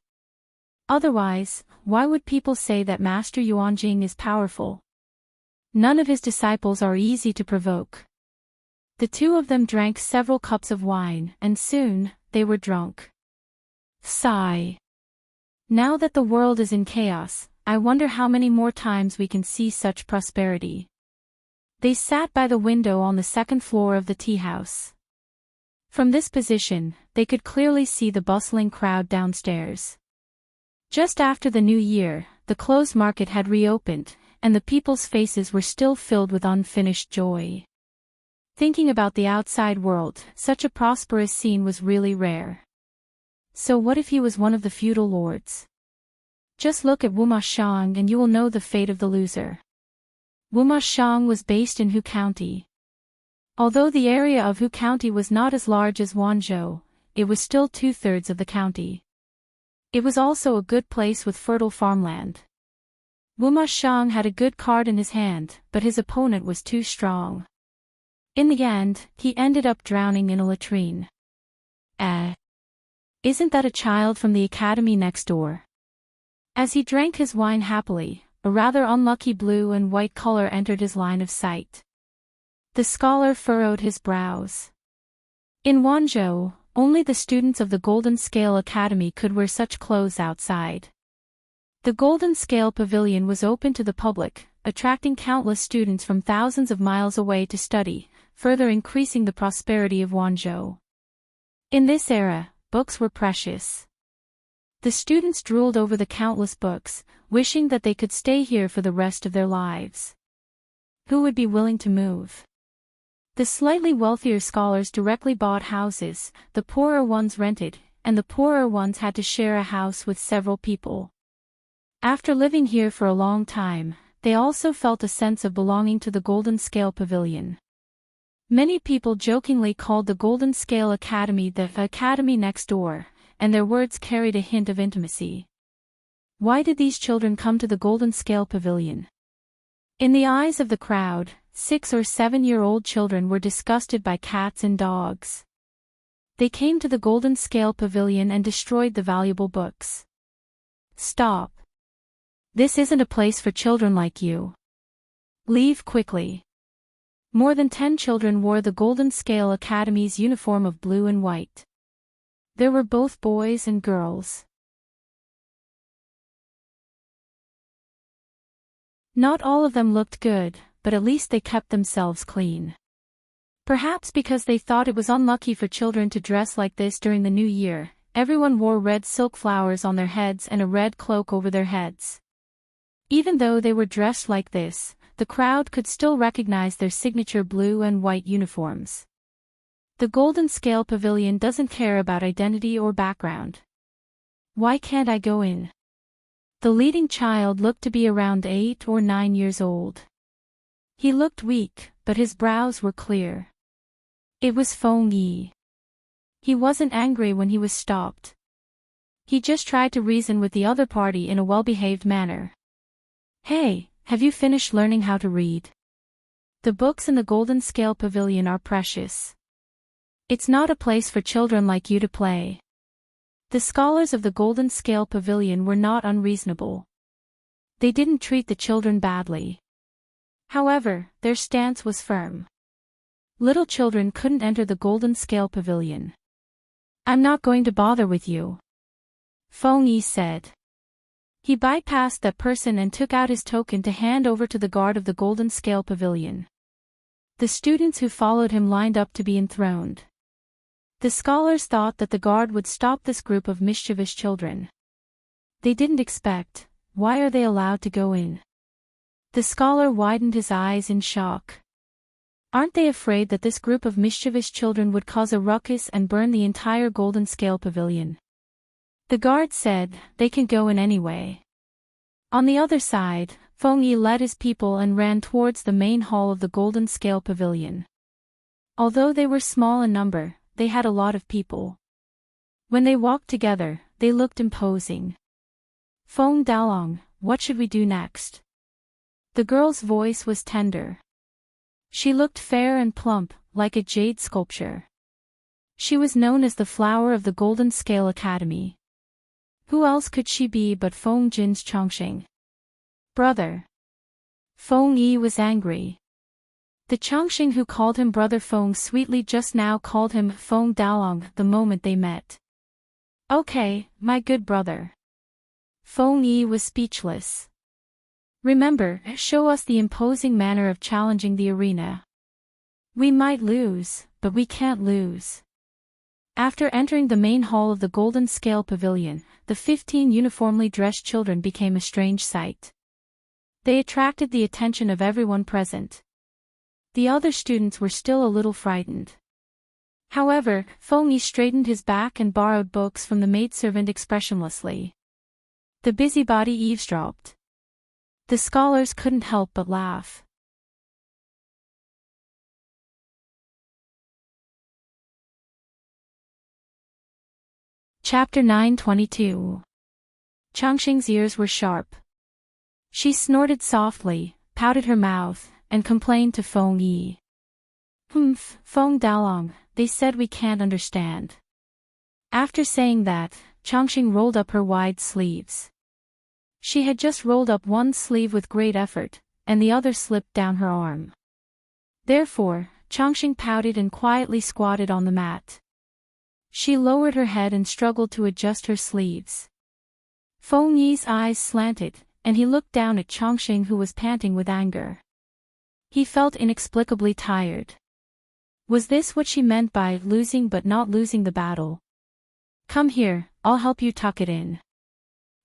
Otherwise, why would people say that Master Yuanjing is powerful? None of his disciples are easy to provoke. The two of them drank several cups of wine, and soon, they were drunk. Sigh. Now that the world is in chaos, I wonder how many more times we can see such prosperity. They sat by the window on the second floor of the tea house. From this position, they could clearly see the bustling crowd downstairs. Just after the new year, the clothes market had reopened, and the people's faces were still filled with unfinished joy. Thinking about the outside world, such a prosperous scene was really rare. So what if he was one of the feudal lords? Just look at Wuma Shang and you will know the fate of the loser. Wuma Shang was based in Hu County. Although the area of Hu County was not as large as Wanzhou, it was still 2/3 of the county. It was also a good place with fertile farmland. Wuma Shang had a good card in his hand, but his opponent was too strong. In the end, he ended up drowning in a latrine. Isn't that a child from the academy next door? As he drank his wine happily, a rather unlucky blue and white color entered his line of sight. The scholar furrowed his brows. In Wanzhou, only the students of the Golden Scale Academy could wear such clothes outside. The Golden Scale Pavilion was open to the public, attracting countless students from thousands of miles away to study, further increasing the prosperity of Wanzhou. In this era, books were precious. The students drooled over the countless books, wishing that they could stay here for the rest of their lives. Who would be willing to move? The slightly wealthier scholars directly bought houses, the poorer ones rented, and the poorer ones had to share a house with several people. After living here for a long time, they also felt a sense of belonging to the Golden Scale Pavilion. Many people jokingly called the Golden Scale Academy the academy next door, and their words carried a hint of intimacy. Why did these children come to the Golden Scale Pavilion? In the eyes of the crowd, 6 or 7-year-old children were disgusted by cats and dogs. They came to the Golden Scale Pavilion and destroyed the valuable books. Stop. This isn't a place for children like you. Leave quickly. More than 10 children wore the Golden Scale Academy's uniform of blue and white. There were both boys and girls. Not all of them looked good, but at least they kept themselves clean. Perhaps because they thought it was unlucky for children to dress like this during the new year, everyone wore red silk flowers on their heads and a red cloak over their heads. Even though they were dressed like this, the crowd could still recognize their signature blue and white uniforms. The Golden Scale Pavilion doesn't care about identity or background. Why can't I go in? The leading child looked to be around 8 or 9 years old. He looked weak, but his brows were clear. It was Feng Yi. He wasn't angry when he was stopped. He just tried to reason with the other party in a well-behaved manner. Hey, have you finished learning how to read? The books in the Golden Scale Pavilion are precious. It's not a place for children like you to play. The scholars of the Golden Scale Pavilion were not unreasonable. They didn't treat the children badly. However, their stance was firm. Little children couldn't enter the Golden Scale Pavilion. I'm not going to bother with you, Feng Yi said. He bypassed that person and took out his token to hand over to the guard of the Golden Scale Pavilion. The students who followed him lined up to be enthroned. The scholars thought that the guard would stop this group of mischievous children. They didn't expect, why are they allowed to go in? The scholar widened his eyes in shock. Aren't they afraid that this group of mischievous children would cause a ruckus and burn the entire Golden Scale Pavilion? The guard said, they can go in anyway. On the other side, Feng Yi led his people and ran towards the main hall of the Golden Scale Pavilion. Although they were small in number, they had a lot of people. When they walked together, they looked imposing. Feng Dalong, what should we do next? The girl's voice was tender. She looked fair and plump, like a jade sculpture. She was known as the flower of the Golden Scale Academy. Who else could she be but Feng Jin's Chongqing? Brother. Feng Yi was angry. The Chongqing who called him Brother Feng sweetly just now called him Feng Dalong the moment they met. Okay, my good brother. Feng Yi was speechless. Remember, show us the imposing manner of challenging the arena. We might lose, but we can't lose. After entering the main hall of the Golden Scale Pavilion, the 15 uniformly dressed children became a strange sight. They attracted the attention of everyone present. The other students were still a little frightened. However, Feng Yi straightened his back and borrowed books from the maidservant expressionlessly. The busybody eavesdropped. The scholars couldn't help but laugh. Chapter 9:22. Chongqing's ears were sharp. She snorted softly, pouted her mouth, and complained to Feng Yi. Feng Dalong, they said we can't understand. After saying that, Chongqing rolled up her wide sleeves. She had just rolled up one sleeve with great effort, and the other slipped down her arm. Therefore, Chongqing pouted and quietly squatted on the mat. She lowered her head and struggled to adjust her sleeves. Feng Yi's eyes slanted, and he looked down at Chongqing who was panting with anger. He felt inexplicably tired. Was this what she meant by losing but not losing the battle? Come here, I'll help you tuck it in.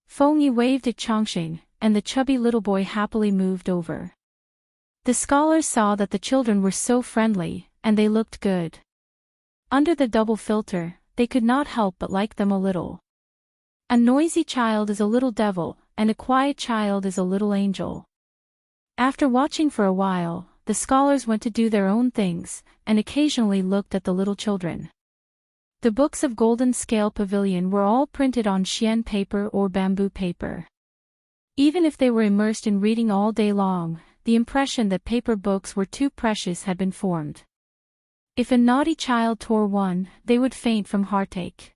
Feng Yi waved at Chongqing, and the chubby little boy happily moved over. The scholars saw that the children were so friendly, and they looked good. Under the double filter, they could not help but like them a little. A noisy child is a little devil, and a quiet child is a little angel. After watching for a while, the scholars went to do their own things, and occasionally looked at the little children. The books of Golden Scale Pavilion were all printed on xian paper or bamboo paper. Even if they were immersed in reading all day long, the impression that paper books were too precious had been formed. If a naughty child tore one, they would faint from heartache.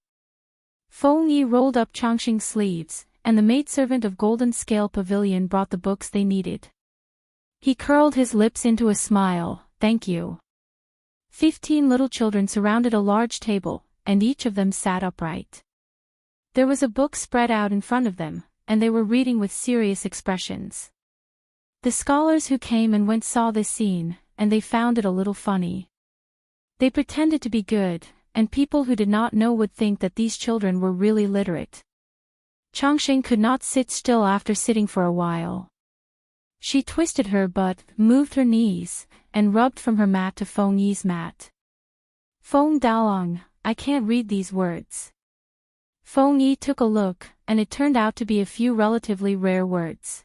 Feng Yi rolled up Chongqing's sleeves, and the maidservant of Golden Scale Pavilion brought the books they needed. He curled his lips into a smile, thank you. 15 little children surrounded a large table, and each of them sat upright. There was a book spread out in front of them, and they were reading with serious expressions. The scholars who came and went saw this scene, and they found it a little funny. They pretended to be good, and people who did not know would think that these children were really literate. Chongqing could not sit still after sitting for a while. She twisted her butt, moved her knees, and rubbed from her mat to Feng Yi's mat. Feng Dalong, I can't read these words. Feng Yi took a look, and it turned out to be a few relatively rare words.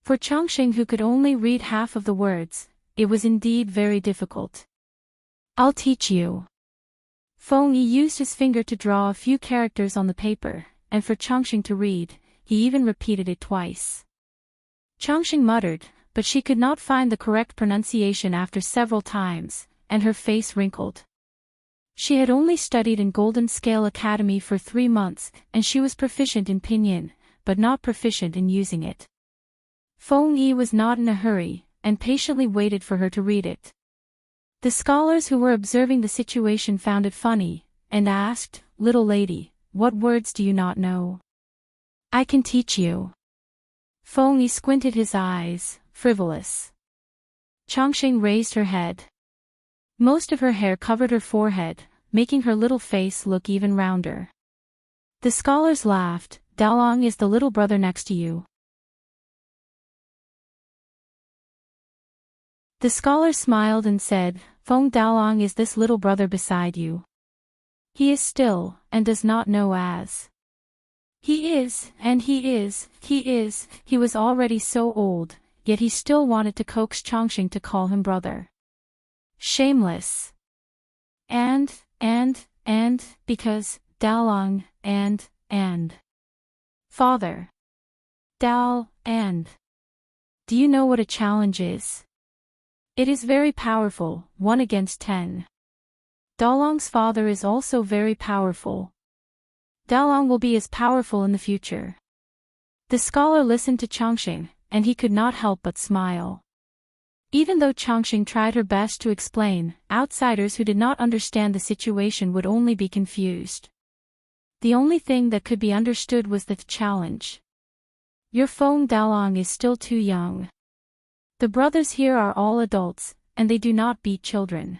For Chongqing who could only read half of the words, it was indeed very difficult. I'll teach you. Feng Yi used his finger to draw a few characters on the paper, and for Changxing to read. He even repeated it twice. Changxing muttered, but she could not find the correct pronunciation after several times, and her face wrinkled. She had only studied in Golden Scale Academy for 3 months, and she was proficient in pinyin, but not proficient in using it. Feng Yi was not in a hurry, and patiently waited for her to read it. The scholars who were observing the situation found it funny, and asked, "Little lady, what words do you not know? I can teach you." Feng Yi squinted his eyes, frivolous. Changxing raised her head. Most of her hair covered her forehead, making her little face look even rounder. The scholars laughed. "Daolong is the little brother next to you." The scholar smiled and said, "Feng Daolong is this little brother beside you. He is still, and does not know as. He is, and he was already so old, yet he still wanted to coax Changxing to call him brother. Shameless. And, because, Daolong, and. Father. Dao, and. Do you know what a challenge is? It is very powerful, 1 against 10. Daolong's father is also very powerful. Daolong will be as powerful in the future." The scholar listened to Changxing, and he could not help but smile. Even though Changxing tried her best to explain, outsiders who did not understand the situation would only be confused. The only thing that could be understood was the challenge. "Your Feng Daolong is still too young. The brothers here are all adults, and they do not beat children."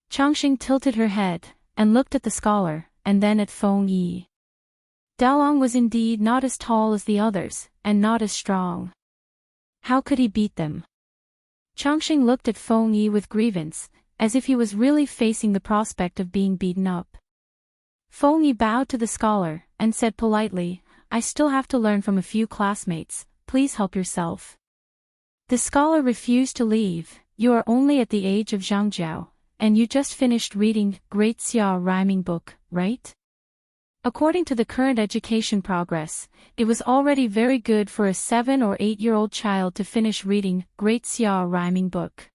Changxing tilted her head, and looked at the scholar, and then at Feng Yi. Daolong was indeed not as tall as the others, and not as strong. How could he beat them? Changxing looked at Feng Yi with grievance, as if he was really facing the prospect of being beaten up. Feng Yi bowed to the scholar, and said politely, "I still have to learn from a few classmates, please help yourself." The scholar refused to leave. "You are only at the age of Zhangjiao, and you just finished reading Great Xia rhyming book, right?" According to the current education progress, it was already very good for a 7 or 8-year-old child to finish reading Great Xia rhyming book.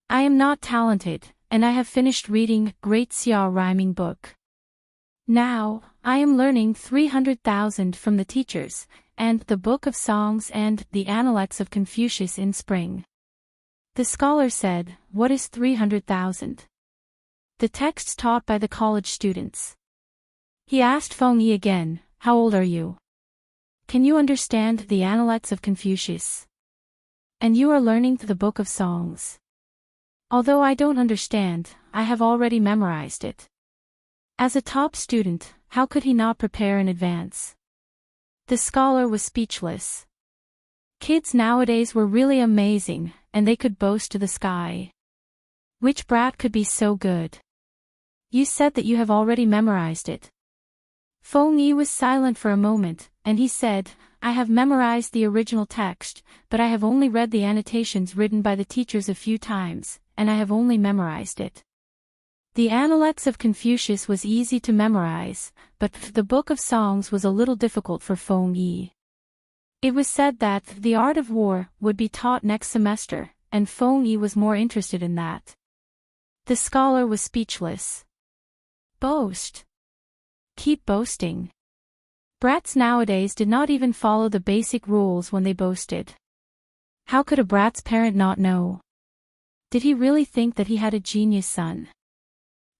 "I am not talented, and I have finished reading Great Xia rhyming book. Now, I am learning 300,000 from the teachers, and the Book of Songs and the Analects of Confucius in spring." The scholar said, "What is 300,000? "The texts taught by the college students." He asked Feng Yi again, "How old are you? Can you understand the Analects of Confucius? And you are learning the Book of Songs." "Although I don't understand, I have already memorized it." As a top student, how could he not prepare in advance? The scholar was speechless. Kids nowadays were really amazing, and they could boast to the sky. Which brat could be so good? "You said that you have already memorized it." Feng Yi was silent for a moment, and he said, "I have memorized the original text, but I have only read the annotations written by the teachers a few times, and I have only memorized it." The Analects of Confucius was easy to memorize, but the Book of Songs was a little difficult for Feng Yi. It was said that the art of war would be taught next semester, and Feng Yi was more interested in that. The scholar was speechless. Boast. Keep boasting. Brats nowadays did not even follow the basic rules when they boasted. How could a brat's parent not know? Did he really think that he had a genius son?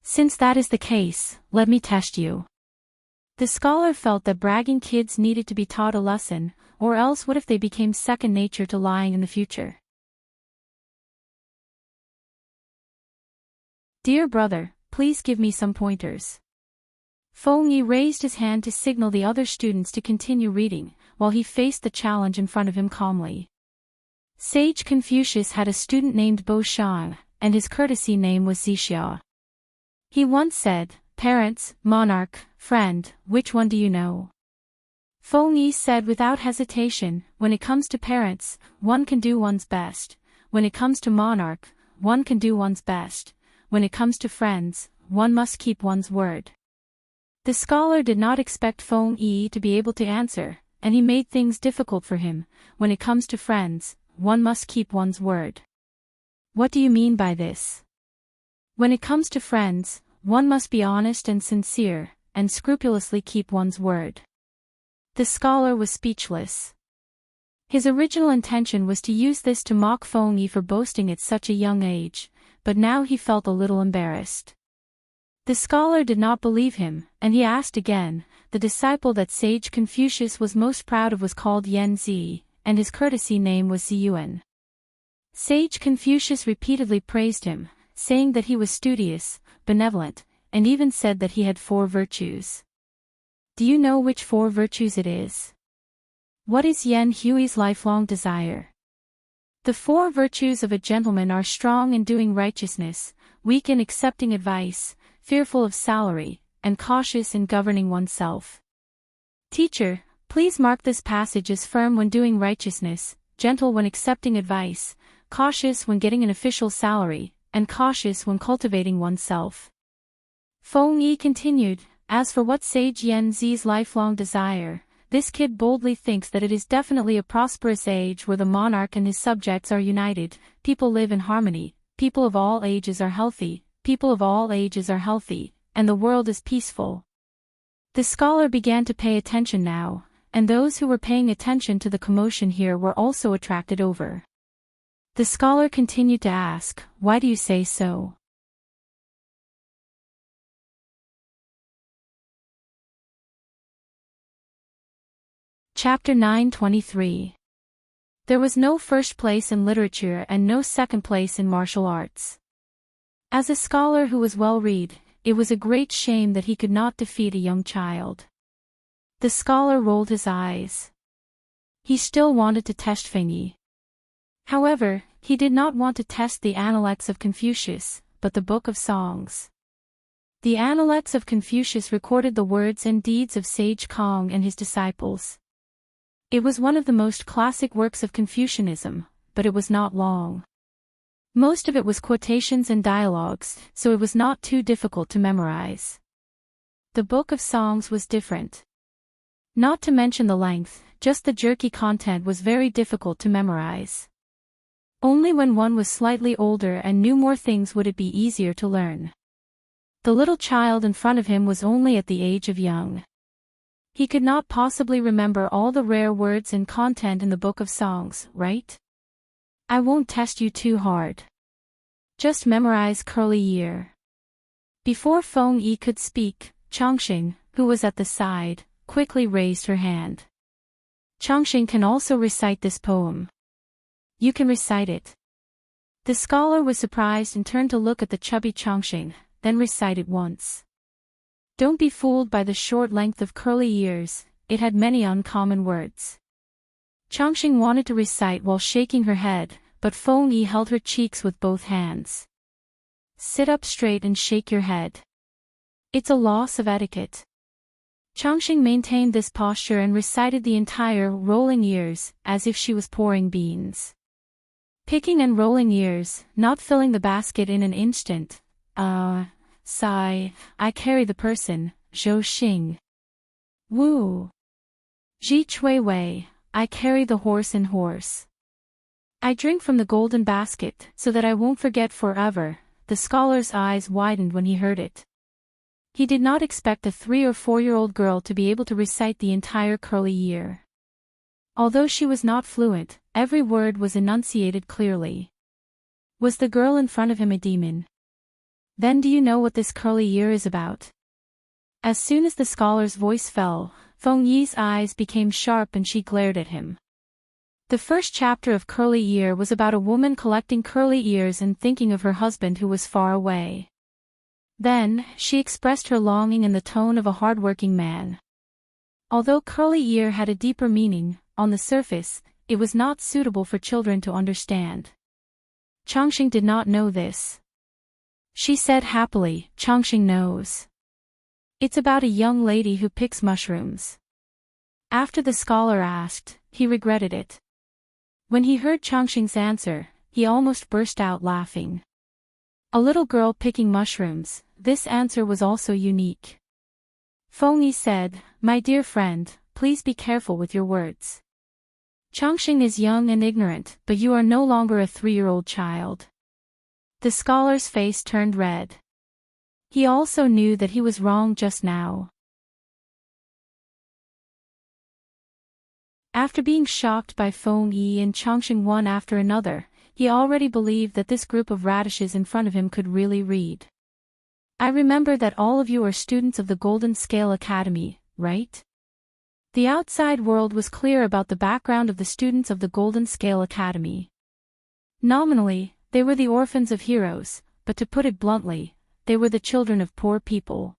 Since that is the case, let me test you. The scholar felt that bragging kids needed to be taught a lesson, or else what if they became second nature to lying in the future? "Dear brother, please give me some pointers." Feng Yi raised his hand to signal the other students to continue reading, while he faced the challenge in front of him calmly. Sage Confucius had a student named Bo Shang, and his courtesy name was Zixia. He once said, "Parents, monarch, friend, which one do you know?" Feng Yi said without hesitation, "When it comes to parents, one can do one's best. When it comes to monarch, one can do one's best. When it comes to friends, one must keep one's word." The scholar did not expect Feng Yi to be able to answer, and he made things difficult for him. When it comes to friends, one must keep one's word. What do you mean by this? When it comes to friends, one must be honest and sincere, and scrupulously keep one's word. The scholar was speechless. His original intention was to use this to mock Feng Yi for boasting at such a young age, but now he felt a little embarrassed. The scholar did not believe him, and he asked again. The disciple that sage Confucius was most proud of was called Yan Zi, and his courtesy name was Ziyuan. Sage Confucius repeatedly praised him, saying that he was studious, benevolent, and even said that he had 4 virtues. Do you know which 4 virtues it is? What is Yan Hui's lifelong desire? The 4 virtues of a gentleman are strong in doing righteousness, weak in accepting advice, fearful of salary, and cautious in governing oneself. Teacher, please mark this passage as firm when doing righteousness, gentle when accepting advice, cautious when getting an official salary, and cautious when cultivating oneself. Feng Yi continued, as for what sage Yan Zi's lifelong desire, this kid boldly thinks that it is definitely a prosperous age where the monarch and his subjects are united, people live in harmony, people of all ages are healthy, and the world is peaceful. The scholar began to pay attention now, and those who were paying attention to the commotion here were also attracted over. The scholar continued to ask, why do you say so? Chapter 9:23. There was no first place in literature and no second place in martial arts. As a scholar who was well-read, it was a great shame that he could not defeat a young child. The scholar rolled his eyes. He still wanted to test Feng Yi. However, he did not want to test the Analects of Confucius, but the Book of Songs. The Analects of Confucius recorded the words and deeds of Sage Kong and his disciples. It was one of the most classic works of Confucianism, but it was not long. Most of it was quotations and dialogues, so it was not too difficult to memorize. The Book of Songs was different. Not to mention the length, just the jerky content was very difficult to memorize. Only when one was slightly older and knew more things would it be easier to learn. The little child in front of him was only at the age of young. He could not possibly remember all the rare words and content in the Book of Songs, right? I won't test you too hard. Just memorize curly year. Before Feng Yi could speak, Chongqing, who was at the side, quickly raised her hand. Chongqing can also recite this poem. You can recite it. The scholar was surprised and turned to look at the chubby Chongqing, then recite it once. Don't be fooled by the short length of curly years, it had many uncommon words. Chongqing wanted to recite while shaking her head, but Feng Yi held her cheeks with both hands. Sit up straight and shake your head. It's a loss of etiquette. Chongqing maintained this posture and recited the entire rolling years, as if she was pouring beans. Picking and rolling years, not filling the basket in an instant. Sigh, I carry the person, Zhou Xing. Wu. Ji Chui Wei, I carry the horse and horse. I drink from the golden basket, so that I won't forget forever. The scholar's eyes widened when he heard it. He did not expect a 3- or 4-year-old girl to be able to recite the entire curly year. Although she was not fluent, every word was enunciated clearly. Was the girl in front of him a demon? Then do you know what this curly year is about? As soon as the scholar's voice fell, Feng Yi's eyes became sharp and she glared at him. The first chapter of Curly Year was about a woman collecting curly ears and thinking of her husband who was far away. Then, she expressed her longing in the tone of a hard-working man. Although Curly Year had a deeper meaning, on the surface, it was not suitable for children to understand. Chongqing did not know this. She said happily, Chongqing knows. It's about a young lady who picks mushrooms. After the scholar asked, he regretted it. When he heard Chongqing's answer, he almost burst out laughing. A little girl picking mushrooms, this answer was also unique. Feng Yi said, "My dear friend, please be careful with your words. Changxing is young and ignorant, but you are no longer a 3-year-old child." The scholar's face turned red. He also knew that he was wrong just now. After being shocked by Feng Yi and Changxing one after another, he already believed that this group of radishes in front of him could really read. "I remember that all of you are students of the Golden Scale Academy, right?" The outside world was clear about the background of the students of the Golden Scale Academy. Nominally, they were the orphans of heroes, but to put it bluntly, they were the children of poor people.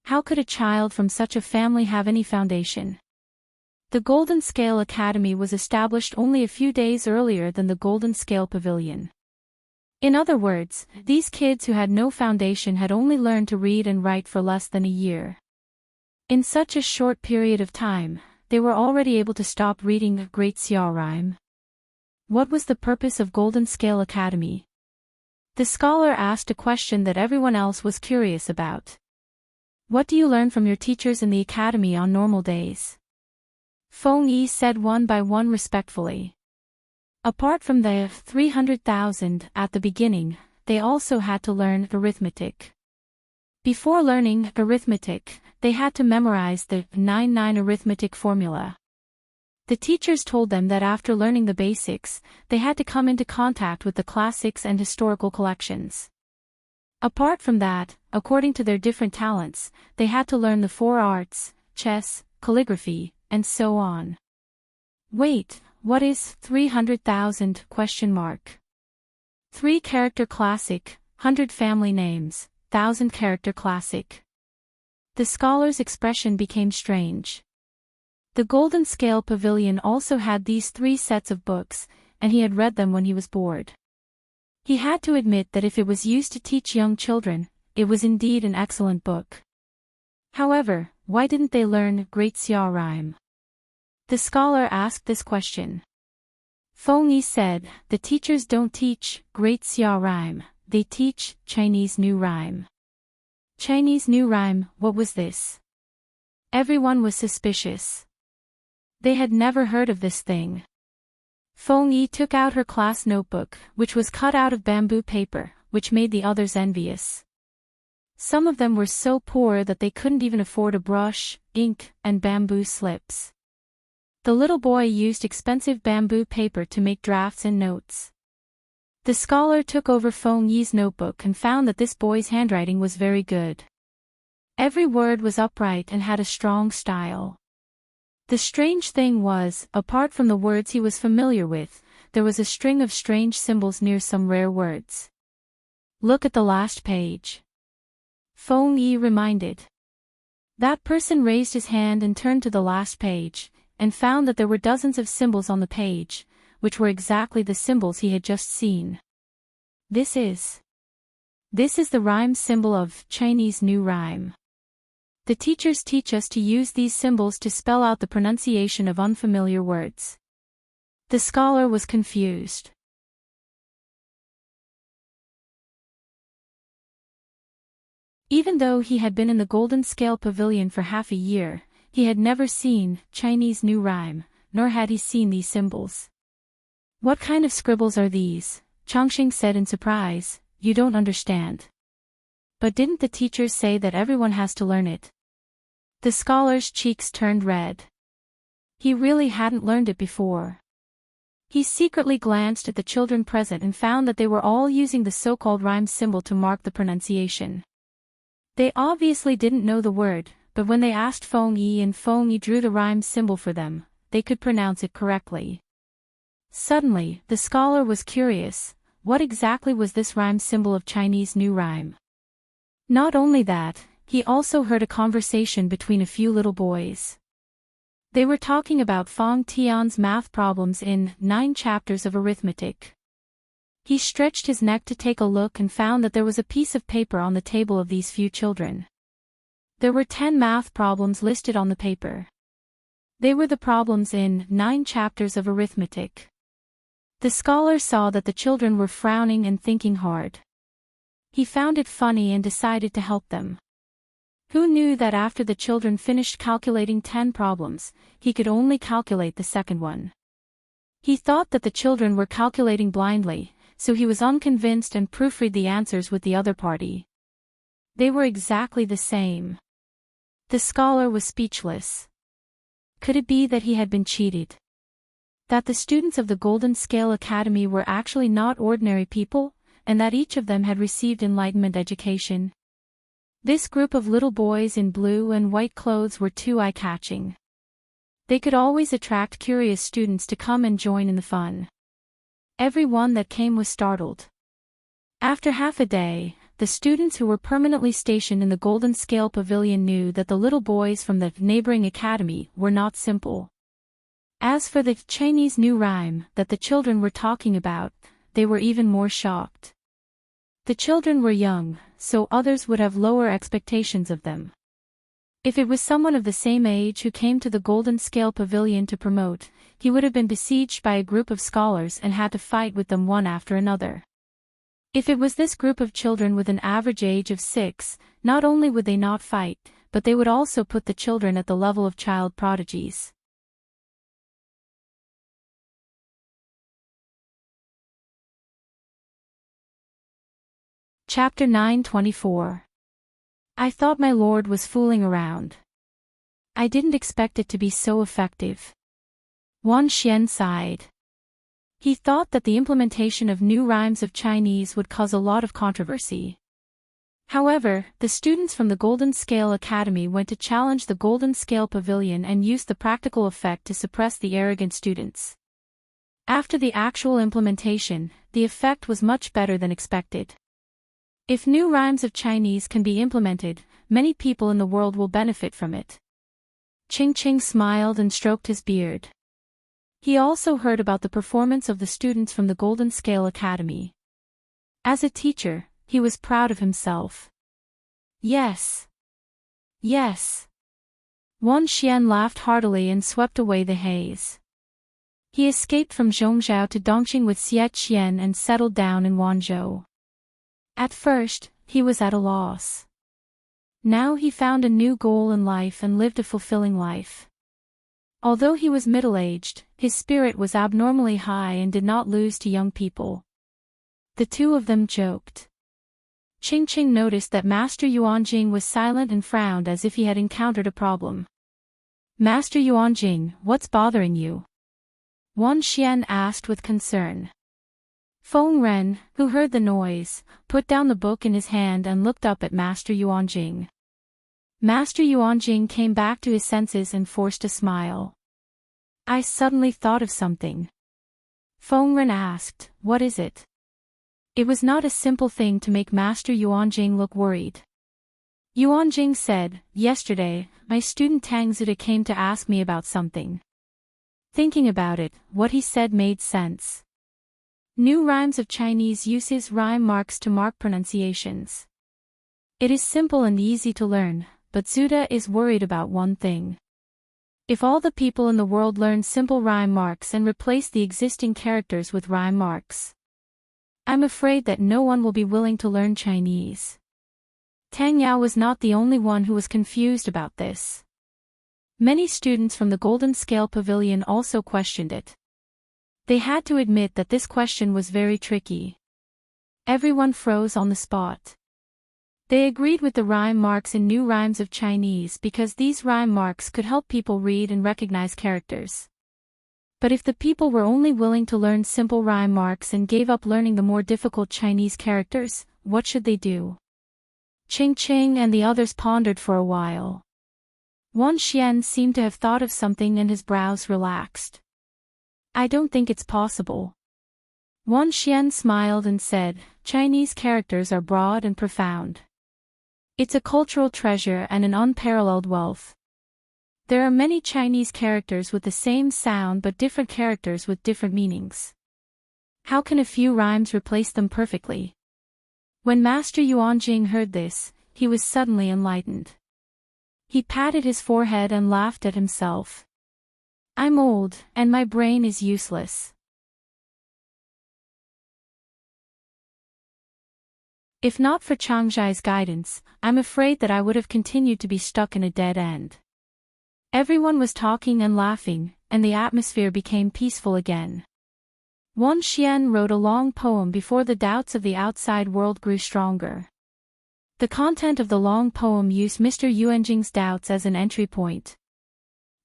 How could a child from such a family have any foundation? The Golden Scale Academy was established only a few days earlier than the Golden Scale Pavilion. In other words, these kids who had no foundation had only learned to read and write for less than a year. In such a short period of time, they were already able to stop reading the Great Xia Rhyme. What was the purpose of Golden Scale Academy? The scholar asked a question that everyone else was curious about. "What do you learn from your teachers in the academy on normal days?" Feng Yi said one by one respectfully. Apart from the 300,000 at the beginning, they also had to learn arithmetic. Before learning arithmetic, they had to memorize the 9-9 arithmetic formula. The teachers told them that after learning the basics, they had to come into contact with the classics and historical collections. Apart from that, according to their different talents, they had to learn the 4 arts, chess, calligraphy, and so on. Wait, what is 300,000? 3-character classic, 100 family names, 1,000-character classic. The scholar's expression became strange. The Golden Scale Pavilion also had these 3 sets of books, and he had read them when he was bored. He had to admit that if it was used to teach young children, it was indeed an excellent book. However, why didn't they learn Great Xia Rhyme? The scholar asked this question. Feng Yi said, "The teachers don't teach Great Xia Rhyme, they teach Chinese New Rhyme." Chinese New Rhyme, what was this? Everyone was suspicious. They had never heard of this thing. Feng Yi took out her class notebook, which was cut out of bamboo paper, which made the others envious. Some of them were so poor that they couldn't even afford a brush, ink, and bamboo slips. The little boy used expensive bamboo paper to make drafts and notes. The scholar took over Feng Yi's notebook and found that this boy's handwriting was very good. Every word was upright and had a strong style. The strange thing was, apart from the words he was familiar with, there was a string of strange symbols near some rare words. "Look at the last page," Feng Yi reminded. That person raised his hand and turned to the last page, and found that there were dozens of symbols on the page, which were exactly the symbols he had just seen. This is the rhyme symbol of Chinese New Rhyme. The teachers teach us to use these symbols to spell out the pronunciation of unfamiliar words. The scholar was confused. Even though he had been in the Golden Scale Pavilion for half a year, he had never seen Chinese New Rhyme, nor had he seen these symbols. "What kind of scribbles are these?" Changxing said in surprise. "You don't understand." "But didn't the teachers say that everyone has to learn it?" The scholar's cheeks turned red. He really hadn't learned it before. He secretly glanced at the children present and found that they were all using the so-called rhyme symbol to mark the pronunciation. They obviously didn't know the word, but when they asked Feng Yi and Feng Yi drew the rhyme symbol for them, they could pronounce it correctly. Suddenly, the scholar was curious, what exactly was this rhyme symbol of Chinese New Rhyme? Not only that, he also heard a conversation between a few little boys. They were talking about Fang Tian's math problems in 9 chapters of arithmetic. He stretched his neck to take a look and found that there was a piece of paper on the table of these few children. There were 10 math problems listed on the paper. They were the problems in 9 chapters of arithmetic. The scholar saw that the children were frowning and thinking hard. He found it funny and decided to help them. Who knew that after the children finished calculating 10 problems, he could only calculate the second one? He thought that the children were calculating blindly, so he was unconvinced and proofread the answers with the other party. They were exactly the same. The scholar was speechless. Could it be that he had been cheated? That the students of the Golden Scale Academy were actually not ordinary people, and that each of them had received enlightenment education? This group of little boys in blue and white clothes were too eye-catching. They could always attract curious students to come and join in the fun. Every one that came was startled. After half a day, the students who were permanently stationed in the Golden Scale Pavilion knew that the little boys from the neighboring academy were not simple. As for the Chinese new rhyme that the children were talking about, they were even more shocked. The children were young, so others would have lower expectations of them. If it was someone of the same age who came to the Golden Scale Pavilion to promote, he would have been besieged by a group of scholars and had to fight with them one after another. If it was this group of children with an average age of 6, not only would they not fight, but they would also put the children at the level of child prodigies. Chapter 9:24. I thought my lord was fooling around. I didn't expect it to be so effective. Wan Xian sighed. He thought that the implementation of new rhymes of Chinese would cause a lot of controversy. However, the students from the Golden Scale Academy went to challenge the Golden Scale Pavilion and used the practical effect to suppress the arrogant students. After the actual implementation, the effect was much better than expected. If new rhymes of Chinese can be implemented, many people in the world will benefit from it. Ching Ching smiled and stroked his beard. He also heard about the performance of the students from the Golden Scale Academy. As a teacher, he was proud of himself. Yes. Yes. Wan Xian laughed heartily and swept away the haze. He escaped from Zhongzhou to Dongqing with Xie Qian and settled down in Wanzhou. At first, he was at a loss. Now he found a new goal in life and lived a fulfilling life. Although he was middle-aged, his spirit was abnormally high and did not lose to young people. The two of them joked. Ching Ching noticed that Master Yuanjing was silent and frowned as if he had encountered a problem. Master Yuanjing, what's bothering you? Wan Xian asked with concern. Feng Ren, who heard the noise, put down the book in his hand and looked up at Master Yuanjing. Master Yuanjing came back to his senses and forced a smile. I suddenly thought of something. Feng Ren asked, what is it? It was not a simple thing to make Master Yuanjing look worried. Yuanjing said, yesterday, my student Tang Zuda came to ask me about something. Thinking about it, what he said made sense. New rhymes of Chinese uses rhyme marks to mark pronunciations. It is simple and easy to learn, but Zuda is worried about one thing. If all the people in the world learn simple rhyme marks and replace the existing characters with rhyme marks, I'm afraid that no one will be willing to learn Chinese. Tang Yao was not the only one who was confused about this. Many students from the Golden Scale Pavilion also questioned it. They had to admit that this question was very tricky. Everyone froze on the spot. They agreed with the rhyme marks in new rhymes of Chinese because these rhyme marks could help people read and recognize characters. But if the people were only willing to learn simple rhyme marks and gave up learning the more difficult Chinese characters, what should they do? Ching Ching and the others pondered for a while. Wan Xian seemed to have thought of something and his brows relaxed. I don't think it's possible. Wan Xian smiled and said, Chinese characters are broad and profound. It's a cultural treasure and an unparalleled wealth. There are many Chinese characters with the same sound but different characters with different meanings. How can a few rhymes replace them perfectly? When Master Yuanjing heard this, he was suddenly enlightened. He patted his forehead and laughed at himself. I'm old, and my brain is useless. If not for Changjai's guidance, I'm afraid that I would have continued to be stuck in a dead end. Everyone was talking and laughing, and the atmosphere became peaceful again. Wan Xian wrote a long poem before the doubts of the outside world grew stronger. The content of the long poem used Mr. Yuanjing's doubts as an entry point.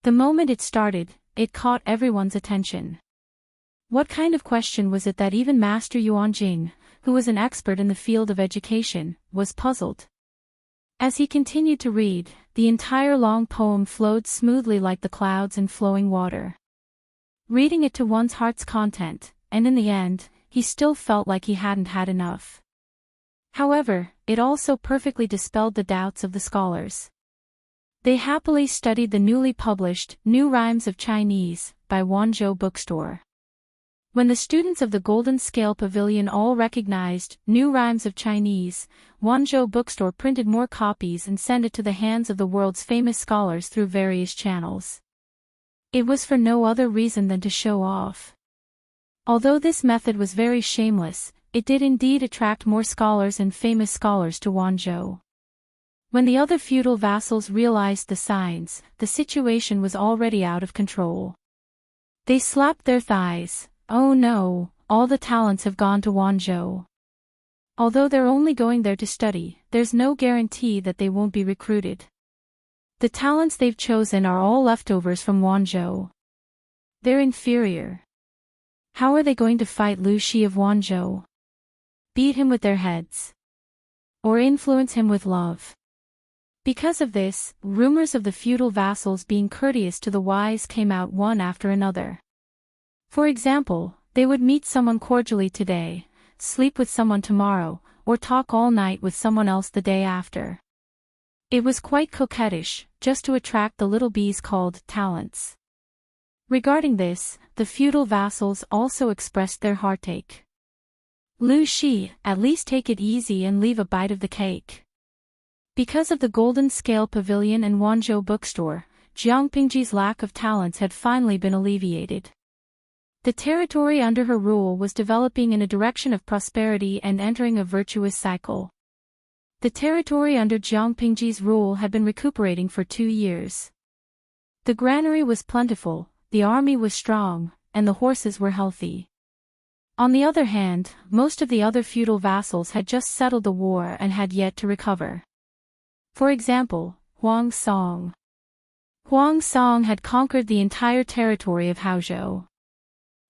The moment it started, it caught everyone's attention. What kind of question was it that even Master Yuanjing, who was an expert in the field of education, was puzzled? As he continued to read, the entire long poem flowed smoothly like the clouds in flowing water. Reading it to one's heart's content, and in the end, he still felt like he hadn't had enough. However, it also perfectly dispelled the doubts of the scholars. They happily studied the newly published New Rhymes of Chinese by Wanzhou Bookstore. When the students of the Golden Scale Pavilion all recognized New Rhymes of Chinese, Wanzhou Bookstore printed more copies and sent it to the hands of the world's famous scholars through various channels. It was for no other reason than to show off. Although this method was very shameless, it did indeed attract more scholars and famous scholars to Wanzhou. When the other feudal vassals realized the signs, the situation was already out of control. They slapped their thighs. Oh no, all the talents have gone to Wanzhou. Although they're only going there to study, there's no guarantee that they won't be recruited. The talents they've chosen are all leftovers from Wanzhou. They're inferior. How are they going to fight Lu Shi of Wanzhou? Beat him with their heads? Or influence him with love? Because of this, rumors of the feudal vassals being courteous to the wise came out one after another. For example, they would meet someone cordially today, sleep with someone tomorrow, or talk all night with someone else the day after. It was quite coquettish, just to attract the little bees called talents. Regarding this, the feudal vassals also expressed their heartache. Lu Shi, at least take it easy and leave a bite of the cake. Because of the Golden Scale Pavilion and Wanzhou Bookstore, Jiang Pingji's lack of talents had finally been alleviated. The territory under her rule was developing in a direction of prosperity and entering a virtuous cycle. The territory under Jiang Pingji's rule had been recuperating for 2 years. The granary was plentiful, the army was strong, and the horses were healthy. On the other hand, most of the other feudal vassals had just settled the war and had yet to recover. For example, Huang Song. Huang Song had conquered the entire territory of Haozhou.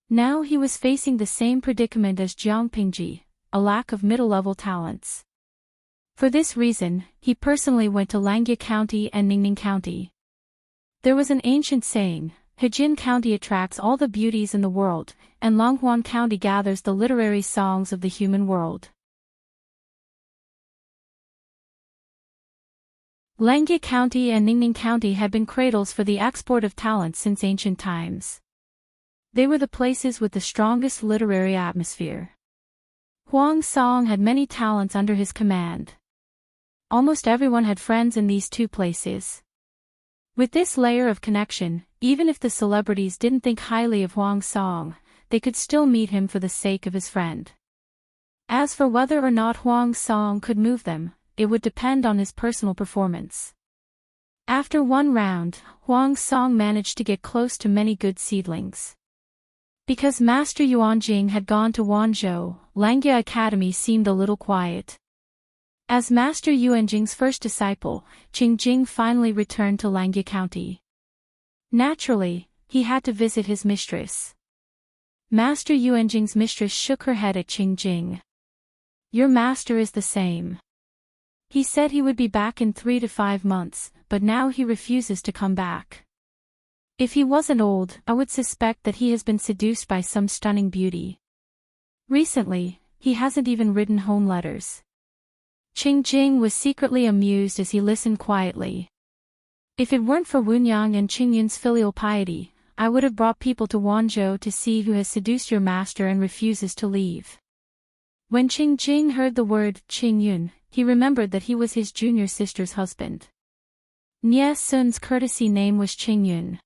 Now he was facing the same predicament as Jiang Pingji, a lack of middle-level talents. For this reason, he personally went to Langjie County and Ningning County. There was an ancient saying, Hejin County attracts all the beauties in the world, and Longhuan County gathers the literary songs of the human world. Langjie County and Ningning County had been cradles for the export of talents since ancient times. They were the places with the strongest literary atmosphere. Huang Song had many talents under his command. Almost everyone had friends in these two places. With this layer of connection, even if the celebrities didn't think highly of Huang Song, they could still meet him for the sake of his friend. As for whether or not Huang Song could move them, it would depend on his personal performance. After one round, Huang Song managed to get close to many good seedlings. Because Master Yuanjing had gone to Wanzhou, Langjie Academy seemed a little quiet. As Master Yuanjing's first disciple, Qingjing finally returned to Langjie County. Naturally, he had to visit his mistress. Master Yuanjing's mistress shook her head at Qingjing. Your master is the same. He said he would be back in 3 to 5 months, but now he refuses to come back. If he wasn't old, I would suspect that he has been seduced by some stunning beauty. Recently, he hasn't even written home letters. Qingjing was secretly amused as he listened quietly. If it weren't for Wunyang and Qingyun's filial piety, I would have brought people to Wanzhou to see who has seduced your master and refuses to leave. When Qingjing heard the word Qingyun, he remembered that he was his junior sister's husband. Nie Sun's courtesy name was Qingyun.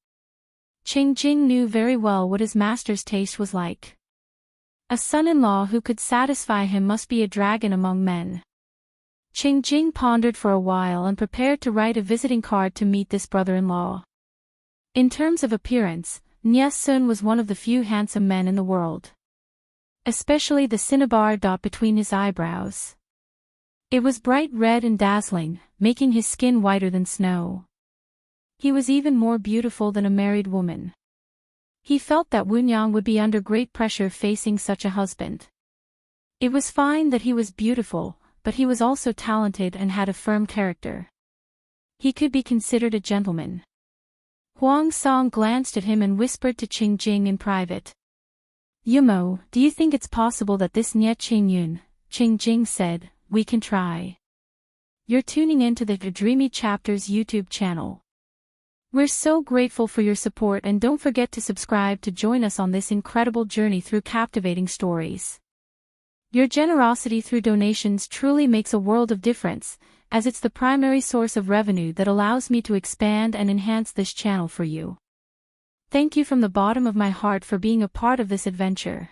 Qingjing knew very well what his master's taste was like. A son-in-law who could satisfy him must be a dragon among men. Jing pondered for a while and prepared to write a visiting card to meet this brother-in-law. In terms of appearance, Sun was one of the few handsome men in the world. Especially the cinnabar dot between his eyebrows. It was bright red and dazzling, making his skin whiter than snow. He was even more beautiful than a married woman. He felt that Wunyang would be under great pressure facing such a husband. It was fine that he was beautiful, but he was also talented and had a firm character. He could be considered a gentleman. Huang Song glanced at him and whispered to Qing Jing in private. Yumo, do you think it's possible that this Nye Qingyun? Qing Jing said, we can try. You're tuning in to the Dreamy Chapters YouTube channel. We're so grateful for your support, and don't forget to subscribe to join us on this incredible journey through captivating stories. Your generosity through donations truly makes a world of difference, as it's the primary source of revenue that allows me to expand and enhance this channel for you. Thank you from the bottom of my heart for being a part of this adventure.